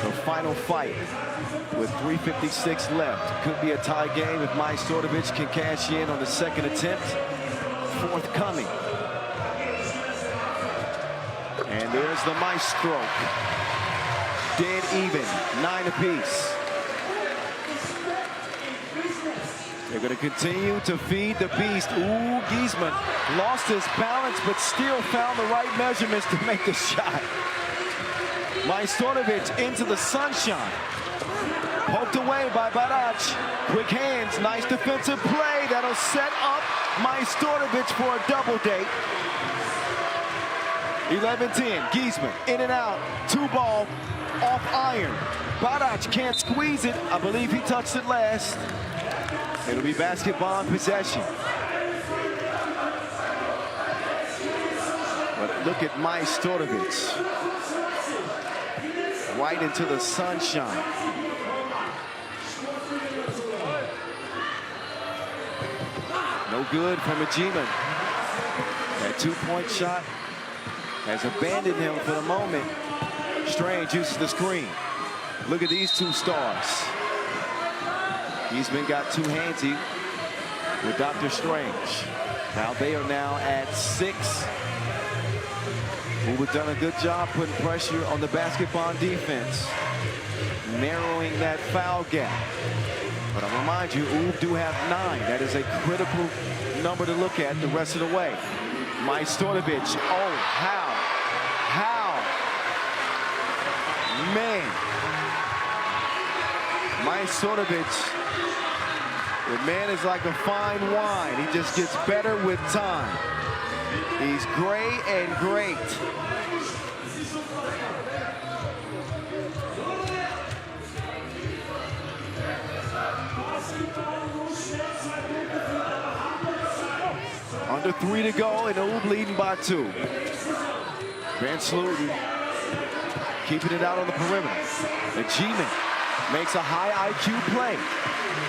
Speaker 3: The final fight with 3:56 left. Could be a tie game if Majstorovic can cash in on the 2nd attempt. Forthcoming. And there's the Maestro. Dead even, 9 apiece. They're going to continue to feed the beast. Ooh, Giesman lost his balance, but still found the right measurements to make the shot. Majstorovic into the sunshine. Poked away by Barac. Quick hands, nice defensive play. That'll set up Majstorovic for a double date. 11-10, Giesman in and out, 2-ball off iron. Barac can't squeeze it. I believe he touched it last. It'll be basketball in possession. But look at Majstorovic. Right into the sunshine. No good from Ajiman. That 2-point shot has abandoned him for the moment. Strange uses the screen. Look at these 2 stars. He's been got too handsy with Dr. Strange. Now they are now at 6. Oob done a good job putting pressure on the basketball defense, narrowing that foul gap. But I remind you, Oob do have 9. That is a critical number to look at the rest of the way. Majstorovic, oh, how? Man. Majstorovic, the man is like a fine wine. He just gets better with time. He's great and great. Under 3 to go, and Oob leading by 2. Van Sloten keeping it out on the perimeter. Ajiman makes a high IQ play.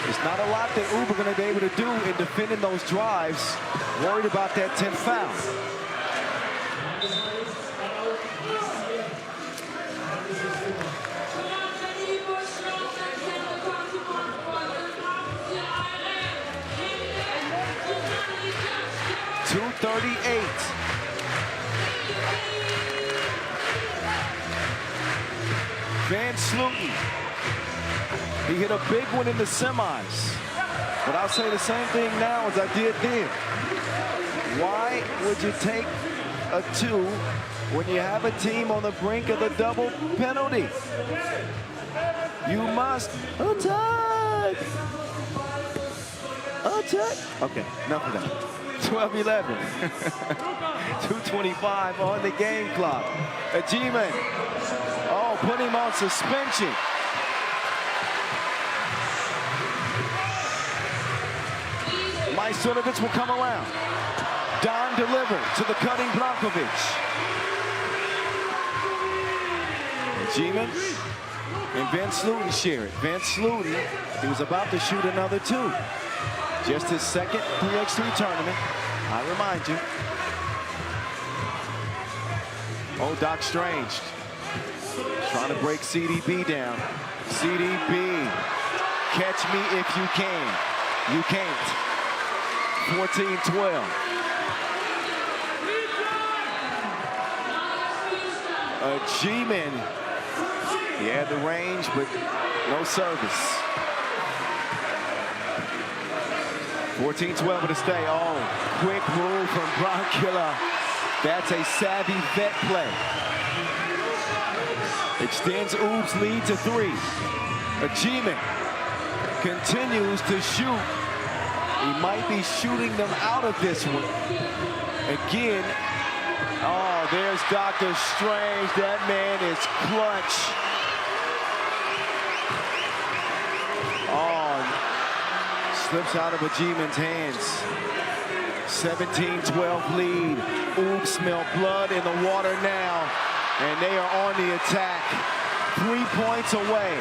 Speaker 3: There's not a lot that Oob are going to be able to do in defending those drives. Worried about that 10th foul. .238. Van Sloten. He hit a big one in the semis. But I'll say the same thing now as I did then. Why would you take a 2 when you have a team on the brink of the double penalty? You must attack. Attack. Okay, enough of that. 12-11. 2:25 on the game clock. Ajiman. Oh, put him on suspension. Majstorovic will come around. Don delivered to the cutting Blankovic. G-Man and Van Sluten share it. Van Sluten, he was about to shoot another 2. Just his second 3x3 tournament, I remind you. Oh, Doc Strange trying to break CDB down. CDB, catch me if you can. You can't. 14-12. G-Man, he had the range, but no service. 14-12 to stay. Oh, quick move from Bronkilla. That's a savvy vet play. Extends Oob's lead to 3. G-Man continues to shoot. He might be shooting them out of this one. Again, oh, there's Dr. Strange. That man is clutch. Oh, slips out of a G-Man's hands. 17-12 lead. Oob smell blood in the water now. And they are on the attack. 3 points away.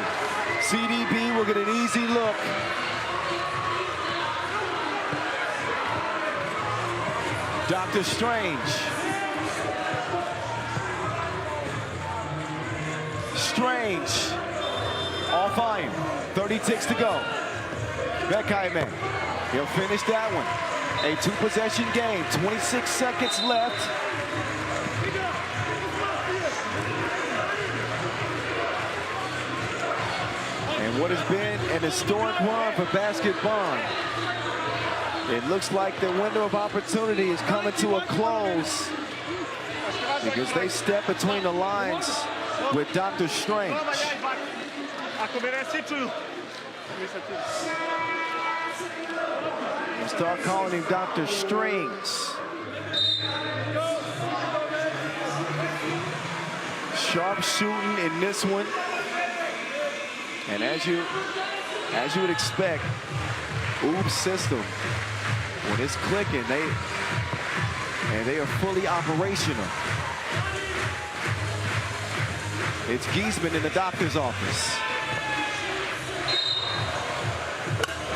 Speaker 3: CDB will get an easy look. Dr. Strange. Strange. Off iron. 30 ticks to go. Beckheimer. He'll finish that one. A 2-possession game. 26 seconds left. And what has been an historic run for basketball. It looks like the window of opportunity is coming to a close because they step between the lines with Dr. Strange. We'll start calling him Dr. Strings. Sharp shooting in this one. And as you would expect, Oob's system, when it's clicking, they are fully operational. It's Giesman in the doctor's office.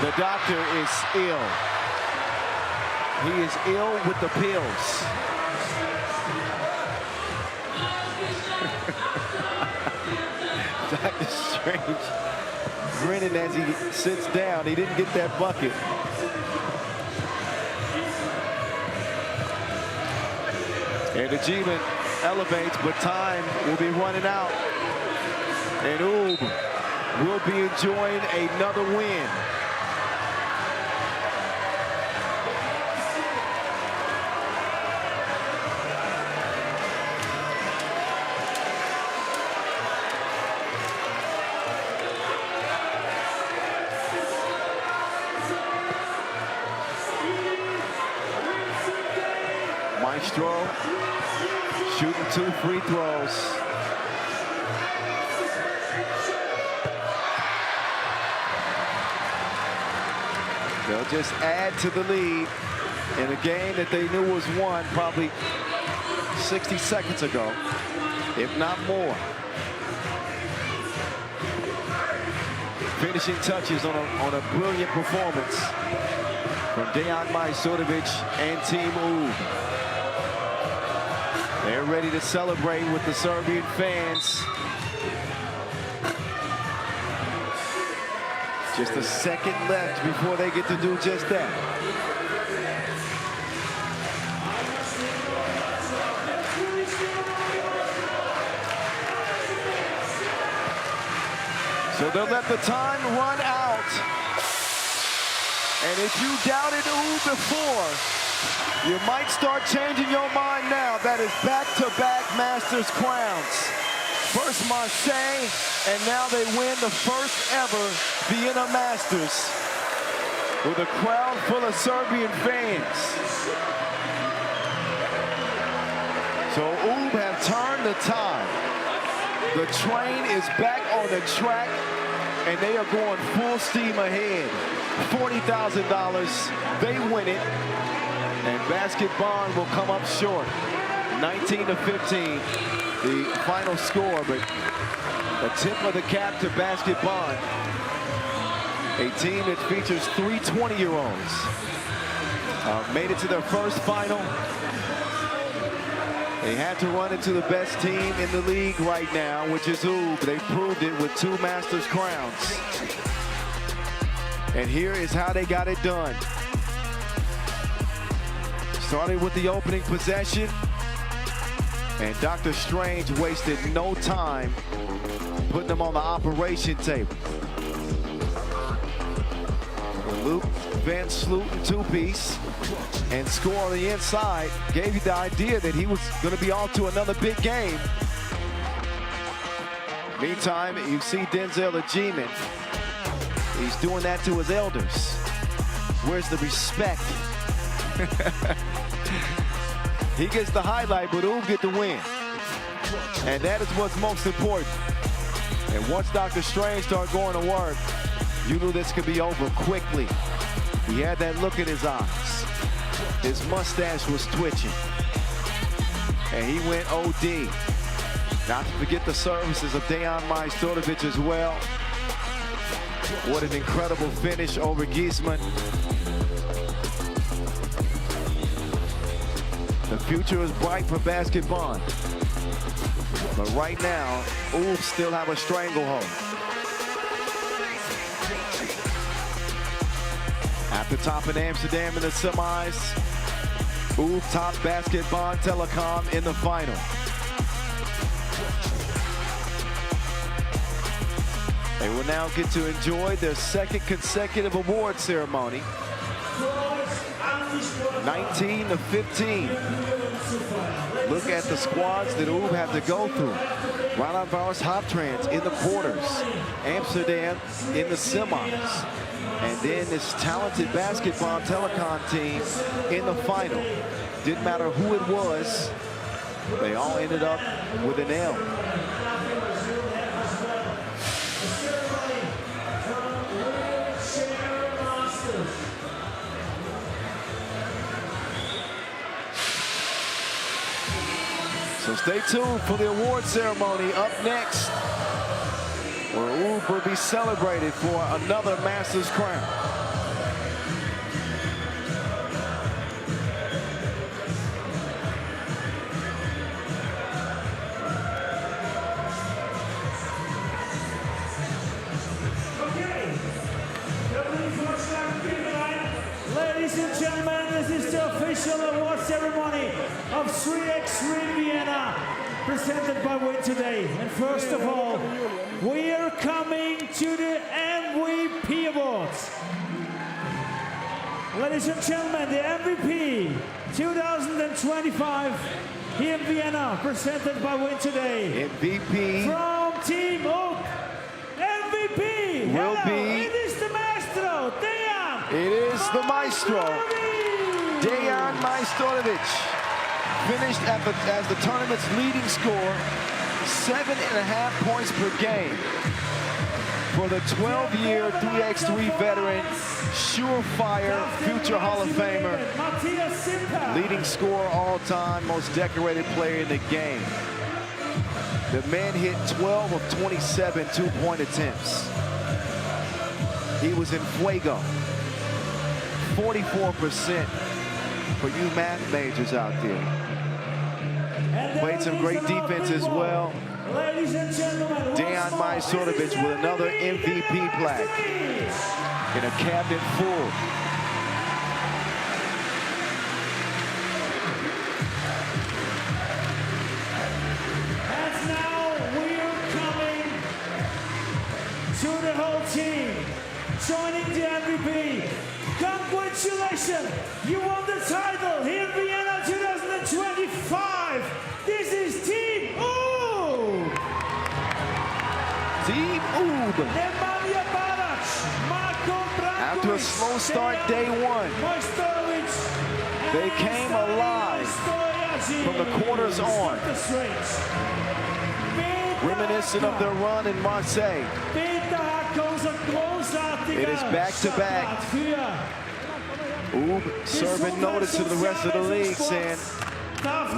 Speaker 3: The doctor is ill. He is ill with the pills. Dr. Strange grinning as he sits down. He didn't get that bucket. And the G-Man elevates, but time will be running out. And Oob will be enjoying another win. Maestro shooting 2 free throws. They'll just add to the lead in a game that they knew was won probably 60 seconds ago, if not more. Finishing touches on a brilliant performance from Dejan Majstorovic and Team Oob. They're ready to celebrate with the Serbian fans. Just a second left before they get to do just that. So they'll let the time run out. And if you doubted Oob before, you might start changing your mind now. That is back-to-back Masters crowns. First Marseille, and now they win the first ever Vienna Masters with a crowd full of Serbian fans. So Oob have turned the tide. The train is back on the track, and they are going full steam ahead. $40,000, they win it. And basketball will come up short. 19-15, the final score, but a tip of the cap to basketball. A team that features 3 20-year-olds. Made it to their first final. They had to run into the best team in the league right now, which is UB. They proved it with 2 Masters crowns. And here is how they got it done. Started with the opening possession, and Dr. Strange wasted no time putting them on the operation table. Luke Van Slooten 2-piece and score on the inside gave you the idea that he was going to be on to another big game. Meantime, you see Denzel Ajiman. He's doing that to his elders. Where's the respect? He gets the highlight, but UB get the win. And that is what's most important. And once Dr. Strange started going to work, you knew this could be over quickly. He had that look in his eyes. His mustache was twitching. And he went OD. Not to forget the services of Dejan Majstorovic as well. What an incredible finish over Giesman. The future is bright for basketball. But right now, UB still have a stranglehold. After topping Amsterdam in the semis, UB top basketball Telekom in the final. They will now get to enjoy their second consecutive award ceremony. 19-15. Look at the squads that UB have to go through. Roland Garros Hoptrans in the quarters. Amsterdam in the semis. And then this talented basketball Telekom team in the final. Didn't matter who it was, they all ended up with an L. So stay tuned for the award ceremony up next, where UB will be celebrated for another Masters crown.
Speaker 6: Ladies and gentlemen, this is the official award ceremony of 3x3 Vienna, presented by Win today. And first of all, we are coming to the MVP Awards. Ladies and gentlemen, the MVP 2025 here in Vienna, presented by Win today.
Speaker 3: MVP
Speaker 6: From Team UB, MVP
Speaker 3: will
Speaker 6: hello,
Speaker 3: be.
Speaker 6: it is the maestro, Dejan.
Speaker 3: It is the maestro, Dejan Majstorovic. Finished as the tournament's leading scorer, 7.5 points per game. For the 12-year 3x3 veteran, surefire future Hall of Famer, leading scorer all time, most decorated player in the game. The man hit 12 of 27 two-point attempts. He was in fuego. 44% for you math majors out there. Played some great defense as well. Dejan Majstorovic with another MVP plaque in a cabinet full.
Speaker 6: And now we are coming to the whole team, joining the MVP. Congratulations, you won the title here in Vienna 2025. This is Team UB.
Speaker 3: Team UB. After a slow start day one, they came alive from the quarters on. Reminiscent of their run in Marseille. It is back-to-back. Oob serving notice to the rest of the league saying,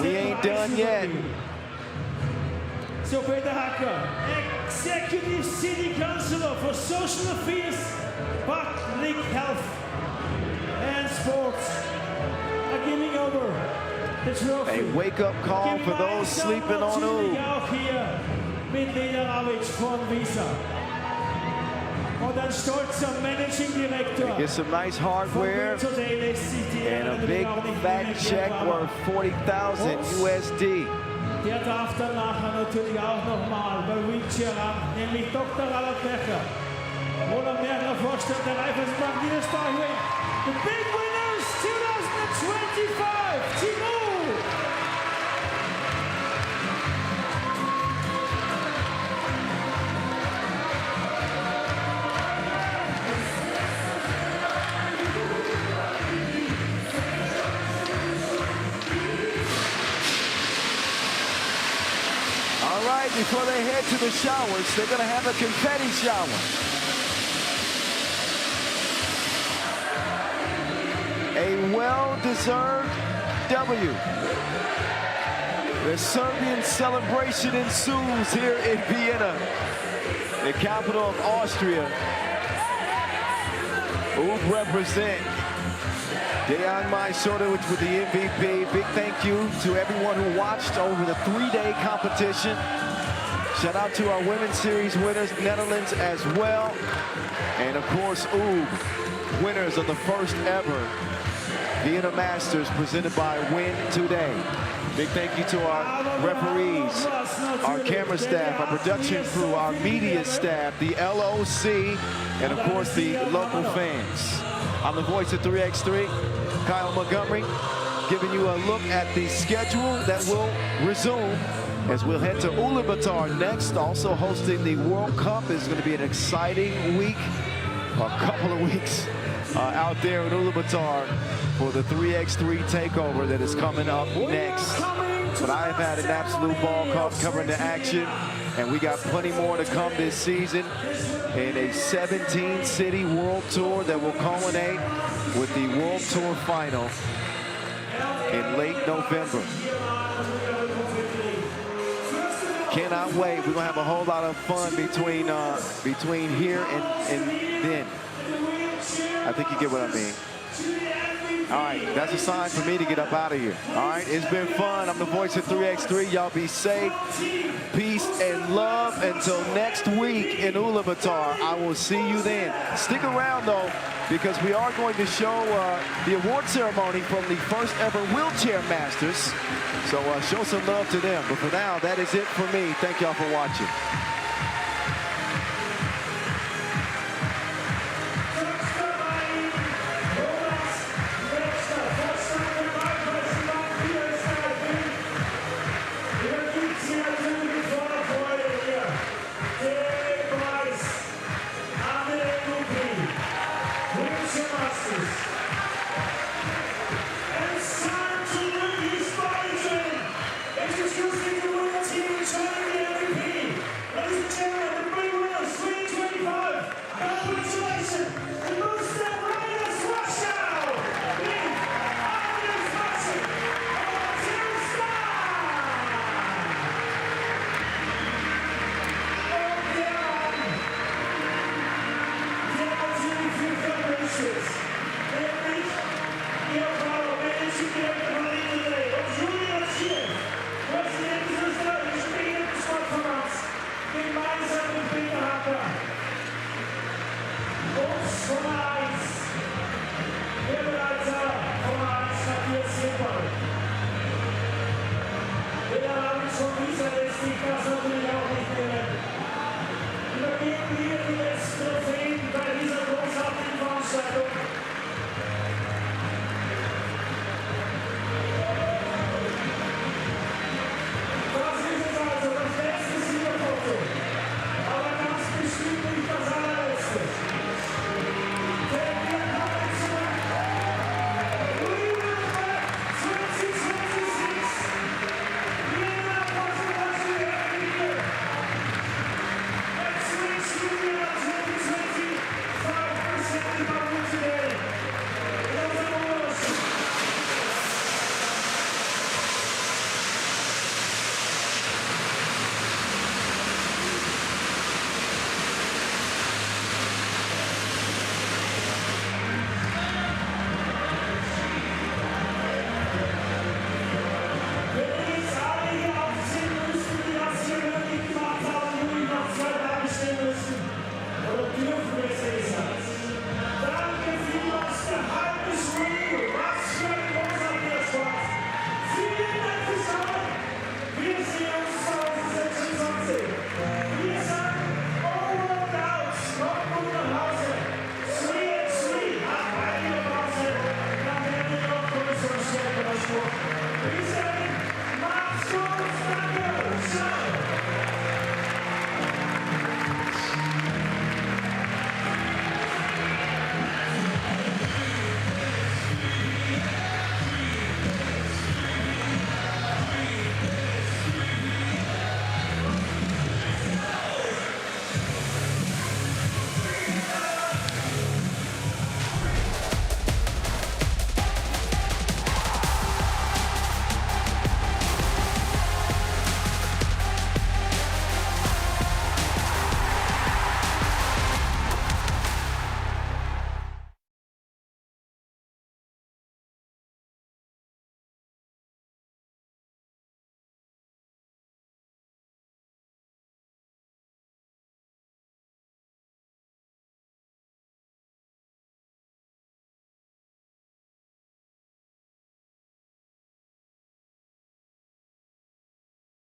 Speaker 3: we ain't done yet.
Speaker 4: So Peter Hacker, Executive City Councillor for Social Affairs, Public Health and Sports, are giving over the trophy.
Speaker 3: A wake-up call for those sleeping on Oob.
Speaker 4: Auch hier mit Lena Ravitch von Visa. Und ein stolzer Managing Director.
Speaker 3: Get some nice hardware and a big fat check worth 40,000 USD.
Speaker 4: Der darf dann nachher natürlich auch nochmal bei Wheelchair ran, nämlich Dr. Albert Becher. Roland Merkler, Vorstand der Raiffeisenbank, die das da hier. The big winners 2025, Team Oob.
Speaker 3: All right, before they head to the showers, they're going to have a confetti shower. A well-deserved W. The Serbian celebration ensues here in Vienna, the capital of Austria. Oob represent Dejan Majsorovic with the MVP. Big thank you to everyone who watched over the 3-day competition. Shout out to our Women's Series winners, Netherlands as well. And of course, Oob, winners of the first ever Vienna Masters presented by Win Today. Big thank you to our referees, our camera staff, our production crew, our media staff, the LOC, and of course the local fans. I'm the voice of 3x3, Kyle Montgomery, giving you a look at the schedule that will resume as we'll head to Ulaanbaatar next. Also hosting the World Cup is going to be an exciting week, a couple of weeks out there in Ulaanbaatar for the 3x3 takeover that is coming up next. But I have had an absolute ball covering the action, and we got plenty more to come this season in a 17-city World Tour that will culminate with the World Tour final in late November. Cannot wait. We're gonna have a whole lot of fun between here and then. I think you get what I mean. All right, that's a sign for me to get up out of here. All right, it's been fun. I'm the voice of 3x3. Y'all be safe, peace, and love. Until next week in Ulaanbaatar, I will see you then. Stick around, though, because we are going to show the award ceremony from the first ever Wheelchair Masters. So show some love to them. But for now, that is it for me. Thank y'all for watching.